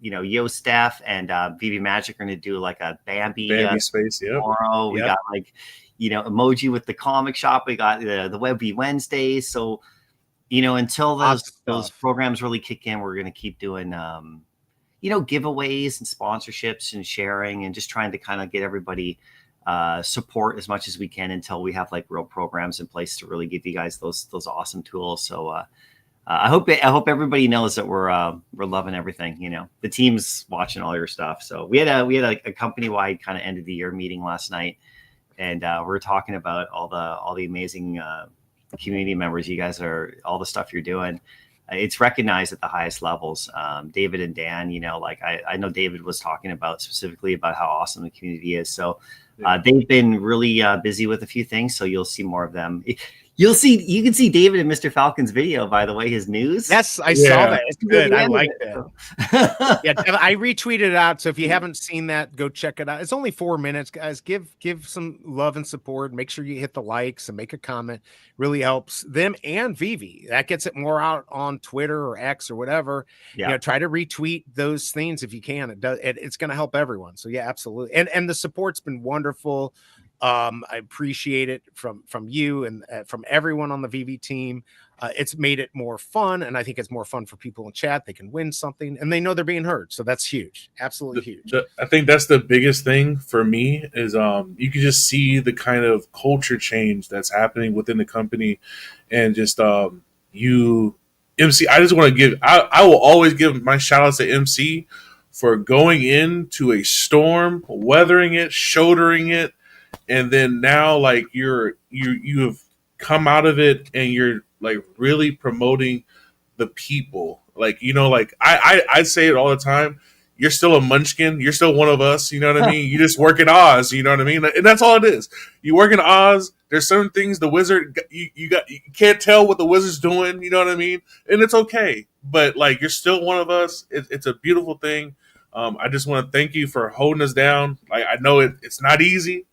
Yo Steph and VeVe Magic are going to do like a Bambi space tomorrow. We got like, Emoji with the comic shop. We got the Webby Wednesdays. So, until those programs really kick in, we're going to keep doing, giveaways and sponsorships and sharing and just trying to kind of get everybody support as much as we can until we have like real programs in place to really give you guys those awesome tools. So, I hope everybody knows that we're loving everything. The team's watching all your stuff. So we had a company-wide kind of end of the year meeting last night, and we're talking about all the amazing community members. You guys are all the stuff you're doing. It's recognized at the highest levels. David and Dan, I know David was talking about specifically about how awesome the community is. So they've been really busy with a few things. So you'll see more of them. You can see David in Mr. Falcon's video, by the way, his news. Yes, I saw that. It's good. I like that. Yeah, I retweeted it out. So if you haven't seen that, go check it out. It's only 4 minutes, guys. Give some love and support. Make sure you hit the likes and make a comment. Really helps them and VeVe. That gets it more out on Twitter or X or whatever. Yeah. Try to retweet those things if you can. It's going to help everyone. So yeah, absolutely. And the support's been wonderful. I appreciate it from you and from everyone on the VeVe team. it's made it more fun, and I think it's more fun for people in chat. They can win something, and they know they're being heard, so that's huge, absolutely huge. I think that's the biggest thing for me is you can just see the kind of culture change that's happening within the company, and just you MC. I just want to give. I will always give my shout outs to MC for going into a storm, weathering it, shouldering it, and then now like you have come out of it, and you're like really promoting the people. Like, you know, like I say it all the time. You're still a munchkin. You're still one of us. You know what I mean? You just work in Oz. You know what I mean? And that's all it is. You work in Oz. There's certain things the wizard you can't tell what the wizard's doing. You know what I mean? And it's okay. But like, you're still one of us. It's a beautiful thing. I just want to thank you for holding us down. Like, I know it's not easy.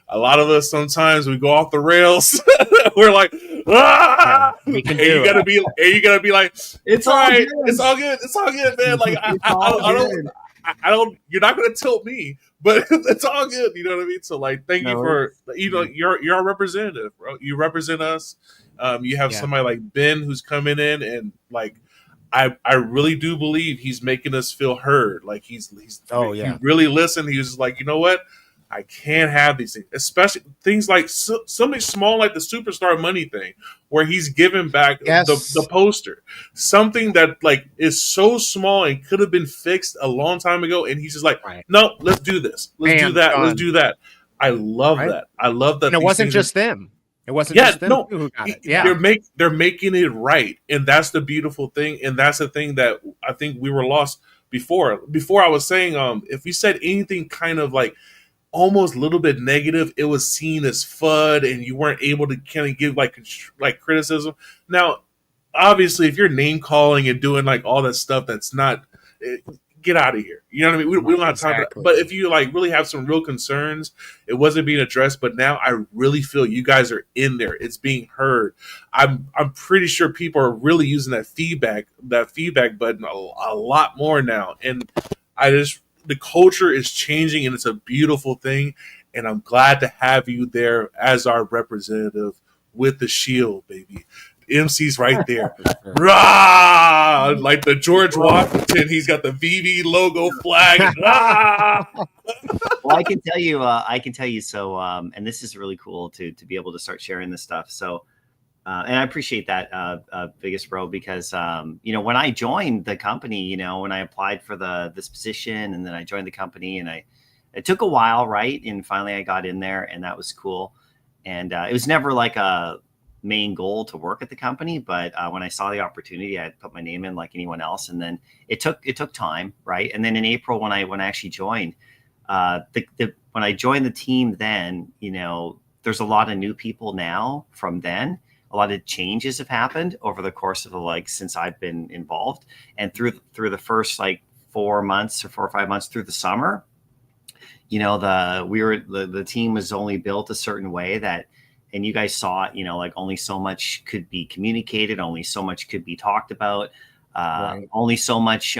A lot of us sometimes we go off the rails. We're like, ah! Yeah, And you gotta be like, it's all right, good. it's all good, it's all good, man. Like I don't, you're not gonna tilt me, but it's all good. You know what I mean? So like, thank you for, you know, you're a representative, bro. You represent us. You have somebody like Ben who's coming in, and like, I really do believe he's making us feel heard. Like he really listened. He was like, you know what? I can't have these things, especially things like something small like the Superstar Money thing, where he's giving back the poster, something that like is so small and could have been fixed a long time ago, and he's just like, no, let's do this, let's do that, let's do that. I love that. I love that. And it wasn't just them. It wasn't just them who got it. Yeah, they're making it right, and that's the beautiful thing, and that's the thing that I think we were lost before. Before I was saying, if we said anything kind of like almost a little bit negative, it was seen as FUD, and you weren't able to kind of give like criticism. Now, obviously, if you're name calling and doing like all that stuff, that's not, get out of here. You know what I mean? We don't have time for that. But if you like really have some real concerns, it wasn't being addressed. But now I really feel you guys are in there. It's being heard. I'm pretty sure people are really using that feedback button a lot more now, and the culture is changing, and it's a beautiful thing. And I'm glad to have you there as our representative with the shield, baby. MC's right there. Rah! Like the George Washington, he's got the VeVe logo flag. Well, I can tell you. So, and this is really cool to be able to start sharing this stuff. So, and I appreciate that, Biggest Bro, because you know, when I joined the company, you know, when I applied for this position, and then I joined the company, and it took a while, right? And finally, I got in there, and that was cool. And it was never like a main goal to work at the company, but when I saw the opportunity, I put my name in like anyone else. And then it took time, right? And then in April, when I actually joined, when I joined the team, then, you know, there's a lot of new people now from then. A lot of changes have happened over the course of since I've been involved, and through the first like 4 months or 4 or 5 months through the summer, you know, the team was only built a certain way that, and you guys saw it, you know, like only so much could be communicated, only so much could be talked about, only so much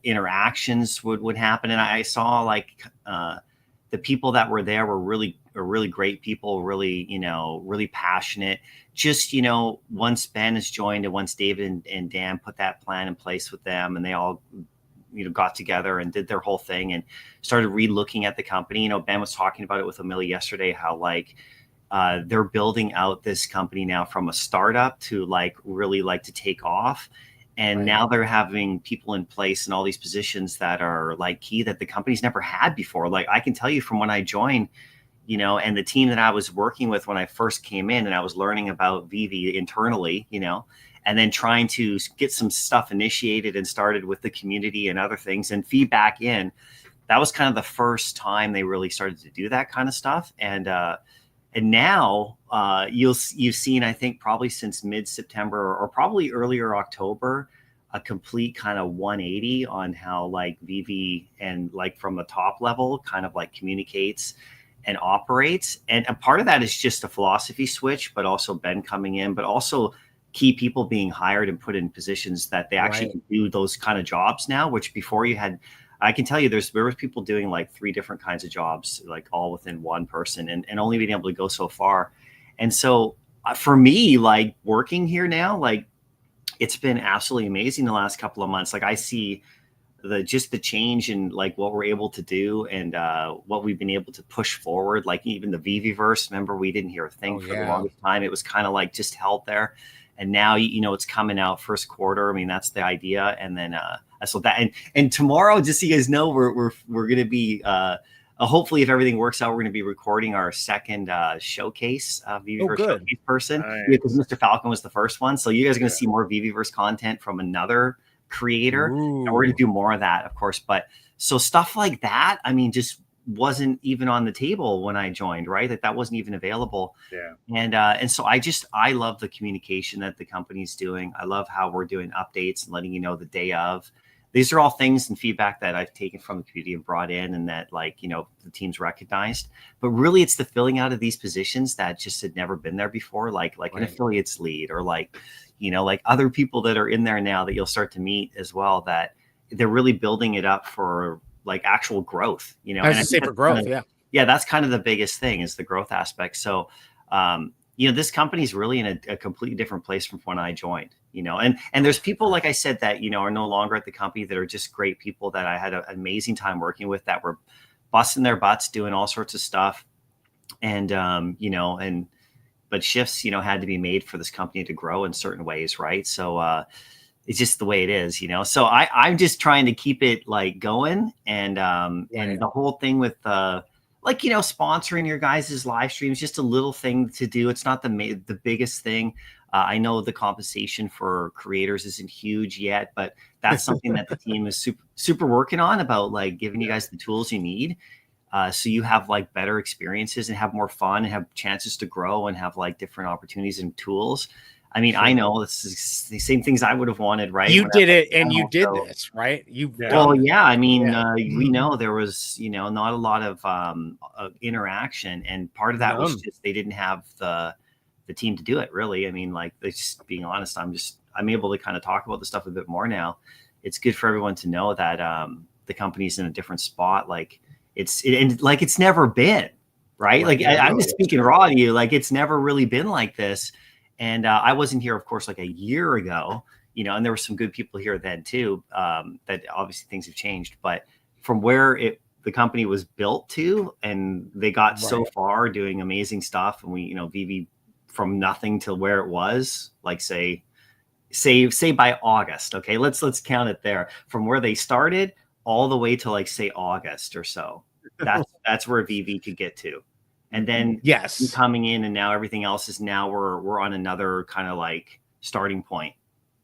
interactions would happen. And I saw like the people that were there were really great people, really, you know, really passionate. Just, you know, once Ben has joined, and once David and Dan put that plan in place with them, and they all, you know, got together and did their whole thing and started re-looking at the company. You know, Ben was talking about it with Amelia yesterday, how like they're building out this company now from a startup to like really like to take off. And now they're having people in place in all these positions that are like key that the company's never had before. Like I can tell you from when I joined, you know, and the team that I was working with when I first came in, and I was learning about VeVe internally, you know, and then trying to get some stuff initiated and started with the community and other things and feedback in. That was kind of the first time they really started to do that kind of stuff. And now you've seen, I think probably since mid-September or probably earlier October, a complete kind of 180 on how like VeVe and like from the top level kind of like communicates and operates. And a part of that is just a philosophy switch, but also Ben coming in, but also key people being hired and put in positions that they actually can do those kind of jobs now, which before you had, I can tell you there was people doing like 3 different kinds of jobs, like all within one person, and only being able to go so far. And so For me, like working here now, like it's been absolutely amazing the last couple of months. Like I see the change in like what we're able to do and what we've been able to push forward. Like even the VeVe verse, remember we didn't hear a thing for the longest time. It was kind of like just held there. And now, you know, it's coming out first quarter. I mean, that's the idea. And then so that and tomorrow, just so you guys know, we're going to be hopefully, if everything works out, we're going to be recording our second showcase, VeVeverse showcase person, because Mr. Falcon was the first one. So you guys are going to see more VeVeverse content from another creator, and we're going to do more of that, of course. But so stuff like that, I mean, just wasn't even on the table when I joined, right? That wasn't even available. And so I love the communication that the company's doing. I love how we're doing updates and letting you know the day of. These are all things and feedback that I've taken from the community and brought in, and that, like, you know, the team's recognized. But really, it's the filling out of these positions that just had never been there before, like an affiliates lead, or like, you know, like other people that are in there now that you'll start to meet as well, that they're really building it up for like actual growth, you know. I say for growth, yeah, that's kind of the biggest thing, is the growth aspect. So, you know, this company is really in a completely different place from when I joined, you know, and there's people, like I said, that, you know, are no longer at the company, that are just great people that I had an amazing time working with, that were busting their butts, doing all sorts of stuff. And, you know, but shifts, you know, had to be made for this company to grow in certain ways. Right. So, it's just the way it is, you know. So I'm just trying to keep it like going, and the whole thing with like, you know, sponsoring your guys' live streams, just a little thing to do. It's not the biggest thing. I know the compensation for creators isn't huge yet, but that's something that the team is super working on, about like giving you guys the tools you need, so you have like better experiences and have more fun and have chances to grow and have like different opportunities and tools. I mean, I know this is the same things I would have wanted, right? You did it, and you did this, right? I mean, we know there was, you know, not a lot of interaction, and part of that was just they didn't have the team to do it, really. I mean, like, just being honest, I'm able to kind of talk about the stuff a bit more now. It's good for everyone to know that the company's in a different spot, like it's never been, right? Like I'm just speaking raw to you, like it's never really been like this. And I wasn't here, of course, like a year ago, you know, and there were some good people here then too. That obviously things have changed, but from where the company was built to, and they got so far doing amazing stuff, and we, you know, VeVe from nothing to where it was, like say by August, okay, let's count it there, from where they started all the way to like say August or so. That's where VeVe could get to. And then coming in, and now everything else is, now we're on another kind of like starting point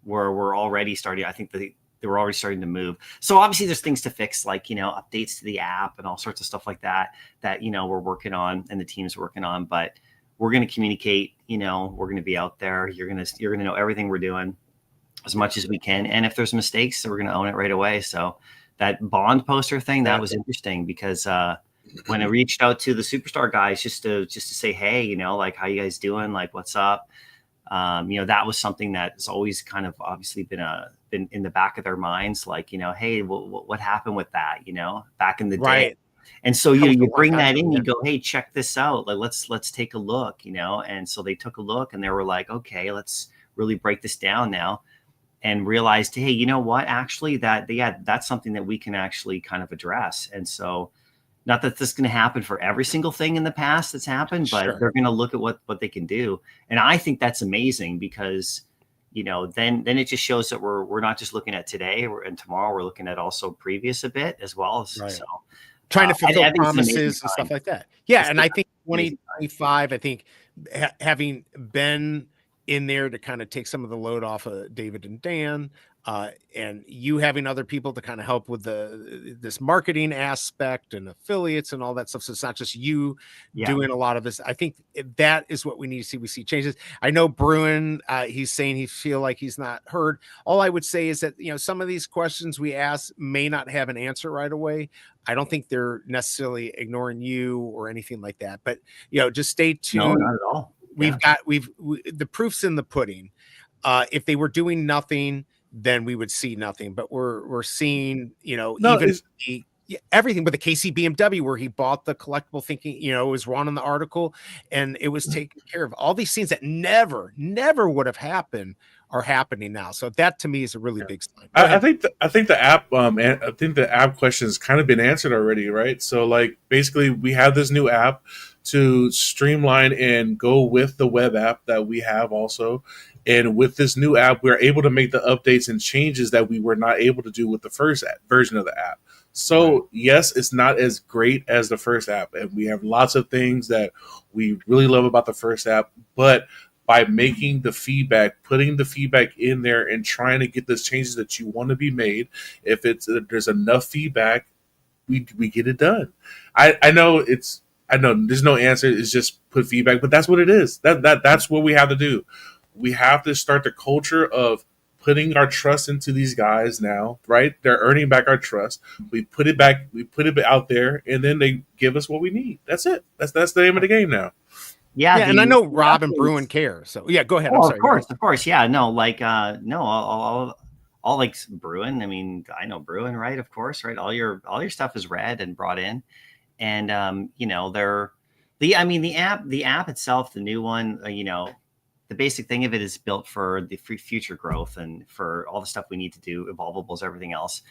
where we're already starting. I think they were already starting to move. So obviously there's things to fix, like, you know, updates to the app and all sorts of stuff like that, you know, we're working on and the team's working on. But we're going to communicate, you know, we're going to be out there. You're going to know everything we're doing as much as we can. And if there's mistakes, so we're going to own it right away. So that bond poster thing, that was interesting, because when I reached out to the Superstar guys just to say, hey, you know, like, how you guys doing? Like, what's up? You know, that was something that's always kind of obviously been in the back of their minds. Like, you know, hey, what happened with that? You know, back in the day. And so you bring that in, you go, hey, check this out. Like, let's take a look, you know? And so they took a look, and they were like, okay, let's really break this down now, and realized, hey, you know what? Actually, that's something that we can actually kind of address. And so, not that this is going to happen for every single thing in the past that's happened, but they're going to look at what they can do. And I think that's amazing, because, you know, then it just shows that we're not just looking at today and tomorrow, we're looking at also previous a bit as well. So trying to fulfill promises and stuff like that. Yeah. And I think 2025, I think having been in there to kind of take some of the load off of David and Dan, and you having other people to kind of help with this marketing aspect and affiliates and all that stuff. So it's not just you doing a lot of this. I think that is what we need to see. We see changes. I know Bruin, he's saying he feel like he's not heard. All I would say is that, you know, some of these questions we ask may not have an answer right away. I don't think they're necessarily ignoring you or anything like that, but, you know, just stay tuned. No, not at all. The proof's in the pudding. If they were doing nothing, then we would see nothing. But we're seeing, you know, Yeah, everything with the KC BMW, where he bought the collectible thinking, you know, it was Ron in the article, and it was taken care of. All these scenes that never would have happened are happening now. So that to me is a really big sign. I think the app I think the app question has kind of been answered already, right? So like basically we have this new app to streamline and go with the web app that we have also. And with this new app, we're able to make the updates and changes that we were not able to do with the first version of the app. So yes, it's not as great as the first app, and we have lots of things that we really love about the first app, but by making the feedback, putting the feedback in there and trying to get those changes that you want to be made, if there's enough feedback, we get it done. I know there's no answer, it's just put feedback, but that's what it is. That's what we have to do. We have to start the culture of putting our trust into these guys now, right? They're earning back our trust. We put it back, we put it out there, and then they give us what we need. That's it. That's the name of the game now. Yeah, and I know Rob and Bruin care. So yeah, go ahead. Oh, I'm sorry. Of course. Yeah, no, like no, all like Bruin. I mean, I know Bruin, right? Of course, right? All your stuff is read and brought in, and you know, the app itself, the new one, you know, the basic thing of it is built for the future growth and for all the stuff we need to do, evolvables, everything else.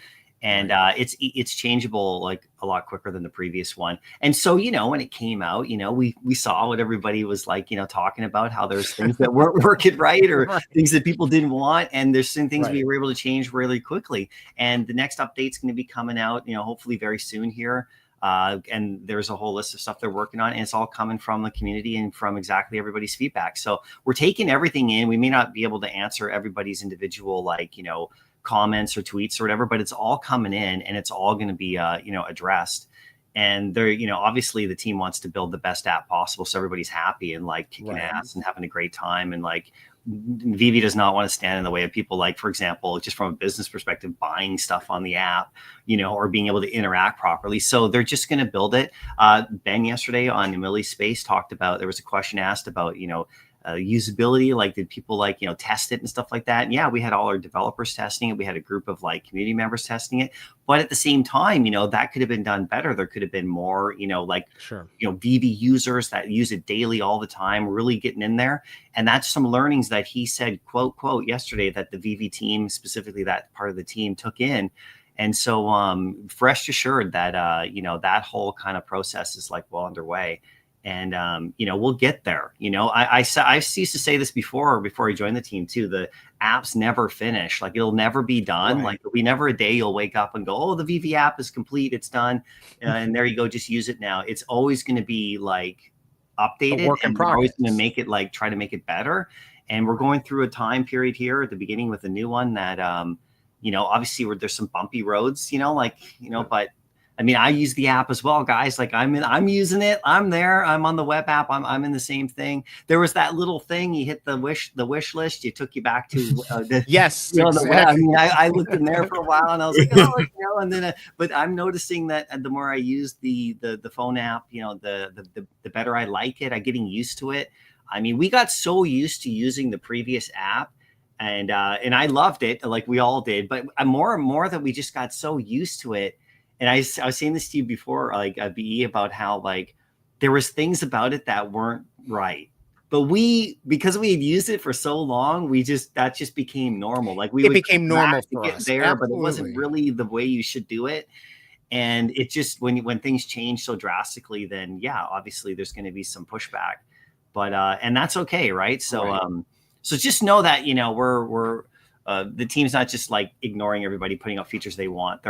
And it's changeable like a lot quicker than the previous one. And so, you know, when it came out, you know, we saw what everybody was like, you know, talking about how there's things that weren't working right, or things that people didn't want. And there's some things we were able to change really quickly. And the next update's going to be coming out, you know, hopefully very soon here. And there's a whole list of stuff they're working on, and it's all coming from the community and from exactly everybody's feedback. So we're taking everything in. We may not be able to answer everybody's individual, like, you know, comments or tweets or whatever, but it's all coming in, and it's all going to be, you know, addressed. And they're, you know, obviously the team wants to build the best app possible, so everybody's happy and like kicking ass and having a great time. And like VeVe does not want to stand in the way of people, like, for example, just from a business perspective, buying stuff on the app, you know, or being able to interact properly. So they're just going to build it. Ben yesterday on Emily's Space talked about, there was a question asked about, you know, usability, like did people like, you know, test it and stuff like that. And yeah, we had all our developers testing it. We had a group of like community members testing it, but at the same time, you know, that could have been done better. There could have been more, you know, like, you know, VeVe users that use it daily all the time, really getting in there. And that's some learnings that he said, quote yesterday, that the VeVe team, specifically that part of the team, took in. And so rest assured that, you know, that whole kind of process is like well underway. And, you know, we'll get there. You know, I used to say this before I joined the team too. The apps never finish. Like it'll never be done. Like there'll be never a day you'll wake up and go, oh, the VeVe app is complete. It's done. And there you go. Just use it now. It's always going to be like updated, and we're always going to make it like, try to make it better. And we're going through a time period here at the beginning with a new one that, you know, obviously there's some bumpy roads, you know, like, you know, but I mean, I use the app as well, guys. Like I'm using it. I'm there. I'm on the web app. I'm in the same thing. There was that little thing. You hit the wish list. It took you back to the yes. You know, exactly. I mean, I looked in there for a while, and I was like, oh, you know. And then, but I'm noticing that the more I use the phone app, you know, the better I like it. I'm getting used to it. I mean, we got so used to using the previous app. And I loved it, like we all did. But more and more that we just got so used to it. And I was saying this to you before, like at BE, about how like there was things about it that weren't right, but because we had used it for so long, that just became normal. Like it became normal to get us. there, Absolutely. But it wasn't really the way you should do it. And it just when things change so drastically, then yeah, obviously there's going to be some pushback, but and that's okay, right? So so just know that, you know, we're the team's not just like ignoring everybody putting out features they want.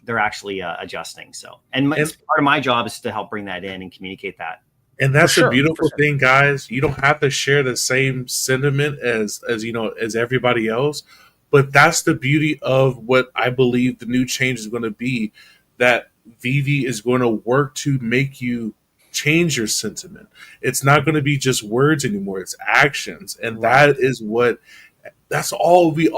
They're actually adjusting. So, and part of my job is to help bring that in and communicate that. And that's the beautiful thing, guys. You don't have to share the same sentiment as you know, as everybody else, but that's the beauty of what I believe the new change is going to be, that VeVe is going to work to make you change your sentiment. It's not going to be just words anymore. It's actions. And that's all we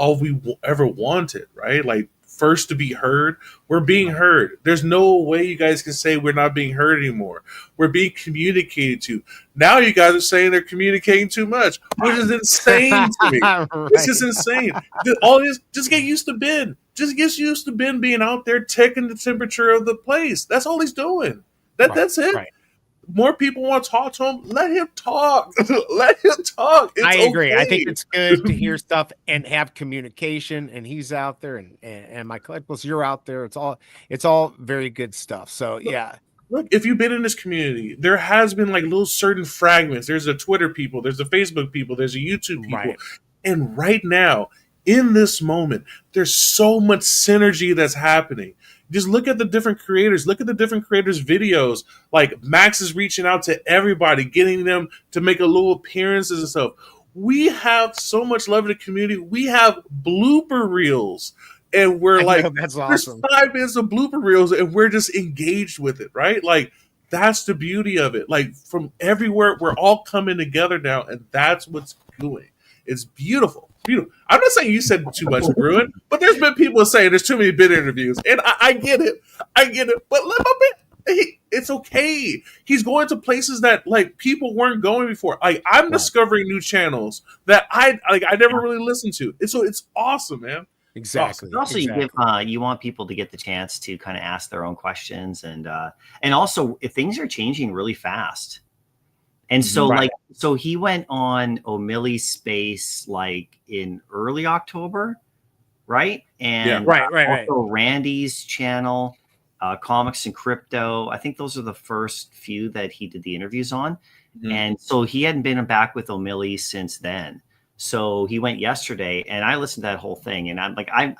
ever wanted, right? Like, first to be heard. We're being heard. There's no way you guys can say we're not being heard anymore. We're being communicated to. Now you guys are saying they're communicating too much, which is insane to me. This is insane. All this, just get used to Ben. just gets used to Ben being out there taking the temperature of the place. That's all he's doing. That's it. Right. More people want to talk to him. Let him talk. Let him talk. It's I agree. okay. I think it's good to hear stuff and have communication. And he's out there, and my collectibles, you're out there. It's all very good stuff. So yeah. Look, if you've been in this community, there has been like little certain fragments. There's a Twitter people, there's a Facebook people, there's a YouTube people. Right. And right now, in this moment, there's so much synergy that's happening. Just look at the different creators. Look at the different creators' videos. Like Max is reaching out to everybody, getting them to make a little appearances and stuff. We have so much love in the community. We have blooper reels. And we're like, that's there's awesome. 5 minutes of blooper reels, and we're just engaged with it, right? Like, that's the beauty of it. Like, from everywhere, we're all coming together now, and that's what's doing. It's beautiful. Beautiful. I'm not saying you said too much, Bruin, but there's been people saying there's too many bid interviews, and I get it. I get it. But let my bit. It's okay. He's going to places that like people weren't going before. Like I'm discovering new channels that I never really listened to. It's awesome, man. Exactly. But also, you want people to get the chance to kind of ask their own questions, and also if things are changing really fast, and so so he went on O'Malley's space like in early October, right? And also Randy's channel, Comics and Crypto. I think those are the first few that he did the interviews on, and so he hadn't been back with O'Malley since then. So he went yesterday, and I listened to that whole thing, and I'm like, I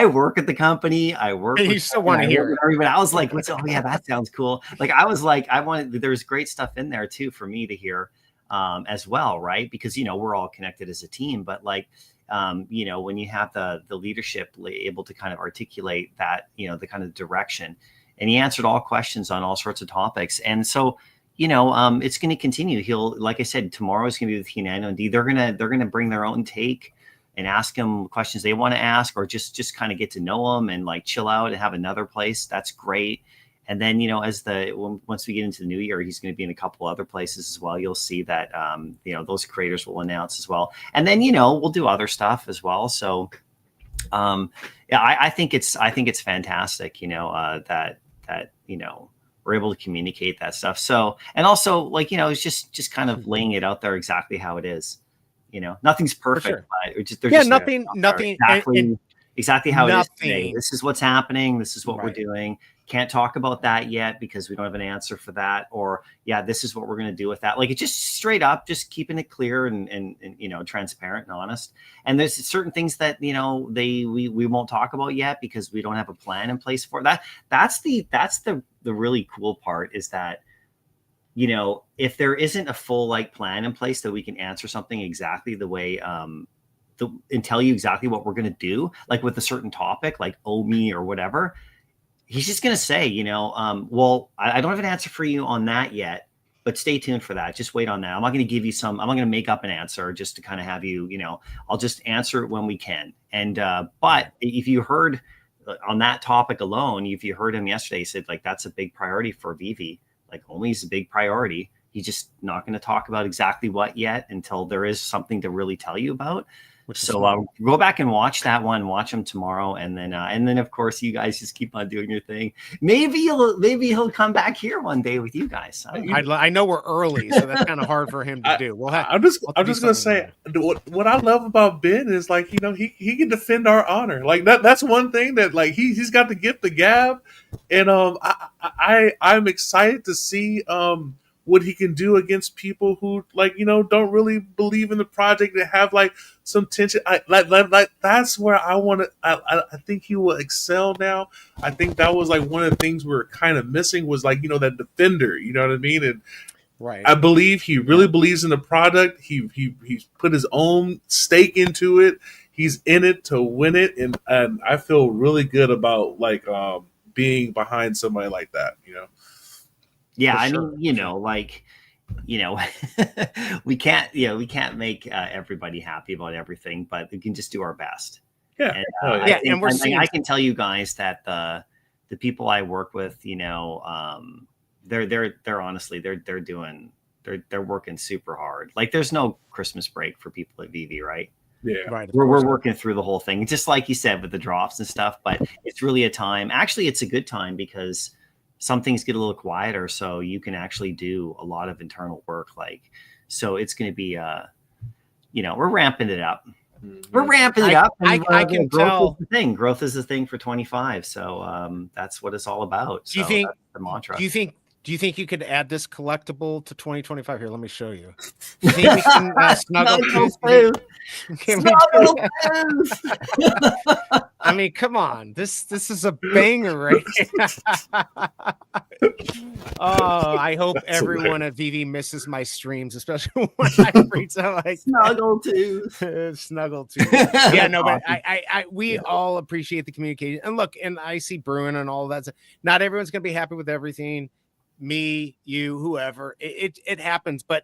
work at the company. I work. You still want to hear it. But I was like, oh yeah, that sounds cool. Like I was like, there's great stuff in there too for me to hear as well, right? Because we're all connected as a team, but like when you have the leadership able to kind of articulate that, the kind of direction, and he answered all questions on all sorts of topics, and so. It's going to continue. He'll, like I said, tomorrow is going to be with Hinano and D. They're going to bring their own take and ask him questions they want to ask, or just kind of get to know him and like chill out and have another place. That's great. And then, once we get into the new year, he's going to be in a couple other places as well. You'll see that, those creators will announce as well. And then, we'll do other stuff as well. So, I think it's fantastic, that we're able to communicate that stuff. So, and also like, it's just kind of laying it out there exactly how it is. Nothing's perfect. But nothing exactly how it is today. This is what's happening. This is what we're doing. Can't talk about that yet because we don't have an answer for that. Or this is what we're going to do with that. Like it's just straight up, just keeping it clear and transparent and honest. And there's certain things that, we won't talk about yet because we don't have a plan in place for that. That's the really cool part is that, if there isn't a full like plan in place that we can answer something exactly the way, and tell you exactly what we're going to do, like with a certain topic, like OMI or whatever, he's just going to say, well, I don't have an answer for you on that yet, but stay tuned for that. Just wait on that. I'm not going to give you I'm not going to make up an answer just to kind of have you, I'll just answer it when we can. And, but if you heard on that topic alone, if you heard him yesterday, he said like, that's a big priority for VeVe. Like only is a big priority. He's just not going to talk about exactly what yet until there is something to really tell you about. So go back and watch that one. Watch them tomorrow, and then of course you guys just keep on doing your thing. Maybe he'll come back here one day with you guys. I know we're early, so that's kind of hard for him to do. I'm just gonna say what I love about Ben is like he can defend our honor. Like that's one thing that like he's got the gift of gab, and I'm excited to see what he can do against people who don't really believe in the project and have like some tension. That's where I want to. I think he will excel now. I think that was like one of the things we were kind of missing was like that defender. You know what I mean? And I believe he really believes in the product. He's put his own stake into it. He's in it to win it, and I feel really good about being behind somebody like that. Yeah, I mean, we can't make everybody happy about everything, but we can just do our best. Yeah, and I can tell you guys that the people I work with, they're honestly they're working super hard. Like, there's no Christmas break for people at VeVe, right? Yeah. Right. We're working through the whole thing, just like you said with the drops and stuff. But it's really a time. Actually, it's a good time because some things get a little quieter, so you can actually do a lot of internal work. Like, so it's going to be, we're ramping it up. We're ramping it up. And, I can tell. Is the thing. Growth is the thing for 25. So that's what it's all about. Do you think? That's the mantra. Do you think you could add this collectible to 2025? Here, let me show you. Do you think we can snuggle tooth? I mean, come on. This is a banger, right? Oh, I hope everyone at VeVe misses my streams, especially when I bring something like Snuggle tooth. Snuggle tooth. Yeah, no, but we all appreciate the communication. And look, and I see Bruin and all that. Not everyone's gonna be happy with everything. Me, you, whoever, it happens. But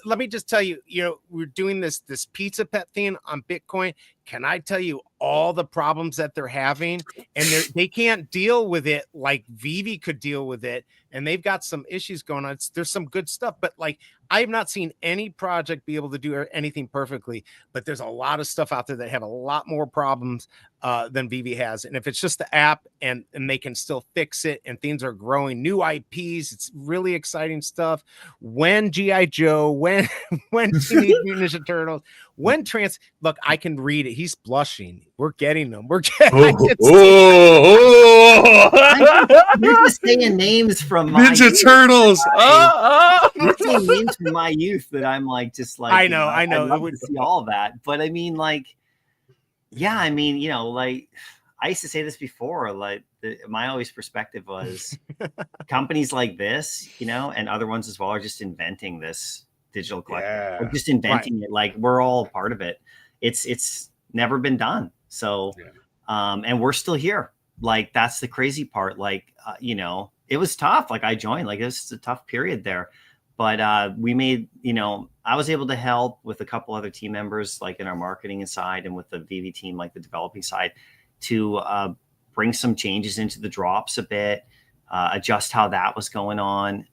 let me just tell you, we're doing this pizza pet thing on Bitcoin. Can I tell you all the problems that they're having? And they can't deal with it like VeVe could deal with it. And they've got some issues going on. There's some good stuff, but like I have not seen any project be able to do anything perfectly. But there's a lot of stuff out there that have a lot more problems than VeVe has. And if it's just the app and they can still fix it and things are growing, new IPs, it's really exciting stuff. When G.I. Joe, when Teenage Mutant Ninja Turtles, when look, I can read it. He's blushing. We're getting them. We're getting. You're just saying names from Ninja Turtles. You're saying names from my youth that I'm like, just like. I know. I'd love to see all that, but I mean, like, yeah, I mean, like, I used to say this before. Like, my always perspective was companies like this, and other ones as well, are just inventing this digital collector. We're just inventing it. Like, we're all part of it. It's never been done. So, and we're still here. Like, that's the crazy part. Like, it was tough. Like, I joined, like, it was a tough period there, but we made, I was able to help with a couple other team members, like in our marketing side and with the VeVe team, like the developing side, to bring some changes into the drops a bit, adjust how that was going on,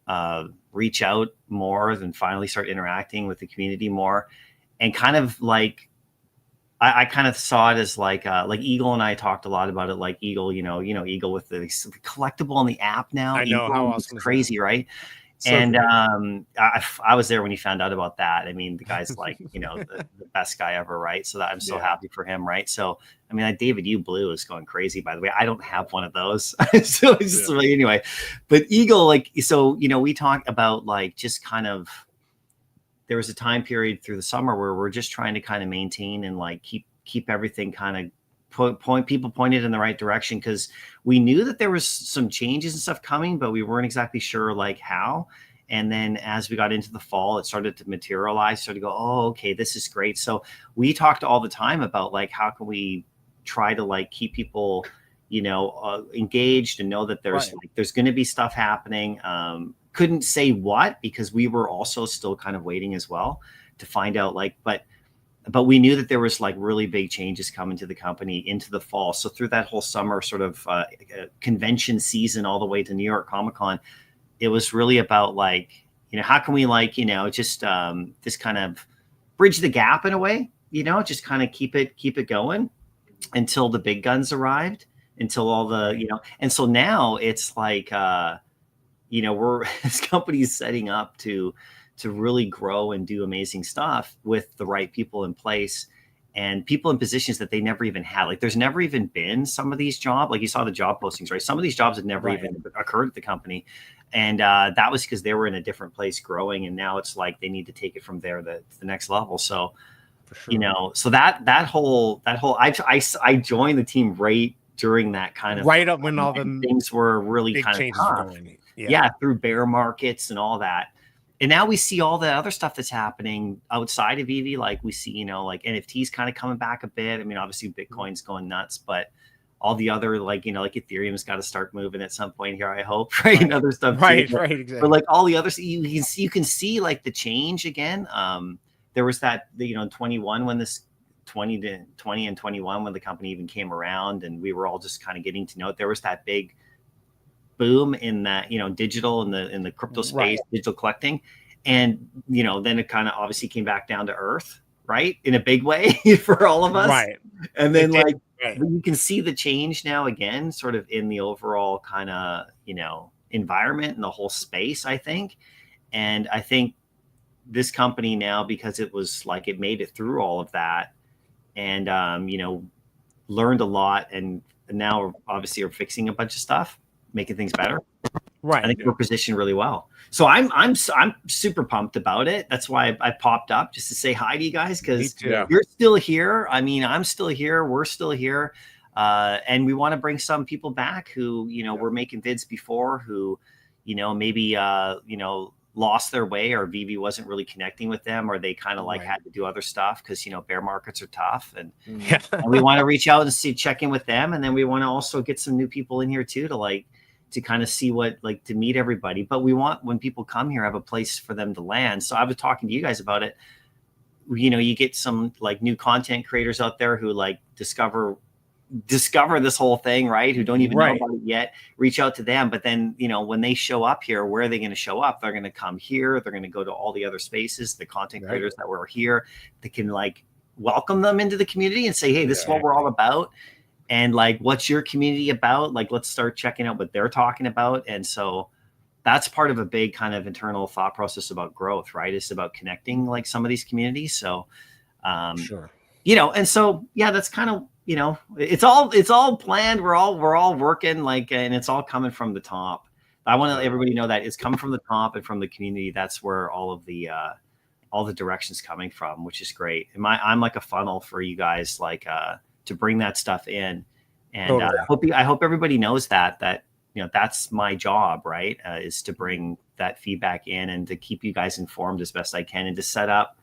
reach out more and finally start interacting with the community more. And kind of like, I kind of saw it as like Eagle and I talked a lot about it. Like Eagle, Eagle with the collectible on the app now. I know, how awesome. It's crazy, right? So and I was there when he found out about that. I mean, the guy's like, the best guy ever, right? So that I'm so happy for him, right? So, I mean, like David U Blue is going crazy, by the way. I don't have one of those. So it's just like, anyway, but Eagle, like, so, we talk about like just kind of, there was a time period through the summer where we're just trying to kind of maintain and like keep everything kind of people pointed in the right direction, because we knew that there was some changes and stuff coming, but we weren't exactly sure like how. And then as we got into the fall, it started to materialize, started to go, oh, okay, this is great. So we talked all the time about like, how can we try to like keep people, engaged and know that there's there's going to be stuff happening. Couldn't say what, because we were also still kind of waiting as well to find out, like, but we knew that there was like really big changes coming to the company into the fall. So through that whole summer sort of convention season all the way to New York Comic Con, it was really about like, how can we like, just this kind of bridge the gap in a way, just kind of keep it going until the big guns arrived, until all the, and so now it's like, we're this company's setting up to really grow and do amazing stuff with the right people in place and people in positions that they never even had. Like, there's never even been some of these jobs. Like, you saw the job postings, right? Some of these jobs had never even occurred at the company. And that was because they were in a different place growing. And now it's like they need to take it from there to the next level. So, for sure. So that whole I joined the team right during that kind of right up when all the things were really kind of tough. Through bear markets and all that. And now we see all the other stuff that's happening outside of VeVe. Like, we see, like NFTs kind of coming back a bit. I mean, obviously Bitcoin's going nuts, but all the other, like, like Ethereum's got to start moving at some point here, I hope, right? And other stuff. Right, too. Exactly. But like all the others, you can see like the change again. There was that, in 21 when this 20 and 21, when the company even came around and we were all just kind of getting to know it, there was that big boom in that, digital in the crypto space, digital collecting. And, then it kind of obviously came back down to earth. right, in a big way for all of us. Right. And then Right. you can see the change now again, sort of in the overall kind of, environment and the whole space, I think. And I think this company now, because it was like, it made it through all of that and, learned a lot. And now obviously are fixing a bunch of stuff, making things better. Right. I think we're positioned really well. So I'm super pumped about it. That's why I popped up just to say hi to you guys, because you're still here. I mean, I'm still here. We're still here. And we want to bring some people back who, were making vids before, who, maybe, lost their way, or VeVe wasn't really connecting with them, or they kind of had to do other stuff because, bear markets are tough. And, and we want to reach out and check in with them. And then we want to also get some new people in here too, to kind of see to meet everybody. But we want, when people come here, have a place for them to land. So I was talking to you guys about it. You get some new content creators out there who discover this whole thing, right? Who don't even know about it yet, reach out to them. But then, when they show up here, where are they going to show up? They're going to come here. They're going to go to all the other spaces, the content creators that were here, that can welcome them into the community and say, hey, this is what we're all about. And what's your community about? Let's start checking out what they're talking about. And so that's part of a big kind of internal thought process about growth, right? It's about connecting some of these communities. So, and so, that's kind of, it's all planned. We're all working and it's all coming from the top. I want to let everybody know that it's coming from the top and from the community. That's where all the directions coming from, which is great. And I'm like a funnel for you guys, to bring that stuff in. And I hope everybody knows that that's my job, right? Is to bring that feedback in and to keep you guys informed as best I can, and to set up,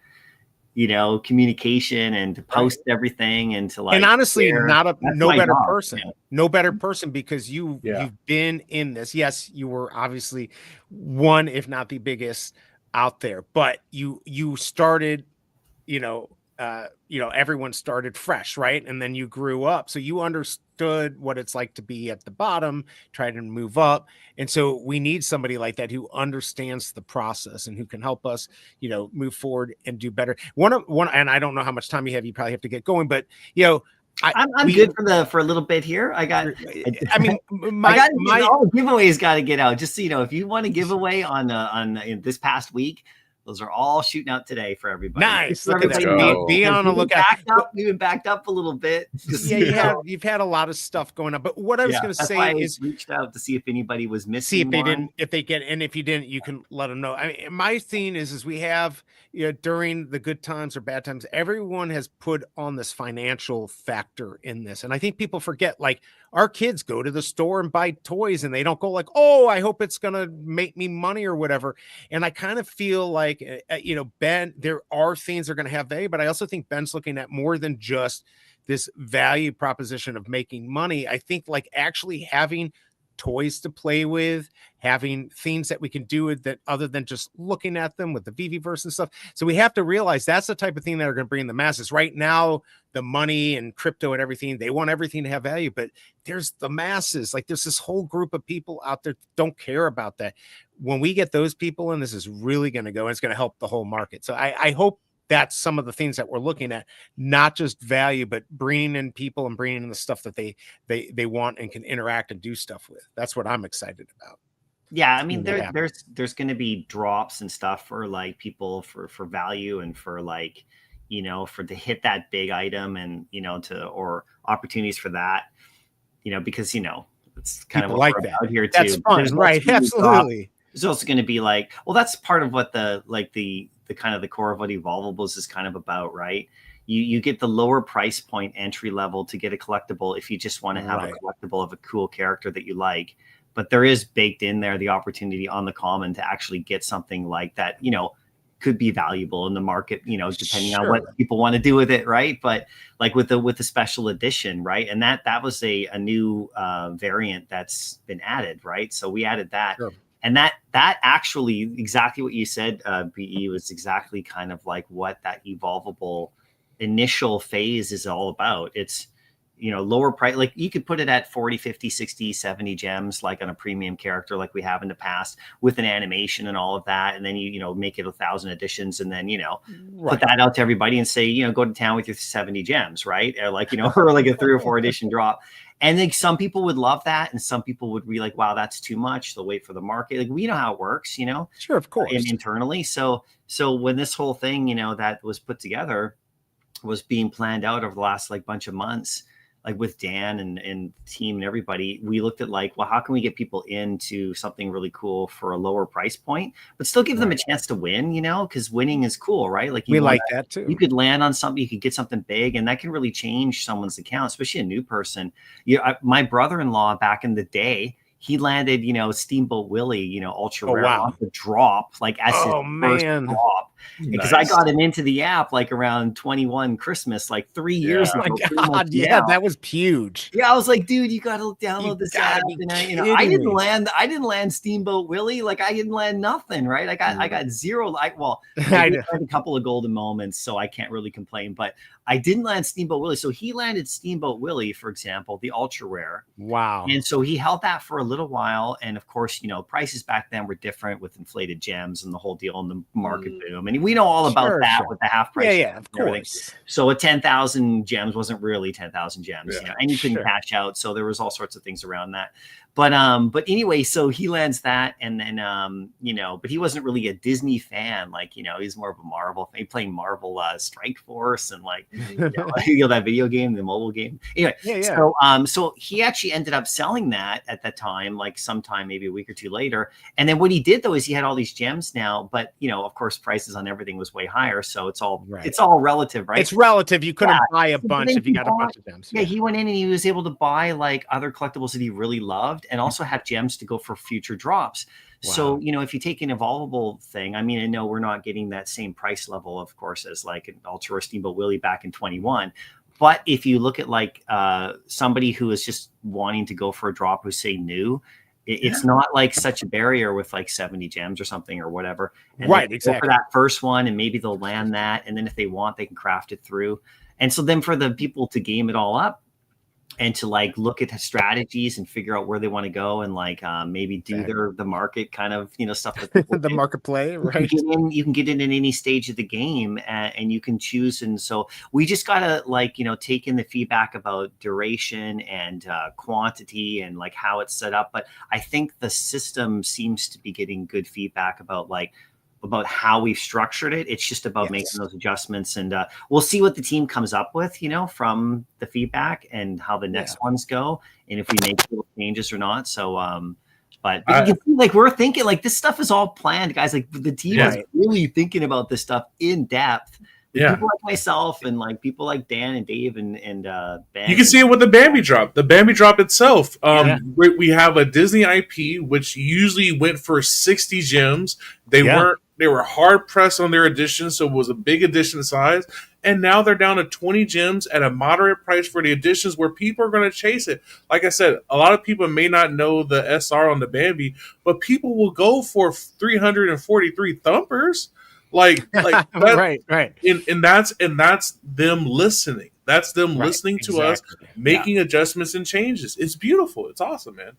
communication, and to post everything, and to and honestly, share. no better person, because you've been in this. Yes, you were obviously one, if not the biggest out there, but you started, everyone started fresh, right? And then you grew up. So you understood what it's like to be at the bottom, try to move up. And so we need somebody like that who understands the process and who can help us, move forward and do better. One, and I don't know how much time you have. You probably have to get going, but I'm good for a little bit here. My all the giveaways got to get out. Just so if you want a giveaway on this past week, those are all shooting out today for everybody. Nice. Look at that. Be on the lookout. We've been backed up a little bit. You've had a lot of stuff going on. But what I was going to say is, reached out to see if anybody was missing. See if they didn't, and if you didn't, you can let them know. I mean, my thing is we have, during the good times or bad times, everyone has put on this financial factor in this. And I think people forget, our kids go to the store and buy toys, and they don't go oh, I hope it's going to make me money or whatever. And I kind of feel Ben, there are things that are going to have value, but I also think Ben's looking at more than just this value proposition of making money. I think actually having toys to play with, having things that we can do with that other than just looking at them with the VeVeverse and stuff. So we have to realize that's the type of thing that are going to bring the masses. Right now, the money and crypto and everything, they want everything to have value, but there's the masses. There's this whole group of people out there don't care about that. When we get those people in, this is really going to go, and it's going to help the whole market. So I hope that's some of the things that we're looking at, not just value, but bringing in people and bringing in the stuff that they want and can interact and do stuff with. That's what I'm excited about. Yeah, I mean, there's going to be drops and stuff for people for value, and for for to hit that big item, and or opportunities for that, because it's kind people of like that out here too. That's fun, right? Absolutely. There's also going to be that's part of what the kind of the core of what Evolvables is kind of about, right? You get the lower price point entry level to get a collectible if you just want to have a collectible of a cool character that you like. But there is baked in there the opportunity on the common to actually get something like that, could be valuable in the market, depending on what people want to do with it, right? But with the special edition, right? And that was a new variant that's been added, right? So we added that. Sure. And that actually, exactly what you said, BE, was exactly kind of what that evolvable initial phase is all about. It's lower price, like you could put it at 40, 50, 60, 70 gems, like on a premium character, like we have in the past with an animation and all of that. And then you make it 1,000 editions and then, put that out to everybody and say, go to town with your 70 gems, right? Or like, or like a 3 or 4 edition drop. And then some people would love that. And some people would be like, wow, that's too much. They'll wait for the market. Like, we know how it works, Sure, of course. and internally. So when this whole thing, that was put together was being planned out over the last like bunch of months, like with Dan and team and everybody, we looked at like, well, how can we get people into something really cool for a lower price point, but still give them a chance to win, because winning is cool, right? Like we like that too. You could land on something, you could get something big, and that can really change someone's account, especially a new person. My brother-in-law back in the day, he landed, Steamboat Willie, ultra rare off the drop, like as his first drop. Because I got him into the app like around 21 Christmas, like 3 years ago. Oh my God, yeah, that was huge. Yeah, I was like, dude, you got to download this app. And I didn't land Steamboat Willie. Like I didn't land nothing, right? I got zero. I had a couple of golden moments, so I can't really complain. But I didn't land Steamboat Willie. So he landed Steamboat Willie, for example, the ultra rare. Wow. And so he held that for a little while. And of course, prices back then were different with inflated gems and the whole deal and the market boom. And we know all about that with the half price. Yeah, of course. So a 10,000 gems wasn't really 10,000 gems, and you couldn't cash out. So there was all sorts of things around that. But anyway, so he lands that, and then but he wasn't really a Disney fan. Like, he's more of a Marvel fan, playing Marvel Strike Force and like that video game, the mobile game. Anyway, so he actually ended up selling that at that time, like sometime maybe a week or two later. And then what he did though is he had all these gems now, but of course prices on everything was way higher. So it's all relative, right? It's relative. You couldn't buy a bunch if you got a bunch of gems. Yeah, he went in and he was able to buy like other collectibles that he really loved, and also have gems to go for future drops. Wow. So, if you take an evolvable thing, I mean, I know we're not getting that same price level, of course, as like an Ultra or Steamboat Willie back in 21. But if you look at like somebody who is just wanting to go for a drop who's say new, it's not like such a barrier with like 70 gems or something or whatever. And exactly. For that first one, and maybe they'll land that. And then if they want, they can craft it through. And so then for the people to game it all up, and to like look at the strategies and figure out where they want to go, and like maybe do the market kind of stuff that the market play, right? You can get in any stage of the game, and you can choose. And so we just gotta like take in the feedback about duration and quantity and like how it's set up. But I think the system seems to be getting good feedback about how we've structured it. It's just about making those adjustments, and we'll see what the team comes up with, from the feedback and how the next ones go, and if we make little changes or not. So, but you can see, like, we're thinking like this stuff is all planned, guys. Like the team is really thinking about this stuff in depth. People like myself and like people like Dan and Dave and Ben. You can see it with the Bambi drop. The Bambi drop itself. We have a Disney IP which usually went for 60 gems. They were hard pressed on their edition, so it was a big edition size. And now they're down to 20 gems at a moderate price for the editions where people are going to chase it. Like I said, a lot of people may not know the SR on the Bambi, but people will go for 343 thumpers. Like that, right. And that's them listening. That's them listening to us, making adjustments and changes. It's beautiful. It's awesome, man.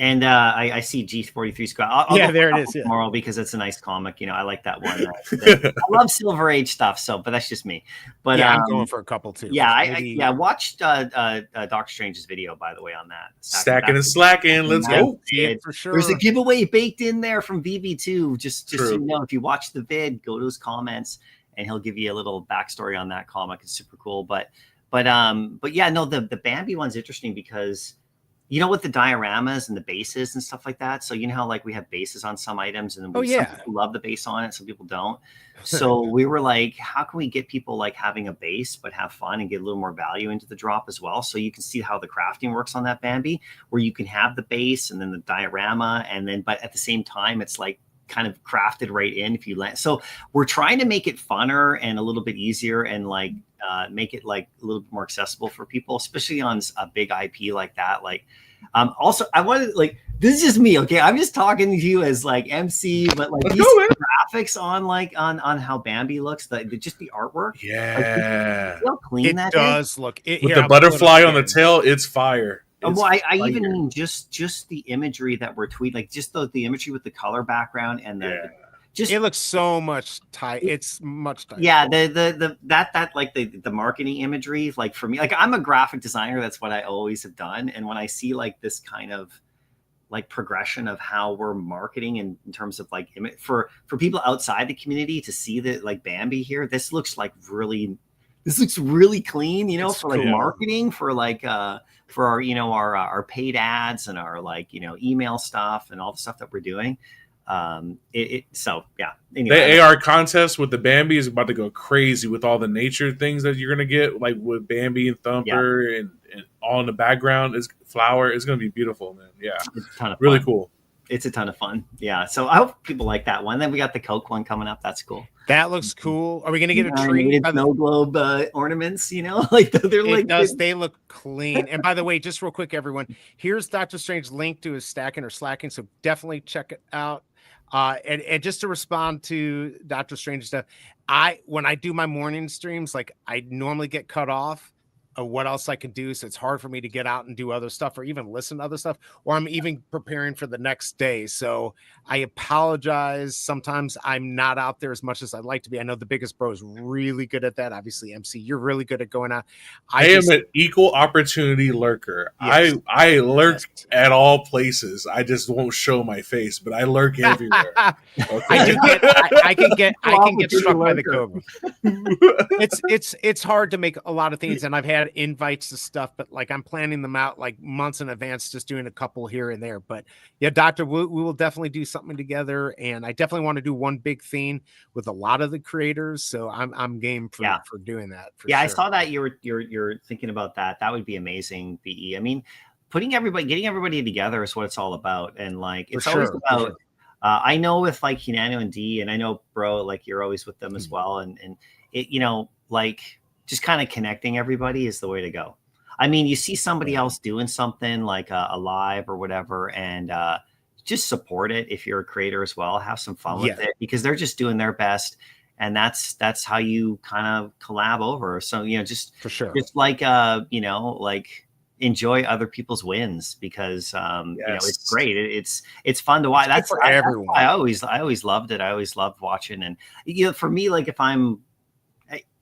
And I see G43 Squad. I'll there it is. Tomorrow because it's a nice comic. I like that one. I love Silver Age stuff. So, but that's just me. But I'm going for a couple too. Yeah, I watched Doctor Strange's video, by the way, on that. Stacking and slacking. Let's go. For sure. There's a giveaway baked in there from VeVe too. Just so you know, if you watch the vid, go to his comments, and he'll give you a little backstory on that comic. It's super cool. But yeah, no, the Bambi one's interesting because. With the dioramas and the bases and stuff like that. So how like we have bases on some items, and then some people love the base on it, some people don't. So we were like, how can we get people like having a base but have fun and get a little more value into the drop as well? So you can see how the crafting works on that Bambi, where you can have the base and then the diorama, and then but at the same time it's like kind of crafted right in if you land. So we're trying to make it funner and a little bit easier, and like make it like a little bit more accessible for people, especially on a big IP like that. Like Also, I wanted this is just me, okay? I'm just talking to you as like MC, but like these graphics on on how Bambi looks, just the artwork. Yeah, See how clean It that does is? look with the butterfly on the tail, it's fire. Well, I even mean just the imagery that we're tweeting, like just the imagery with the color background and it looks so much tight. It's much tighter. Yeah, that like the marketing imagery, like for me, like I'm a graphic designer. That's what I always have done. And when I see like this kind of like progression of how we're marketing in terms of like for people outside the community to see that like Bambi here, this looks really clean, you know, it's for like marketing, for like for our, you know, our paid ads and our like, you know, email stuff and all the stuff that we're doing. So yeah. Anyway, the AR contest with the Bambi is about to go crazy with all the nature things that you're gonna get, like with Bambi and Thumper and all in the background is flower. It's gonna be beautiful, man. Yeah, it's a ton of really fun. cool. It's a ton of fun. Yeah. So I hope people like that one. Then we got the Coke one coming up. That's cool. That looks cool. Are we gonna get a tree? Snow globe ornaments, you know, like they're like they look clean. And by the way, just real quick, everyone, here's Dr. Strange's link to his stacking or slacking. So definitely check it out. And just to respond to Dr. Strange stuff, when I do my morning streams, like I normally get cut off of what else I can do. So it's hard for me to get out and do other stuff or even listen to other stuff, or I'm even preparing for the next day. So I apologize. Sometimes I'm not out there as much as I'd like to be. I know the biggest bro is really good at that. Obviously, MC, you're really good at going out. I am an equal opportunity lurker. Yes. I lurk at all places. I just won't show my face, but I lurk everywhere. Okay? I can get struck by the cobra. It's hard to make a lot of things, and I've had invites to stuff, but like I'm planning them out like months in advance, just doing a couple here and there. But yeah, Doctor, we will definitely do something together, and I definitely want to do one big thing with a lot of the creators. So I'm game for doing that. Yeah, sure. I saw that you're thinking about that. That would be amazing, BE. I mean, getting everybody together is what it's all about, and like it's always about. I know with like Hinano and D, and I know bro, like you're always with them as well, and it, you know, like. Just kind of connecting everybody is the way to go. I mean, you see somebody else doing something like a live or whatever, and just support it. If you're a creator as well, have some fun with it, because they're just doing their best. And that's how you kind of collab over. So, you know, just for sure, just like, you know, like enjoy other people's wins, because, you know, it's great. It's fun to watch. That's for everyone. I always loved it. I always loved watching. And, you know, for me, like if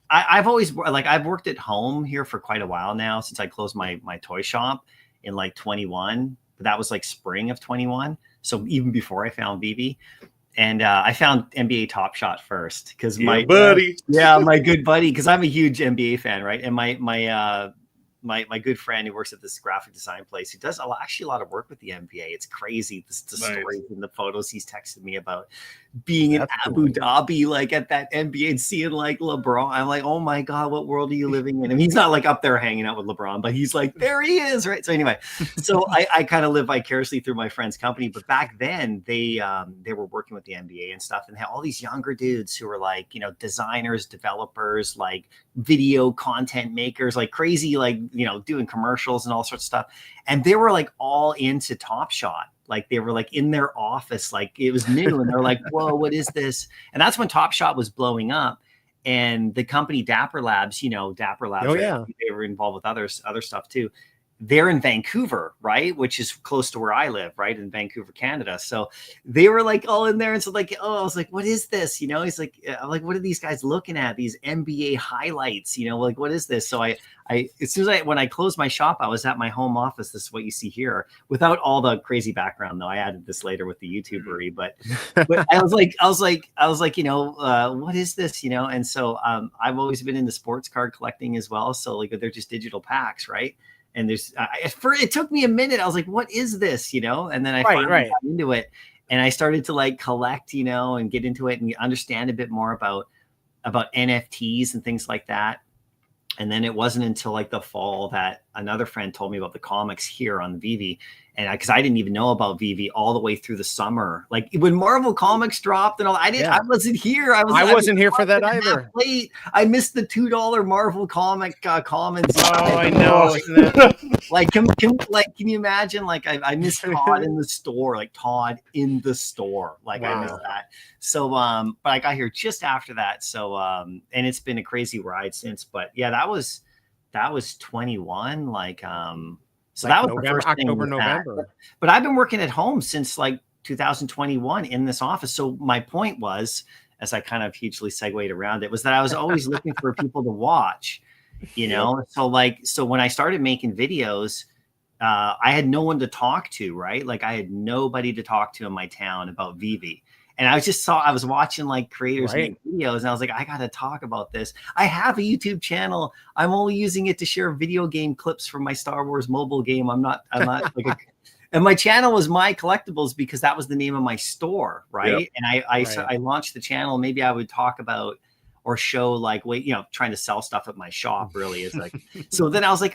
I've always I've worked at home here for quite a while now, since I closed my toy shop in like 21, but that was like spring of 21. So even before I found VeVe, and I found NBA Top Shot first, because my buddy, my good buddy, because I'm a huge NBA fan, right? And my good friend who works at this graphic design place, who does actually a lot of work with the NBA. It's crazy, the stories and the photos he's texted me about being in Abu Dhabi, like at that NBA, and seeing like LeBron. I'm like, oh my God, what world are you living in? And he's not like up there hanging out with LeBron, but he's like, there he is, right? So anyway, so I kind of live vicariously through my friend's company. But back then they were working with the NBA and stuff, and had all these younger dudes who were like, you know, designers, developers, like video content makers, like crazy, like, you know, doing commercials and all sorts of stuff. And they were like all into Top Shot. Like they were like in their office, like it was new, and they're like, whoa, what is this? And that's when Top Shot was blowing up. And the company Dapper Labs, you know, they were involved with other stuff too. They're in Vancouver, right? Which is close to where I live, right? In Vancouver, Canada. So they were like all in there. And so like, I was like, what is this? You know, he's like, I'm like, what are these guys looking at? These NBA highlights, you know, like, what is this? So I as soon as when I closed my shop, I was at my home office. This is what you see here, without all the crazy background though. I added this later with the YouTubery, but I was like, you know, what is this? You know? And so I've always been into sports card collecting as well. So like, they're just digital packs, right? And there's it took me a minute. I was like, what is this? You know? And then I finally got into it, and I started to like collect, you know, and get into it and understand a bit more about NFTs and things like that. And then it wasn't until like the fall that another friend told me about the comics here on VeVe. And because I didn't even know about VeVe all the way through the summer, like when Marvel Comics dropped and all. I wasn't here. I wasn't here for that either. Late. I missed the $2 Marvel comic comments. Oh, I know. Like, can you imagine? Like, I missed Todd in the store. Like Todd in the store. Like I missed that. So, but I got here just after that. So, and it's been a crazy ride since. But yeah, that was 21. Like, so that was November, the first October, November. But I've been working at home since like 2021 in this office. So my point was, as I kind of hugely segued around it, was that I was always looking for people to watch, you know? So when I started making videos, I had no one to talk to, right? Like I had nobody to talk to in my town about VeVe. And I was watching like creators make videos and I was like, I got to talk about this. I have a YouTube channel. I'm only using it to share video game clips from my Star Wars mobile game. I'm not like and my channel was My Collectibles because that was the name of my store. Right. Yep. And I launched the channel. Maybe I would talk about or show like, trying to sell stuff at my shop really is like, so then I was like,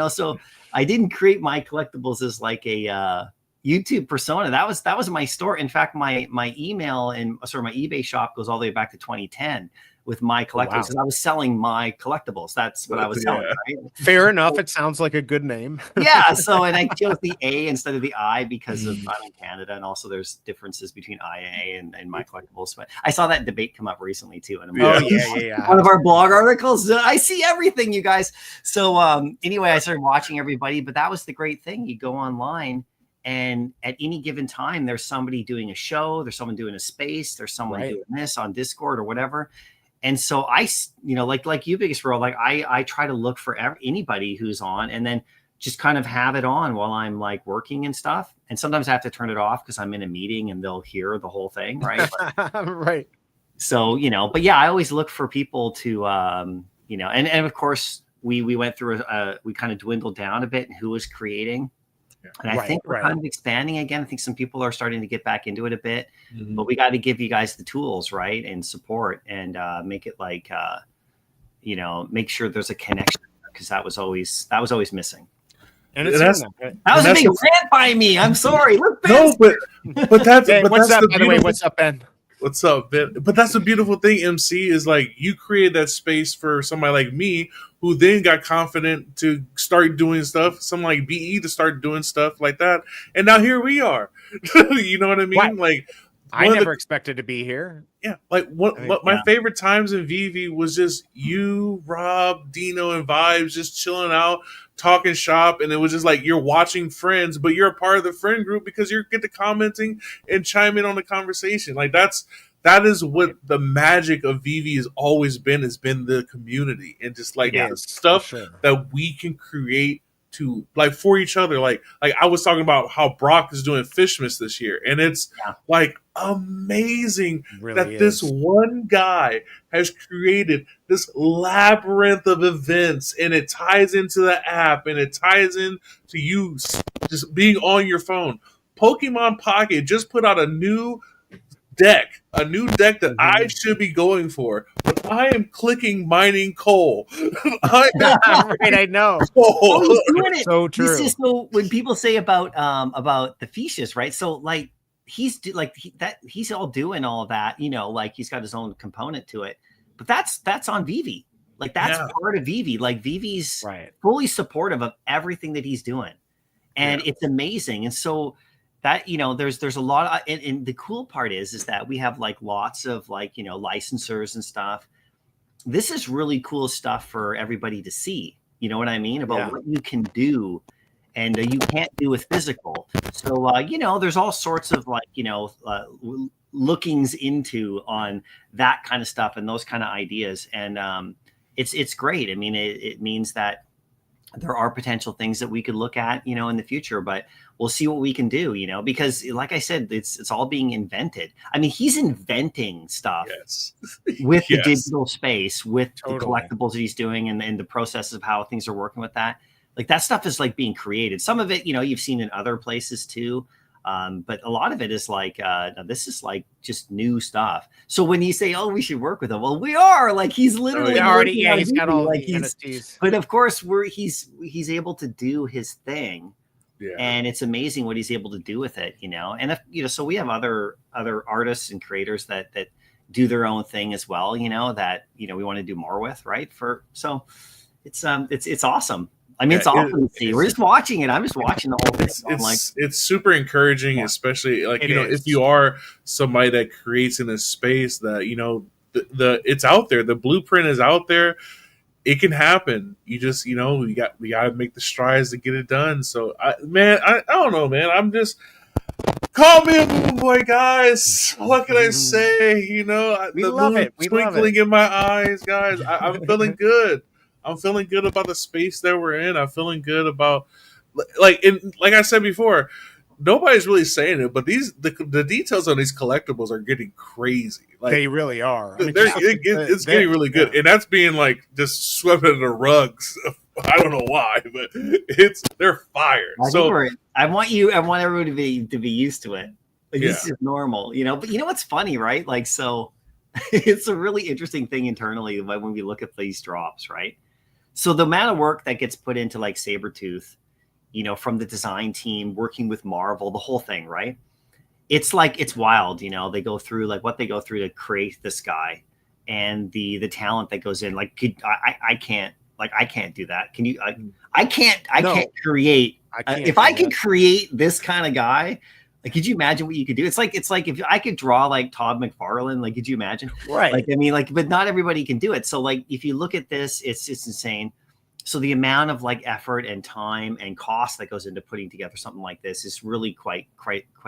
so I didn't create My Collectibles as like a, YouTube persona. That was my store. In fact, my email and sort of my eBay shop goes all the way back to 2010 with My Collectibles because I was selling My Collectibles. That's what I was selling. Right? Fair enough. It sounds like a good name. Yeah. So, and I chose the A instead of the I because of I'm in Canada, and also there's differences between I and A and My Collectibles. But I saw that debate come up recently too. And one of our blog articles. I see everything, you guys. So anyway, I started watching everybody, but that was the great thing. You go online. And at any given time, there's somebody doing a show, there's someone doing a space, there's someone doing this on Discord or whatever. And so I, like you, BiggageBro, like I try to look for anybody who's on and then just kind of have it on while I'm like working and stuff. And sometimes I have to turn it off because I'm in a meeting and they'll hear the whole thing. Right. Right. So, but yeah, I always look for people to, and of course we went through, we kind of dwindled down a bit and who was creating. And I think we're kind of expanding again. I think some people are starting to get back into it a bit, but we got to give you guys the tools, right, and support, and make it like, make sure there's a connection because that was always missing. And that was a big rant by me. I'm sorry. Look, Ben. No, but that's Ben, what's that's up? By the way, what's up, Ben? What's up, Ben? But that's the beautiful thing, MC, is like you create that space for somebody like me who then got confident to start doing stuff, someone like BE to start doing stuff like that. And now here we are. You know what I mean? What? Like I never expected to be here. Yeah. Like my favorite times in VeVe was just you, Rob, Dino, and Vibes just chilling out, talking shop, and it was just like you're watching friends, but you're a part of the friend group because you get to commenting and chime in on the conversation. Like that is what the magic of VeVe has always been. Has been the community and just like the stuff that we can create to like for each other. Like I was talking about how Brock is doing Fishmas this year, and it's like amazing that this one guy has created this labyrinth of events, and it ties into the app, and it ties in to you just being on your phone. Pokemon Pocket just put out a new deck that I should be going for, but I am clicking mining coal. I know. Oh, he's doing it. So true. So when people say about the Fishmas, right? So like he's all doing all of that, like he's got his own component to it, but that's on VeVe. Like that's part of VeVe. Like VeVe's fully supportive of everything that he's doing, and it's amazing. And so that there's a lot of, and the cool part is that we have like lots of like licensors and stuff. This is really cool stuff for everybody to see. You know what I mean about what you can do, and you can't do with physical. So there's all sorts of like lookings into on that kind of stuff and those kind of ideas, and it's great. I mean, it means that there are potential things that we could look at, in the future, but we'll see what we can do, because like I said, it's all being invented. I mean, he's inventing stuff with the digital space, with the collectibles that he's doing and the process of how things are working with that. Like that stuff is like being created. Some of it, you've seen in other places too. But a lot of it is like, this is like just new stuff. So when you say, oh, we should work with him, well, we are like, he's literally he's got all like NFTs. But of course he's able to do his thing Yeah. And it's amazing what he's able to do with it, you know. And if, you know, so we have other artists and creators that do their own thing as well, you know, that, you know, we want to do more with, right? So it's awesome. I mean, it's awesome to see. We're just watching it. I'm just watching the whole thing. It's super encouraging, especially like, you know, if you are somebody that creates in a space that, you know, the it's out there, the blueprint is out there. It can happen. You just, you know, we got to make the strides to get it done. So, I don't know, man. I'm just, call me a moon boy, guys. What can I say? You know, we love it. Twinkling in my eyes, guys. I'm feeling good. I'm feeling good about the space that we're in. I'm feeling good about, like I said before, nobody's really saying it, but the details on these collectibles are getting crazy. Like, they really are. I mean, it's getting really good, and that's being like just swept under the rugs. I don't know why, but they're fired. I want everybody to be used to it. Like, this is normal, you know. But you know what's funny, right? Like, so it's a really interesting thing internally when we look at these drops, right? So the amount of work that gets put into like Sabretooth, you know, from the design team working with Marvel, the whole thing, right? It's like, it's wild, you know. They go through like what they go through to create this guy, and the talent that goes in. Like, I can't do that. Can you? I can't create. If I could create this kind of guy, like, could you imagine what you could do? It's like if I could draw like Todd McFarlane, like, could you imagine? Right. Like, I mean, like, but not everybody can do it. So like, if you look at this, it's insane. So the amount of like effort and time and cost that goes into putting together something like this is really quite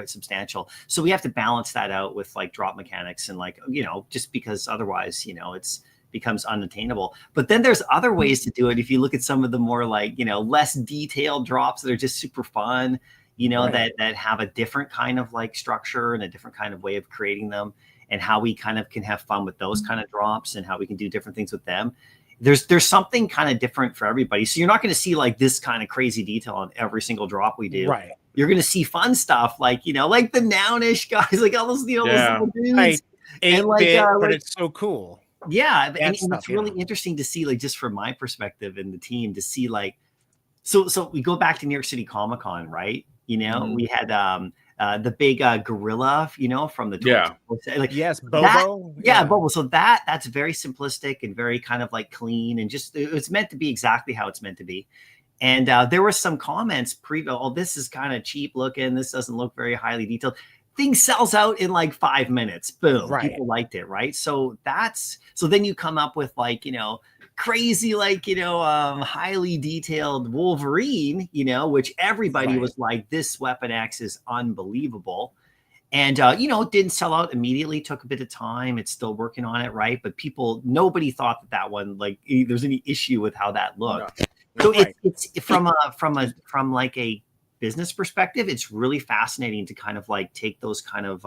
substantial. So we have to balance that out with like drop mechanics and, like, you know, just because otherwise, you know, it's becomes unattainable. But then there's other ways to do it. If you look at some of the more like, you know, less detailed drops that are just super fun, you know, that have a different kind of like structure and a different kind of way of creating them, and how we kind of can have fun with those kind of drops and how we can do different things with them. There's something kind of different for everybody. So you're not going to see like this kind of crazy detail on every single drop we do. Right. You're going to see fun stuff like, you know, like the Nounish guys, like all those, you know, those little dudes. Right. And like, but it's so cool. Yeah. And it's really interesting to see, like, just from my perspective and the team, to see like, so we go back to New York City Comic Con, right? You know, we had the big gorilla, you know, from the like, yes, Bobo. Bobo. So that's very simplistic and very kind of like clean, and just it's meant to be exactly how it's meant to be. And there were some comments oh, this is kind of cheap looking, this doesn't look very highly detailed. Thing sells out in like 5 minutes. Boom. Right. People liked it, right? So then you come up with like, you know, crazy, like, you know, highly detailed Wolverine, you know, which everybody was like, this Weapon X is unbelievable. And, you know, it didn't sell out immediately, took a bit of time. It's still working on it, right? But nobody thought that one, like, there's any issue with how that looked. No. So it's from like a business perspective, it's really fascinating to kind of like take those kind of,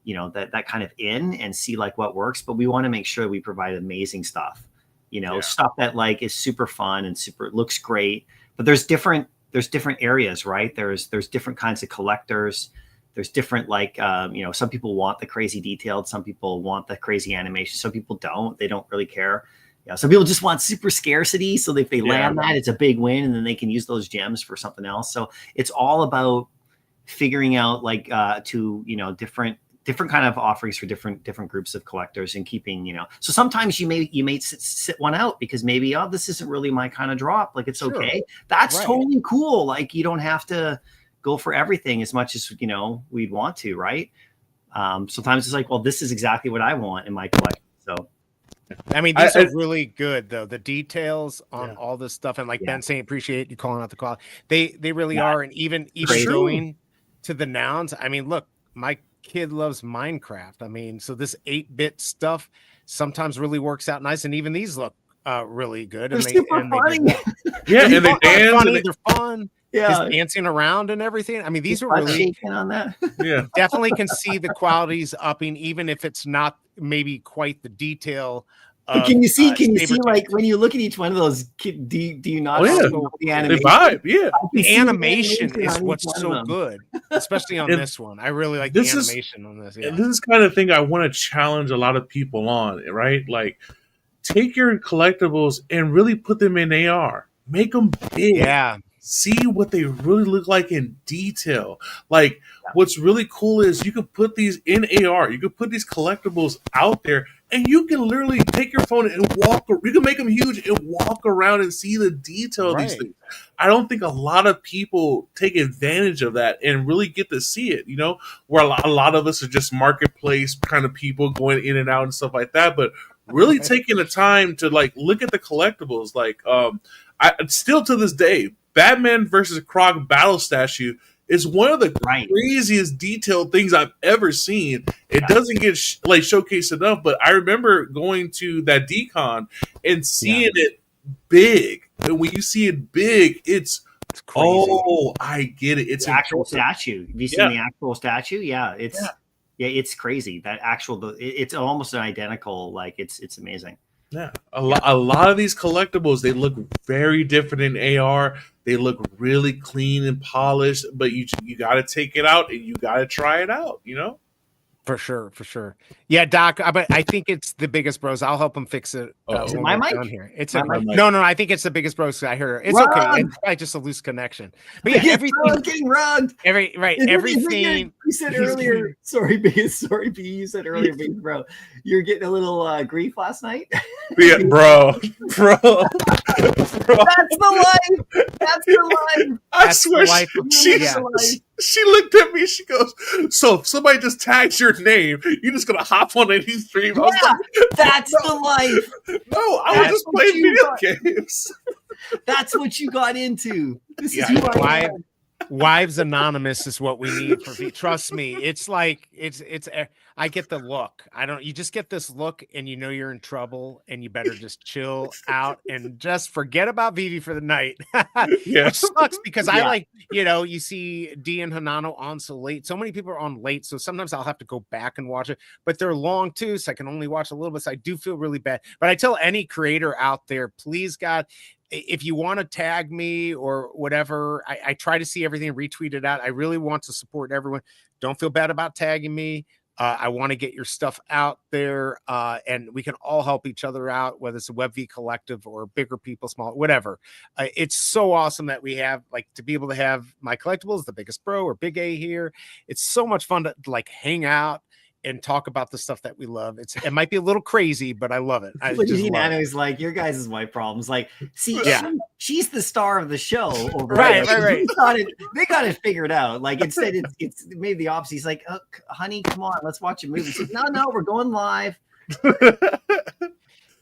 you know, that kind of in and see like what works. But we want to make sure we provide amazing stuff. You know, stuff that like is super fun and looks great. But there's different areas, right? There's different kinds of collectors. There's different, like, you know, some people want the crazy detailed, some people want the crazy animation, some people don't. They don't really care. Yeah, some people just want super scarcity. So if they land that, it's a big win, and then they can use those gems for something else. So it's all about figuring out like to, you know, different kind of offerings for different groups of collectors, and keeping, you know, so sometimes you may sit one out because maybe, oh, this isn't really my kind of drop. Like, it's okay. That's totally cool. Like, you don't have to go for everything as much as, you know, we'd want to, right? Sometimes it's like, well, this is exactly what I want in my collection. So, I mean, these are really good though. The details on all this stuff, and like Ben saying, appreciate you calling out the quality. They really are. And even going to the nouns. I mean, look, my kid loves Minecraft. I mean, so this 8-bit stuff sometimes really works out nice, and even these look really good. They're super funny. And they dance. Funny, they're fun. Yeah, dancing around and everything. I mean, these are really shaking on that. Yeah, definitely can see the qualities upping, even if it's not maybe quite the detail. Can you see like when you look at each one of those, do you not the animation? The vibe, the animation is what's so good, especially on this one. I really like the animation on this. And this is kind of thing I want to challenge a lot of people on, right? Like, take your collectibles and really put them in AR. Make them big. Yeah. see what they really look like in detail. Like, what's really cool is you can put these in AR, you can put these collectibles out there, and you can literally take your phone and walk. You can make them huge and walk around and see the detail of these things. I don't think a lot of people take advantage of that and really get to see it. You know, where a lot of us are just marketplace kind of people going in and out and stuff like that, but really taking the time to like look at the collectibles. Like, I still to this day, Batman versus Croc battle statue is one of the craziest detailed things I've ever seen. It doesn't get showcased enough, but I remember going to that decon and seeing it big. And when you see it big, it's crazy. Oh, I get it. It's the actual statue. Have you seen the actual statue? Yeah, it's crazy. That actual, it's almost an identical. Like it's amazing. Yeah, a lot of these collectibles, they look very different in AR. They look really clean and polished, but you got to take it out and you got to try it out, you know? For sure. Yeah, Doc, but I think it's the biggest bros. I'll help him fix it. Is it my mic? Here. It's my mic. No, I think it's the biggest bros. I heard it. It's okay. It's probably just a loose connection. But yeah, everything getting rugged. Everything. You said earlier. Sorry, B. You said earlier, Biggest Bro. You're getting a little grief last night. Yeah, bro. That's the life. That's the life. I swear, she looked at me. She goes, "So if somebody just tags your name, you're just gonna hop on any stream?" I was like, that's the life. No, I was just playing video games. That's what you got into. This is Wives Anonymous is what we need for VeVe. Trust me, it's like it's. I get the look. You just get this look, and you know you're in trouble, and you better just chill out and just forget about VeVe for the night. Which sucks because I like, you see D and Hanano on so late. So many people are on late, so sometimes I'll have to go back and watch it. But they're long too, so I can only watch a little bit. So I do feel really bad. But I tell any creator out there, please God, if you want to tag me or whatever, I try to see everything and retweet it out. I really want to support everyone. Don't feel bad about tagging me. I want to get your stuff out there, and we can all help each other out, whether it's a WebV collective or bigger people, small, whatever. It's so awesome that we have to be able to have my collectibles, the biggest bro or BigA here. It's so much fun to hang out and talk about the stuff that we love. It might be a little crazy, but I love it. Nano's like, your guys is my problems. Like, see, she's the star of the show. Right. They got it figured out. Like, instead, it's maybe the opposite. He's like, oh, honey, come on, let's watch a movie. She's like, no, we're going live.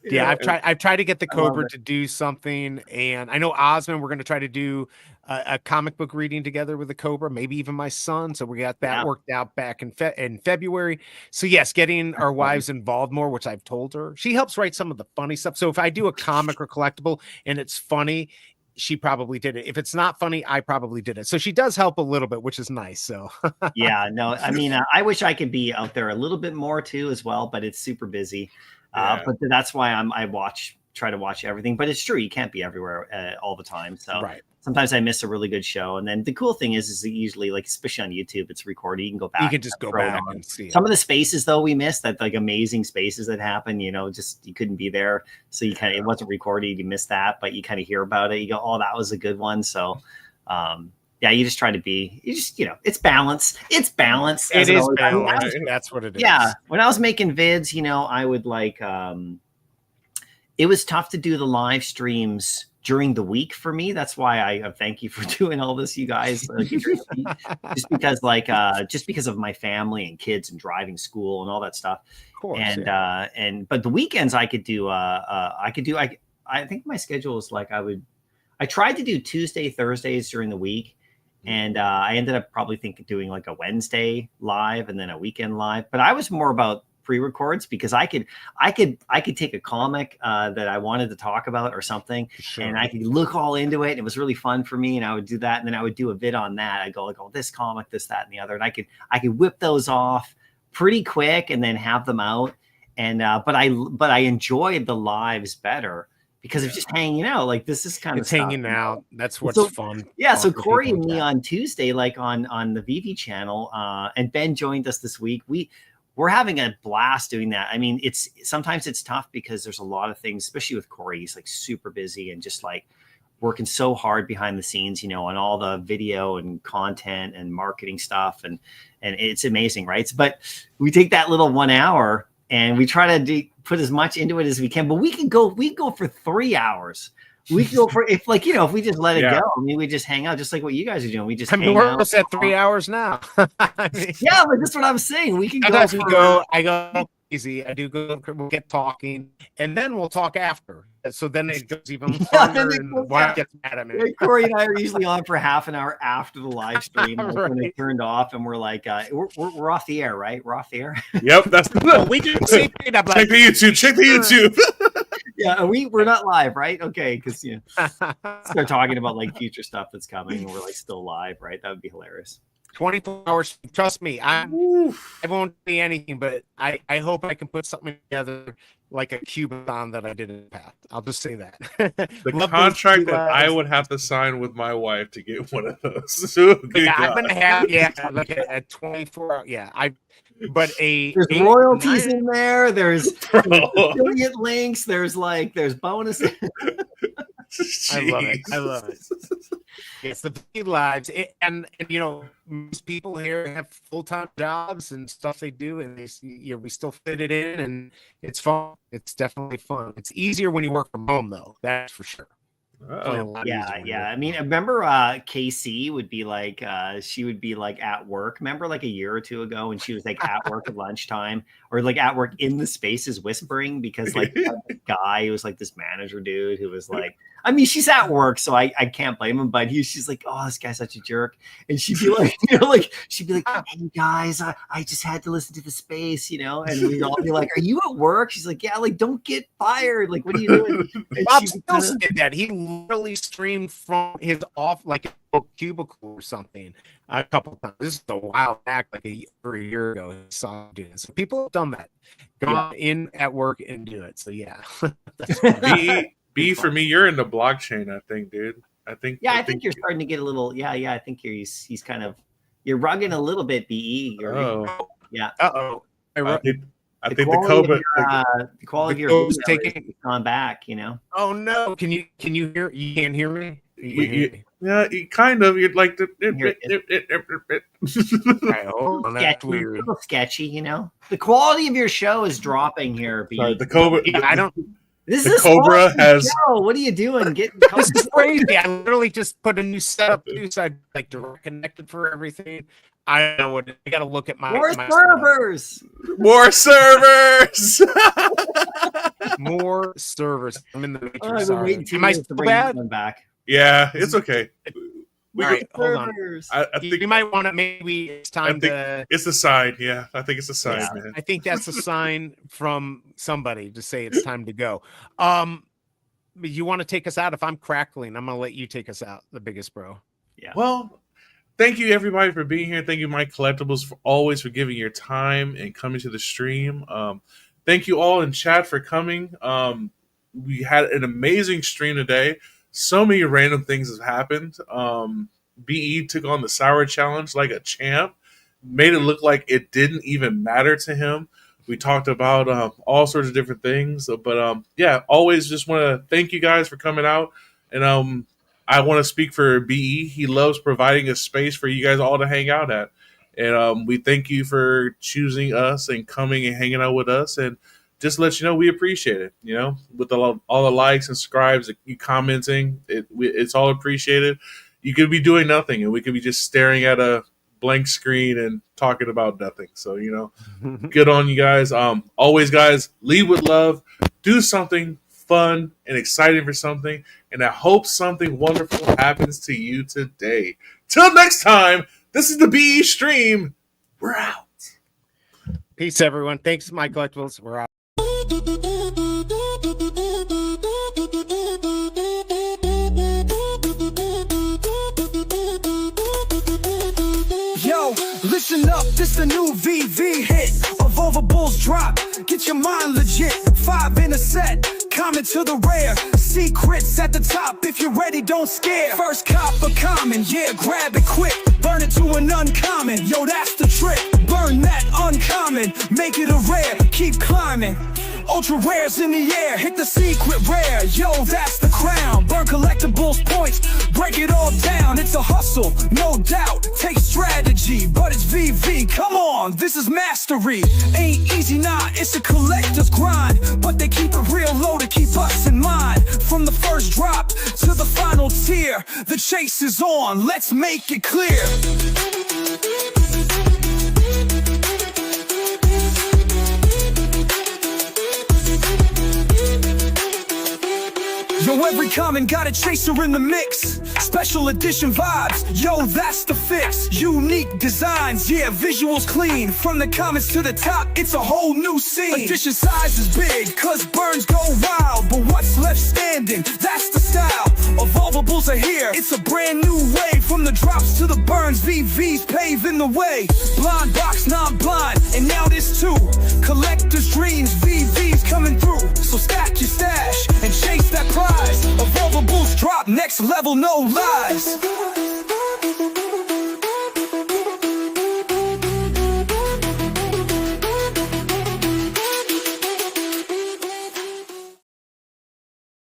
Yeah, I've tried to get the Cobra to do something, and I know Osmond, we're going to try to do a comic book reading together with the Cobra, maybe even my son. So we got that worked out back in February. So yes, getting our wives involved more, which I've told her. She helps write some of the funny stuff. So if I do a comic or collectible and it's funny, she probably did it. If it's not funny, I probably did it. So she does help a little bit, which is nice. So yeah, no, I mean, I wish I could be out there a little bit more too as well, but it's super busy. But that's why I try to watch everything. But it's true, you can't be everywhere all the time. So sometimes I miss a really good show. And then the cool thing is that usually, especially on YouTube, it's recorded. You can go back. You can just go back and see some of the spaces though we missed, that amazing spaces that happen. Just you couldn't be there, so you it wasn't recorded. You missed that, but you kind of hear about it. You go, oh, that was a good one. So. Yeah, you just try to be. You just, it's balance. It's balance. It is balance. That's what it is. Yeah, when I was making vids, I would it was tough to do the live streams during the week for me. That's why I thank you for doing all this, you guys. Just because of my family and kids and driving school and all that stuff. Of course. But the weekends I could do. I think my schedule is I tried to do Tuesday, Thursdays during the week. And I ended up probably doing a Wednesday live and then a weekend live. But I was more about pre-records because I could take a comic that I wanted to talk about or something, and I could look all into it. And it was really fun for me, and I would do that, and then I would do a vid on that. I'd go this comic, this, that, and the other, and I could whip those off pretty quick and then have them out. And but I enjoyed the lives better. Because of just hanging out, this is kind of hanging out. That's what's fun. Yeah. So Corey and me on Tuesday, on the VeVe channel, and Ben joined us this week. We're having a blast doing that. I mean, sometimes it's tough because there's a lot of things, especially with Corey. He's super busy and just working so hard behind the scenes, on all the video and content and marketing stuff. And it's amazing, right? But we take that little 1 hour and we try to put as much into it as we can, but we go for 3 hours. We can go for if we just let it go. I mean, we just hang out, just like what you guys are doing. We just hang we're out. almost at 3 hours now. I mean, yeah, but that's what I'm saying. We can go. I go easy. I do go. We'll get talking, and then we'll talk after. So then it goes even further. And Wyatt gets mad at me. Right, Corey and I are usually on for half an hour after the live stream when it turned off, and we're like, we're off the air, right? We're off the air. Yep, that's we do see it up. Check the YouTube. Check the YouTube. Yeah, we're not live, right? Okay, because start talking about like future stuff that's coming, and we're like still live, right? That would be hilarious. 24 hours. Trust me, I won't see anything, but I hope I can put something together like a Cubathon that I did in the past. I'll just say that. The contract that I would have to sign with my wife to get one of those. I'm gonna have like a 24. But there's royalties in there. There's affiliate links. There's bonuses. I love it. It's the VeVe lives, and most people here have full-time jobs and stuff they do, and we still fit it in, and it's fun. It's definitely fun. It's easier when you work from home, though. That's for sure. Yeah. I mean, I remember KC would be like, she would be like at work. Remember like a year or two ago when she was like at work at lunchtime or like at work in the spaces whispering because like the guy who was like this manager dude who was like, I mean, she's at work, so I can't blame him, but she's like, oh, this guy's such a jerk. And she'd be like, she'd be like, hey guys, I just had to listen to the space, and we'd all be like, are you at work? She's like, yeah, like don't get fired. Like, what are you doing? And Bob still did that. He literally streamed from his like a cubicle or something a couple times. This is a while back, like over a year ago. He saw him do it. So people have done that. Gone in at work and do it. So yeah. B for me, you're in the blockchain, I think, dude. I think you're starting to get a little. I think he's kind of you're rugging a little bit. BE. Yeah. Uh-oh. I think the Cobra. The quality of your video has gone back. Oh no! Can you hear? You can't hear me. Yeah, kind of. You're like the. That's weird. A little sketchy, The quality of your show is dropping here. Sorry, the Cobra. I don't. This the is Cobra has. Show. What are you doing? This is crazy. I literally just put a new setup too, so I like direct connected for everything. I don't know what. I got to look at my servers. More servers. More servers. I'm in the matrix. Am I still bad? Back. Yeah, it's okay. All right, hold on. I think you might want to. Maybe it's time to. It's a sign. Yeah, I think it's a sign, man. I think that's a sign from somebody to say it's time to go. You want to take us out? If I'm crackling, I'm gonna let you take us out. The biggest bro. Yeah. Well, thank you everybody for being here. Thank you, Mike Collectibles, for always for giving your time and coming to the stream. Thank you all in chat for coming. We had an amazing stream today. So many random things have happened. BE took on the sour challenge like a champ, made it look like it didn't even matter to him. We talked about all sorts of different things, but always just want to thank you guys for coming out. And I want to speak for BE. He loves providing a space for you guys all to hang out at, and we thank you for choosing us and coming and hanging out with us. And just to let you know, we appreciate it. With all the likes and subscribes, you commenting, it's all appreciated. You could be doing nothing, and we could be just staring at a blank screen and talking about nothing. So, good on you guys. Always, guys, lead with love. Do something fun and exciting for something, and I hope something wonderful happens to you today. Till next time, this is the BE stream. We're out. Peace, everyone. Thanks, my collectibles. We're out. Listen up, this the new VeVe hit. Of all the bulls drop, get your mind legit. 5 in a set, common to the rare. Secrets at the top, if you're ready, don't scare. First cop a common, grab it quick. Burn it to an uncommon, yo, that's the trick. Burn that uncommon, make it a rare, keep climbing. Ultra rares in the air, hit the secret rare. Yo, that's the crown. Burn collectibles points, break it all down. It's a hustle, no doubt. Take strategy, but it's VeVe. Come on, this is mastery. Ain't easy, nah, it's a collector's grind. But they keep it real low to keep us in mind. From the first drop to the final tier, the chase is on, let's make it clear. Yo, every comment got a chaser in the mix. Special edition vibes, yo, that's the fix. Unique designs, yeah, visuals clean. From the comments to the top, it's a whole new scene. Edition size is big, cause burns go wild. But what's left standing, that's the style. Evolvables are here, it's a brand new way. From the drops to the burns, VeVe's paving the way. Blind box, non-blind, and now this too. Collector's dreams, VeVe's coming through. So stack your stash and chase that prize. Evolvables drop, next level, no lies.